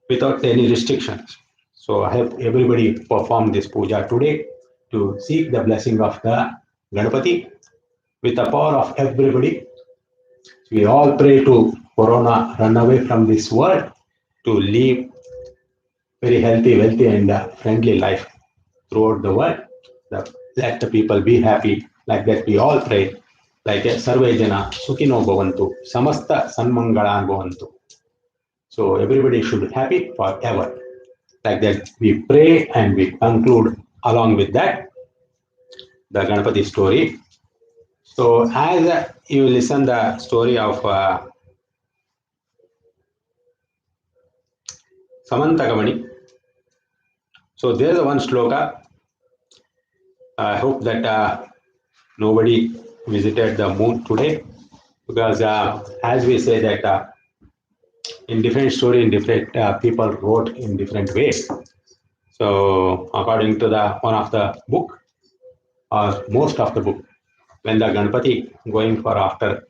without any restrictions. So I hope everybody perform this puja today to seek the blessing of the Ganapati with the power of everybody. We all pray to corona run away from this world to live very healthy, wealthy, and friendly life throughout the world. Let the people be happy. Like that, we all pray. Like Sarve Jana Sukhino Bhavantu, Samasta Sanmangalan Bhavantu. So everybody should be happy forever. Like that, we pray and we conclude along with that the Ganapati story. So as you listen the story of Syamantaka, so there is one shloka. I hope that nobody visited the moon today, because as we say that in different story, in different people wrote in different ways. So according to the one of the book, or most of the book, when the Ganpati going for after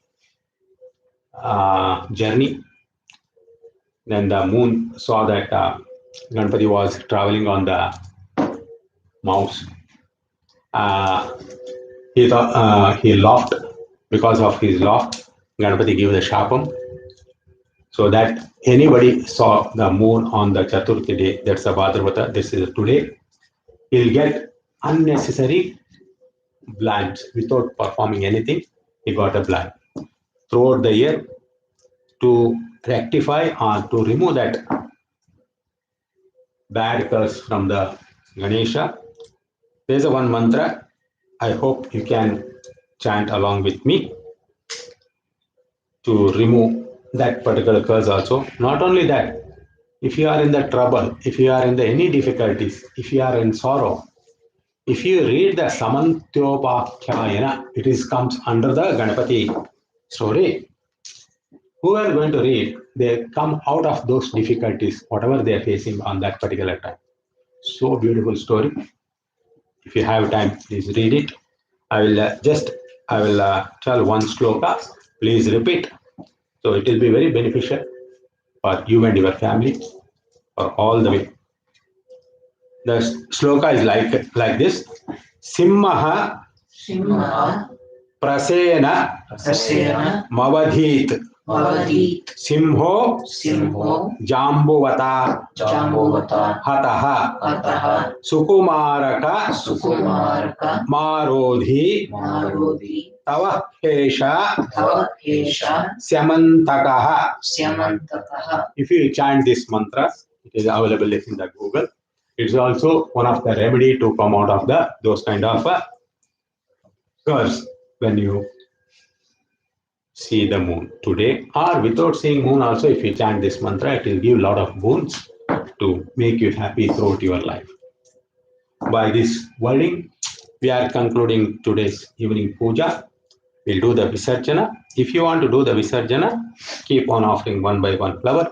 journey, then the moon saw that Ganpati was traveling on the mouse. Uh, he thought he laughed. Because of his laugh, Ganpati gave the shapam, so that anybody saw the moon on the Chaturthi day, that's a Bhadravata, this is today, he'll get unnecessary blinds without performing anything. He got a blind throughout the year. To rectify or to remove that bad curse from the Ganesha, there's a one mantra. I hope you can chant along with me to remove that particular curse also. Not only that, if you are in the trouble, if you are in the any difficulties, if you are in sorrow, if you read the Samantyopakhayana, it is comes under the Ganapati story. Who are going to read, they come out of those difficulties, whatever they are facing on that particular time. So beautiful story. If you have time, please read it. I will tell one sloka. Please repeat. So it will be very beneficial for you and your family for all the way. The sloka is like this. Simmaha Simha prasena Prasena mavadhit Mavadit simho Simho jambuvata Jambuvata hataha Ataha sukumaraka Sukumaraka marodhi Marodi tava kesha Tava Kesha syamantakaha. Syamantakaha. If you chant this mantra, it is available in the Google. It's also one of the remedy to come out of the those kind of curse when you see the moon today, or without seeing moon also. If you chant this mantra, it will give a lot of boons to make you happy throughout your life. By this wording, we are concluding today's evening puja. We'll do the Visarjana. If you want to do the Visarjana, keep on offering one by one flower.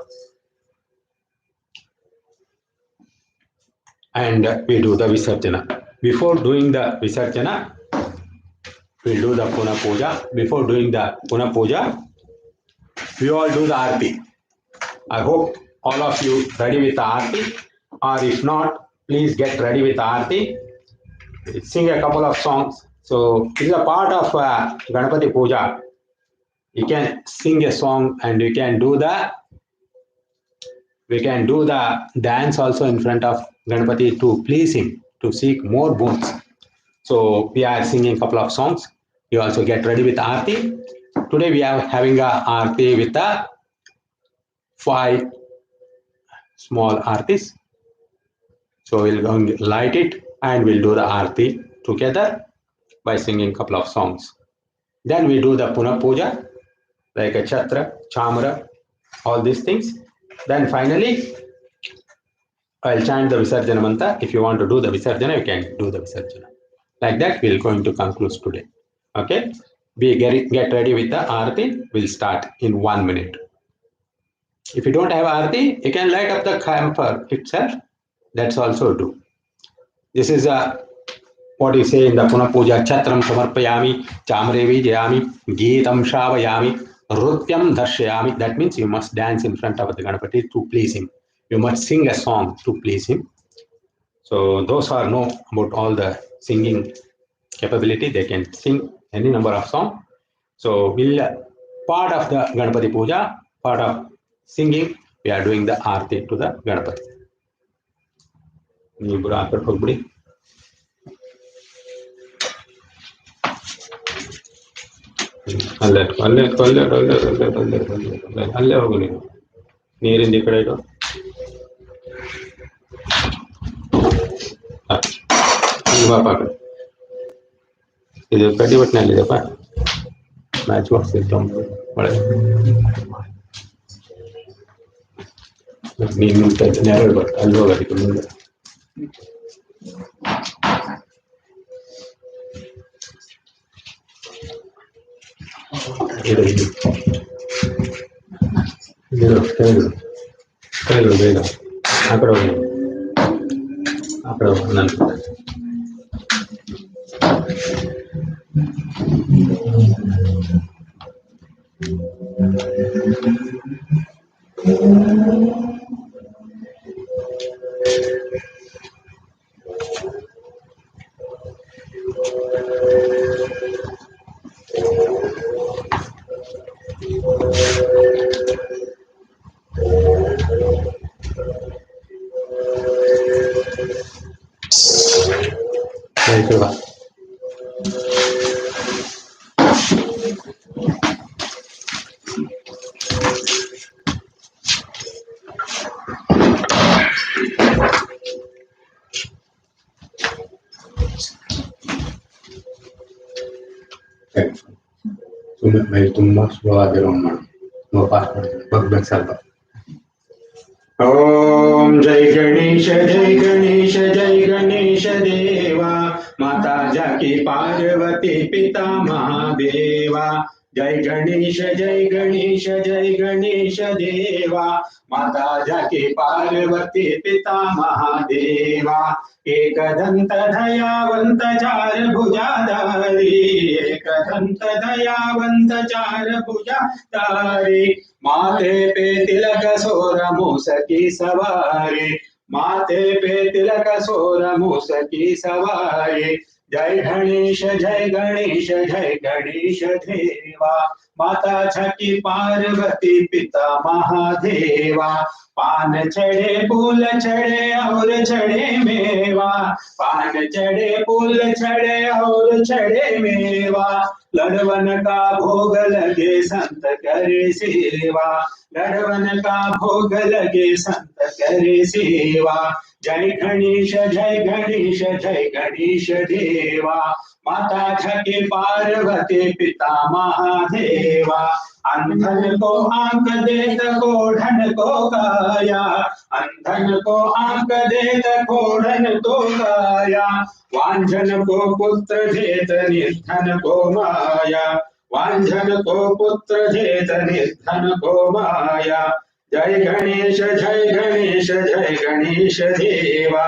And we do the Visarjana. Before doing the Visarjana, we'll do the Puna Puja. Before doing the Puna Puja, we all do the Aarti. I hope all of you ready with the Aarti, or if not, please get ready with the Aarti. Sing a couple of songs. So this is a part of Ganapati Puja. You can sing a song and we can do the dance also in front of Ganapati to please him, to seek more boons. So we are singing a couple of songs. You also get ready with Aarti. Today we are having a Aarti with 5 small Aartis. So we'll go and light it and we'll do the Aarti together by singing a couple of songs. Then we do the Puna Puja, like a Chatra, Chamara, all these things. Then finally, I'll chant the Visarjana mantra. If you want to do the Visarjana, you can do the Visarjana. Like that, we're going to conclude today. Okay? We get ready with the Aarti. We'll start in 1 minute. If you don't have Aarti, you can light up the camphor itself. That's also do. This is what you say in the Puna Puja. Chatram samarpayami, chamre vijayami, geetam shavayami, rutyam darshayami. That means you must dance in front of the Ganapati to please him. You must sing a song to please him. So those who know about all the singing capability, they can sing any number of songs. So we'll part of the Ganapati Puja. part of singing, we are doing the Aarti to the Ganapati. ನೀವು ಆ ಕಡೆ ಹೋಗ್ಬಿಡಿ. ಅಲ್ಲೇ ಅಲ್ಲೇ ಅಲ್ಲೇ ಅಲ್ಲೇ ಅಲ್ಲೇ ಅಲ್ಲೇ ಅಲ್ಲೇ ಅಲ್ಲೇ ಹೋಗು ನೀವು. ನೀರಿಂದ ಈ ಕಡೆ ಇಡು. ಬಾಪ ಇದು ಕಡ್ಡಿ ಒಟ್ಟಿನಲ್ಲಿದೆಪ್ಪ. ಮ್ಯಾಚ್ ಬಾಕ್ಸ್ ಇತ್ತು ಒಳಗೆ. ನೀನು ನೆರಳು ಬರ್ತ ಅಲ್ಲಿ ಹೋಗೋದಕ್ಕೆ ಮುಂದೆ. ಕೈಗಳು ಬೇಗ ಆ ಕಡೆ ಹೋಗಿ, ಆ ಕಡೆ ಹೋಗಿ ನನ್ನ Ganesha. May tummas bawa di rumah, bapak bersama. Om Jai Ganesha Jai Ganesha Jai Ganesha Deva Mata Jaki Parvati Pita Mahadeva Jai Ganesha Jai Ganesha Jai Ganesha Deva Mata Jaki Parvati Pita Mahadeva Ekadanta Dayavanta Char Bhujadari Ekadanta Dayavanta Char Bhujadari माथे पे तिलक सोर मूस की सवारी माथे पे तिलक सोर मूस की सवारी जय गणेश देवा माता छकी पार्वती पिता महादेवा पान चढ़े फूल चढ़े और चढ़े मेवा पान चढ़े फूल चढ़े और चढ़े मेवा लड़वन का भोग लगे संत करे सेवा लड़वन का भोग लगे संत करे सेवा जय गणेश देवा माता छके पार्वती पिता महादेवा अंधन को आंख देत कोढ़न को काया अंधन को आंख देत कोढ़न को काया वांझन को पुत्र देत निर्धन को माया वांझन को पुत्र देत निर्धन को माया जय गणेश देवा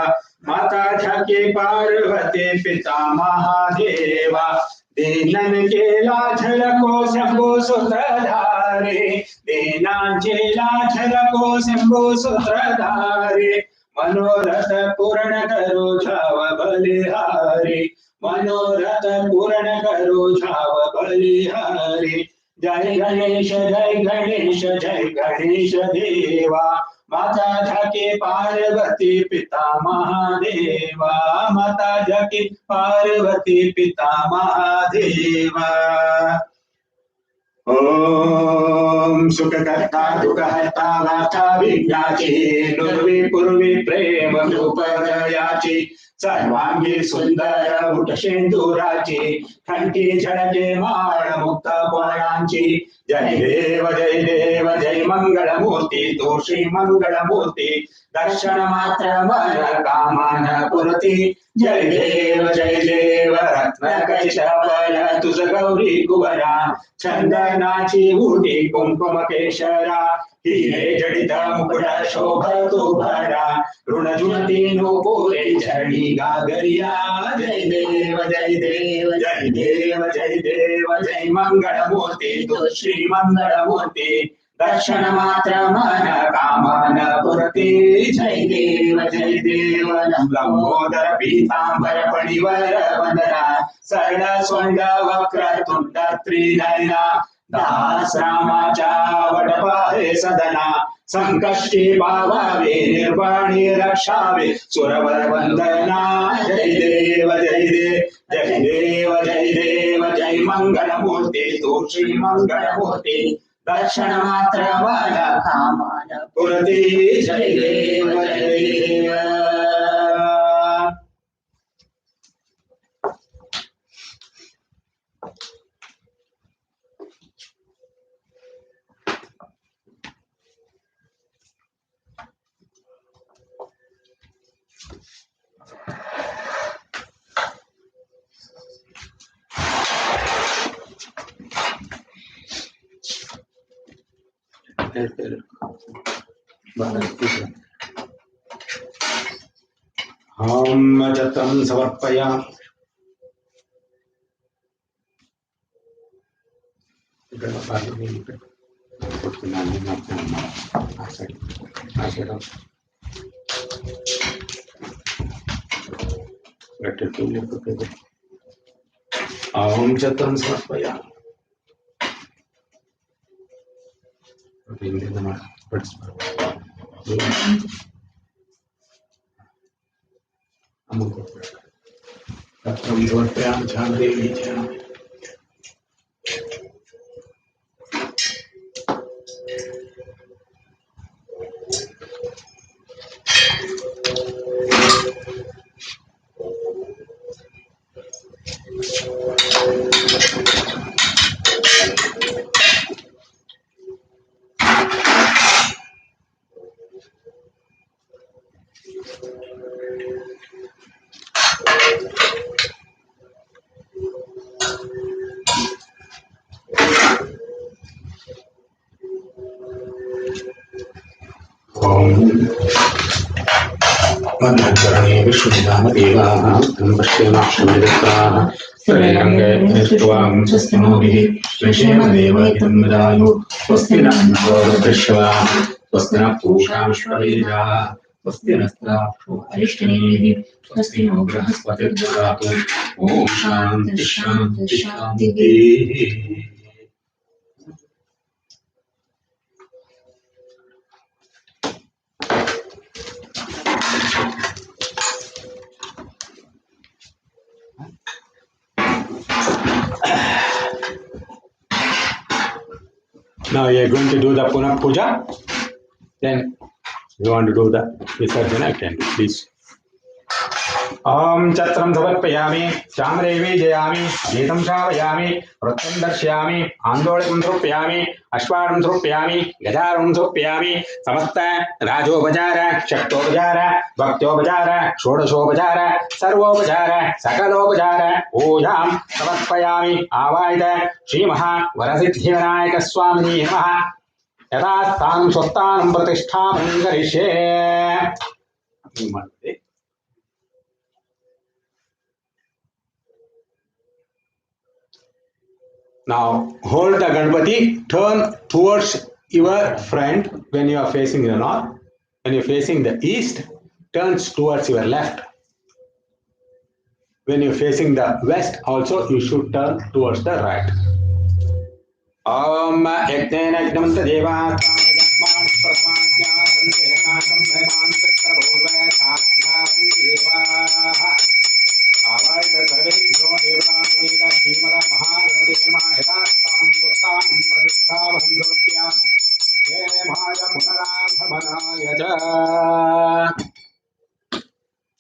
माता छके पार्वती पिता महादेवा दीनन के लाछल को शंभु सूत्रधारे दीनांचे लाछल को शंभु सूत्रधारे मनोरथ पूर्ण करो छाव बलिहारी मनोरथ पूर्ण करो छाव बलिहारी जय गणेश देवा माता जाके पार्वती पिता महादेवा माता जाके पार्वती पिता महादेवा ओम सुखकर्ता दुःखहर्ता वाचा विज्ञाची नुर्वी पूर्वी प्रेम रूपदयाची सर्वांगी सुंदर उठशेंदुराची कंठी झळके माळ मुक्त फळांची जय देव जय मंगळमूर्ती तू श्री मंगळमूर्ती दर्शन मात्र मन कामान पुरती जय देव रत्न कैशवल तुझ गौरी कुवरा चंदनाची उटी कुंकुम केशरा हिरे जडित मुकुट शोभ तू भरा ऋण जुनती नूपुरे झडी गागरिया जय देव जय मंगळमूर्ती तू श्री मंगळमूर्ती दर्शन मात्र मन कामन पुरती जय देव लंबोदर पीतांबर पणिवर वंदना सरळ स्वंड वक्र तुंड त्रिनयना दासरामाचा वटपाहे सदना संकष्टी पावावे निर्वाणी रक्षावे सुरवर वंदना जय देव जय देव जय देव जय देव जय मंगलमूर्ती तू श्री मंगलमूर्ती दर्शन मात्र वाला कामाला पुरती जय देव जय देव. हम जतं समर्पयामि. हम जतं समर्पयामि. मन्त्रणे विश्वविधामदेवाः पश्येमाक्षमिदत्राः स्त्रीरङ्गे दृष्ट्वां स्वस्तिनोभिः श्रीशेमदेवैतं विदायु स्वस्ति न इन्द्रो स्वस्ति न पूषा विश्ववेदाः स्वस्ति नस्ताक्षो अरिष्टनेमिः स्वस्ति नो बृहस्पतिर्ददातु ॐ शान्ति शान्ति शान्तिः. Now you are going to do the Punah Puja. Then you want to do the Visarjana, I can do, please. Om Chatram Savarpayami, Chamrevi Jayami, Getam Shavayami, Pratam Darshayami, Andolam Trupyami, Ashwaram Trupyami, Gajaram Trupyami, Samasta, Rajo Bajara, Shakto Bajara, Bhakto Bajara, Shodasho Bajara, Sarvo Bajara, Sakalo Bajara, Ojam, Savarpayami, Avaida, Shrimaha, Varasiddhivanayaka Swami Namaha, Yada Stan Sottanam Pratishtham Karishe. Now hold the Ganpati, turn towards your front when you are facing the north. When you are facing the east, turn towards your left. When you are facing the west, also you should turn towards the right. Om Yajnena Yajnamanta Deva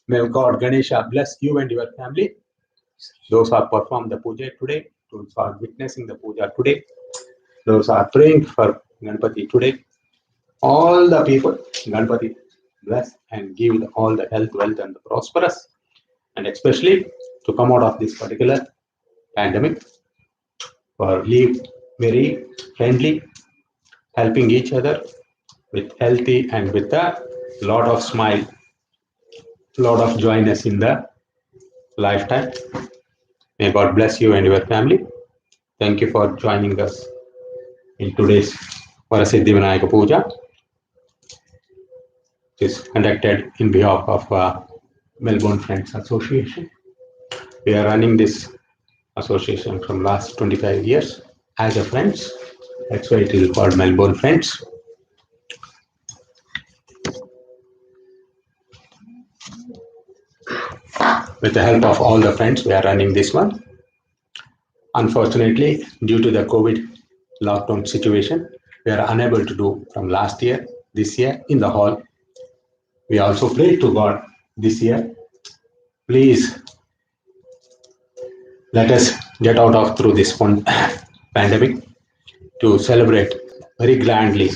May God Ganesha bless you and your family. Those who are performing the puja today, those who are witnessing the puja today, those who are praying for Ganpati today, all the people, Ganpati bless and give all the health, wealth and the prosperous, and especially to come out of this particular pandemic, for live very friendly, helping each other with healthy and with a lot of smile, lot of joyness in the lifetime. May God bless you and your family. Thank you for joining us in today's Varasiddhivanayaka Puja. It is conducted in behalf of Melbourne Friends Association. We are running this association from last 25 years. as a friends. That's why it is called Melbourne Friends. With the help of all the friends, we are running this one. Unfortunately, due to the COVID lockdown situation, we are unable to do from last year, this year in the hall. We also prayed to God this year. Please let us get out of through this pandemic to celebrate very grandly.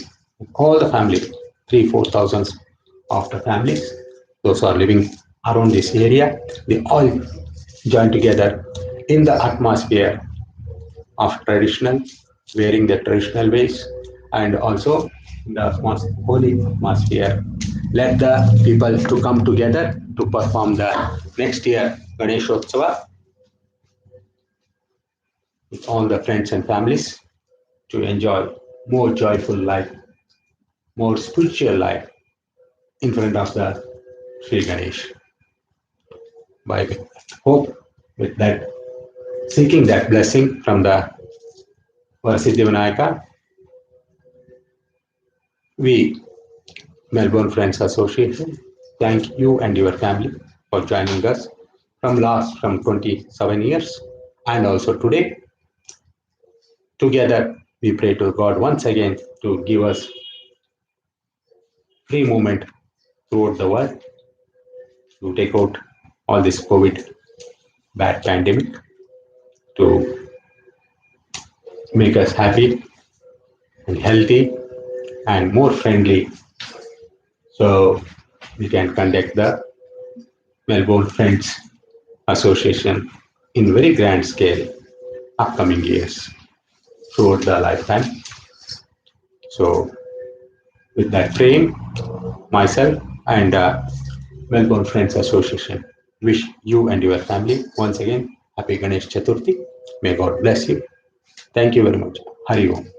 All the family, 3-4 thousand of the families, those who are living around this area, they all join together in the atmosphere of traditional, wearing the traditional ways, and also in the holy atmosphere. Let the people to come together to perform the next year Ganeshothsava with all the friends and families to enjoy more joyful life, more spiritual life in front of the Sri Ganesh. By hope with that, seeking that blessing from the Varasiddhivinayaka, we, Melbourne Friends Association, thank you and your family for joining us from 27 years and also today. Together, we pray to God once again to give us free movement throughout the world to take out all this COVID bad pandemic, to make us happy and healthy and more friendly, so we can conduct the Melbourne Friends Association in very grand scale upcoming years throughout the lifetime. So with that frame, myself and Melbourne Friends Association wish you and your family once again happy Ganesh Chaturthi. May God bless you. Thank you very much. Hari Om.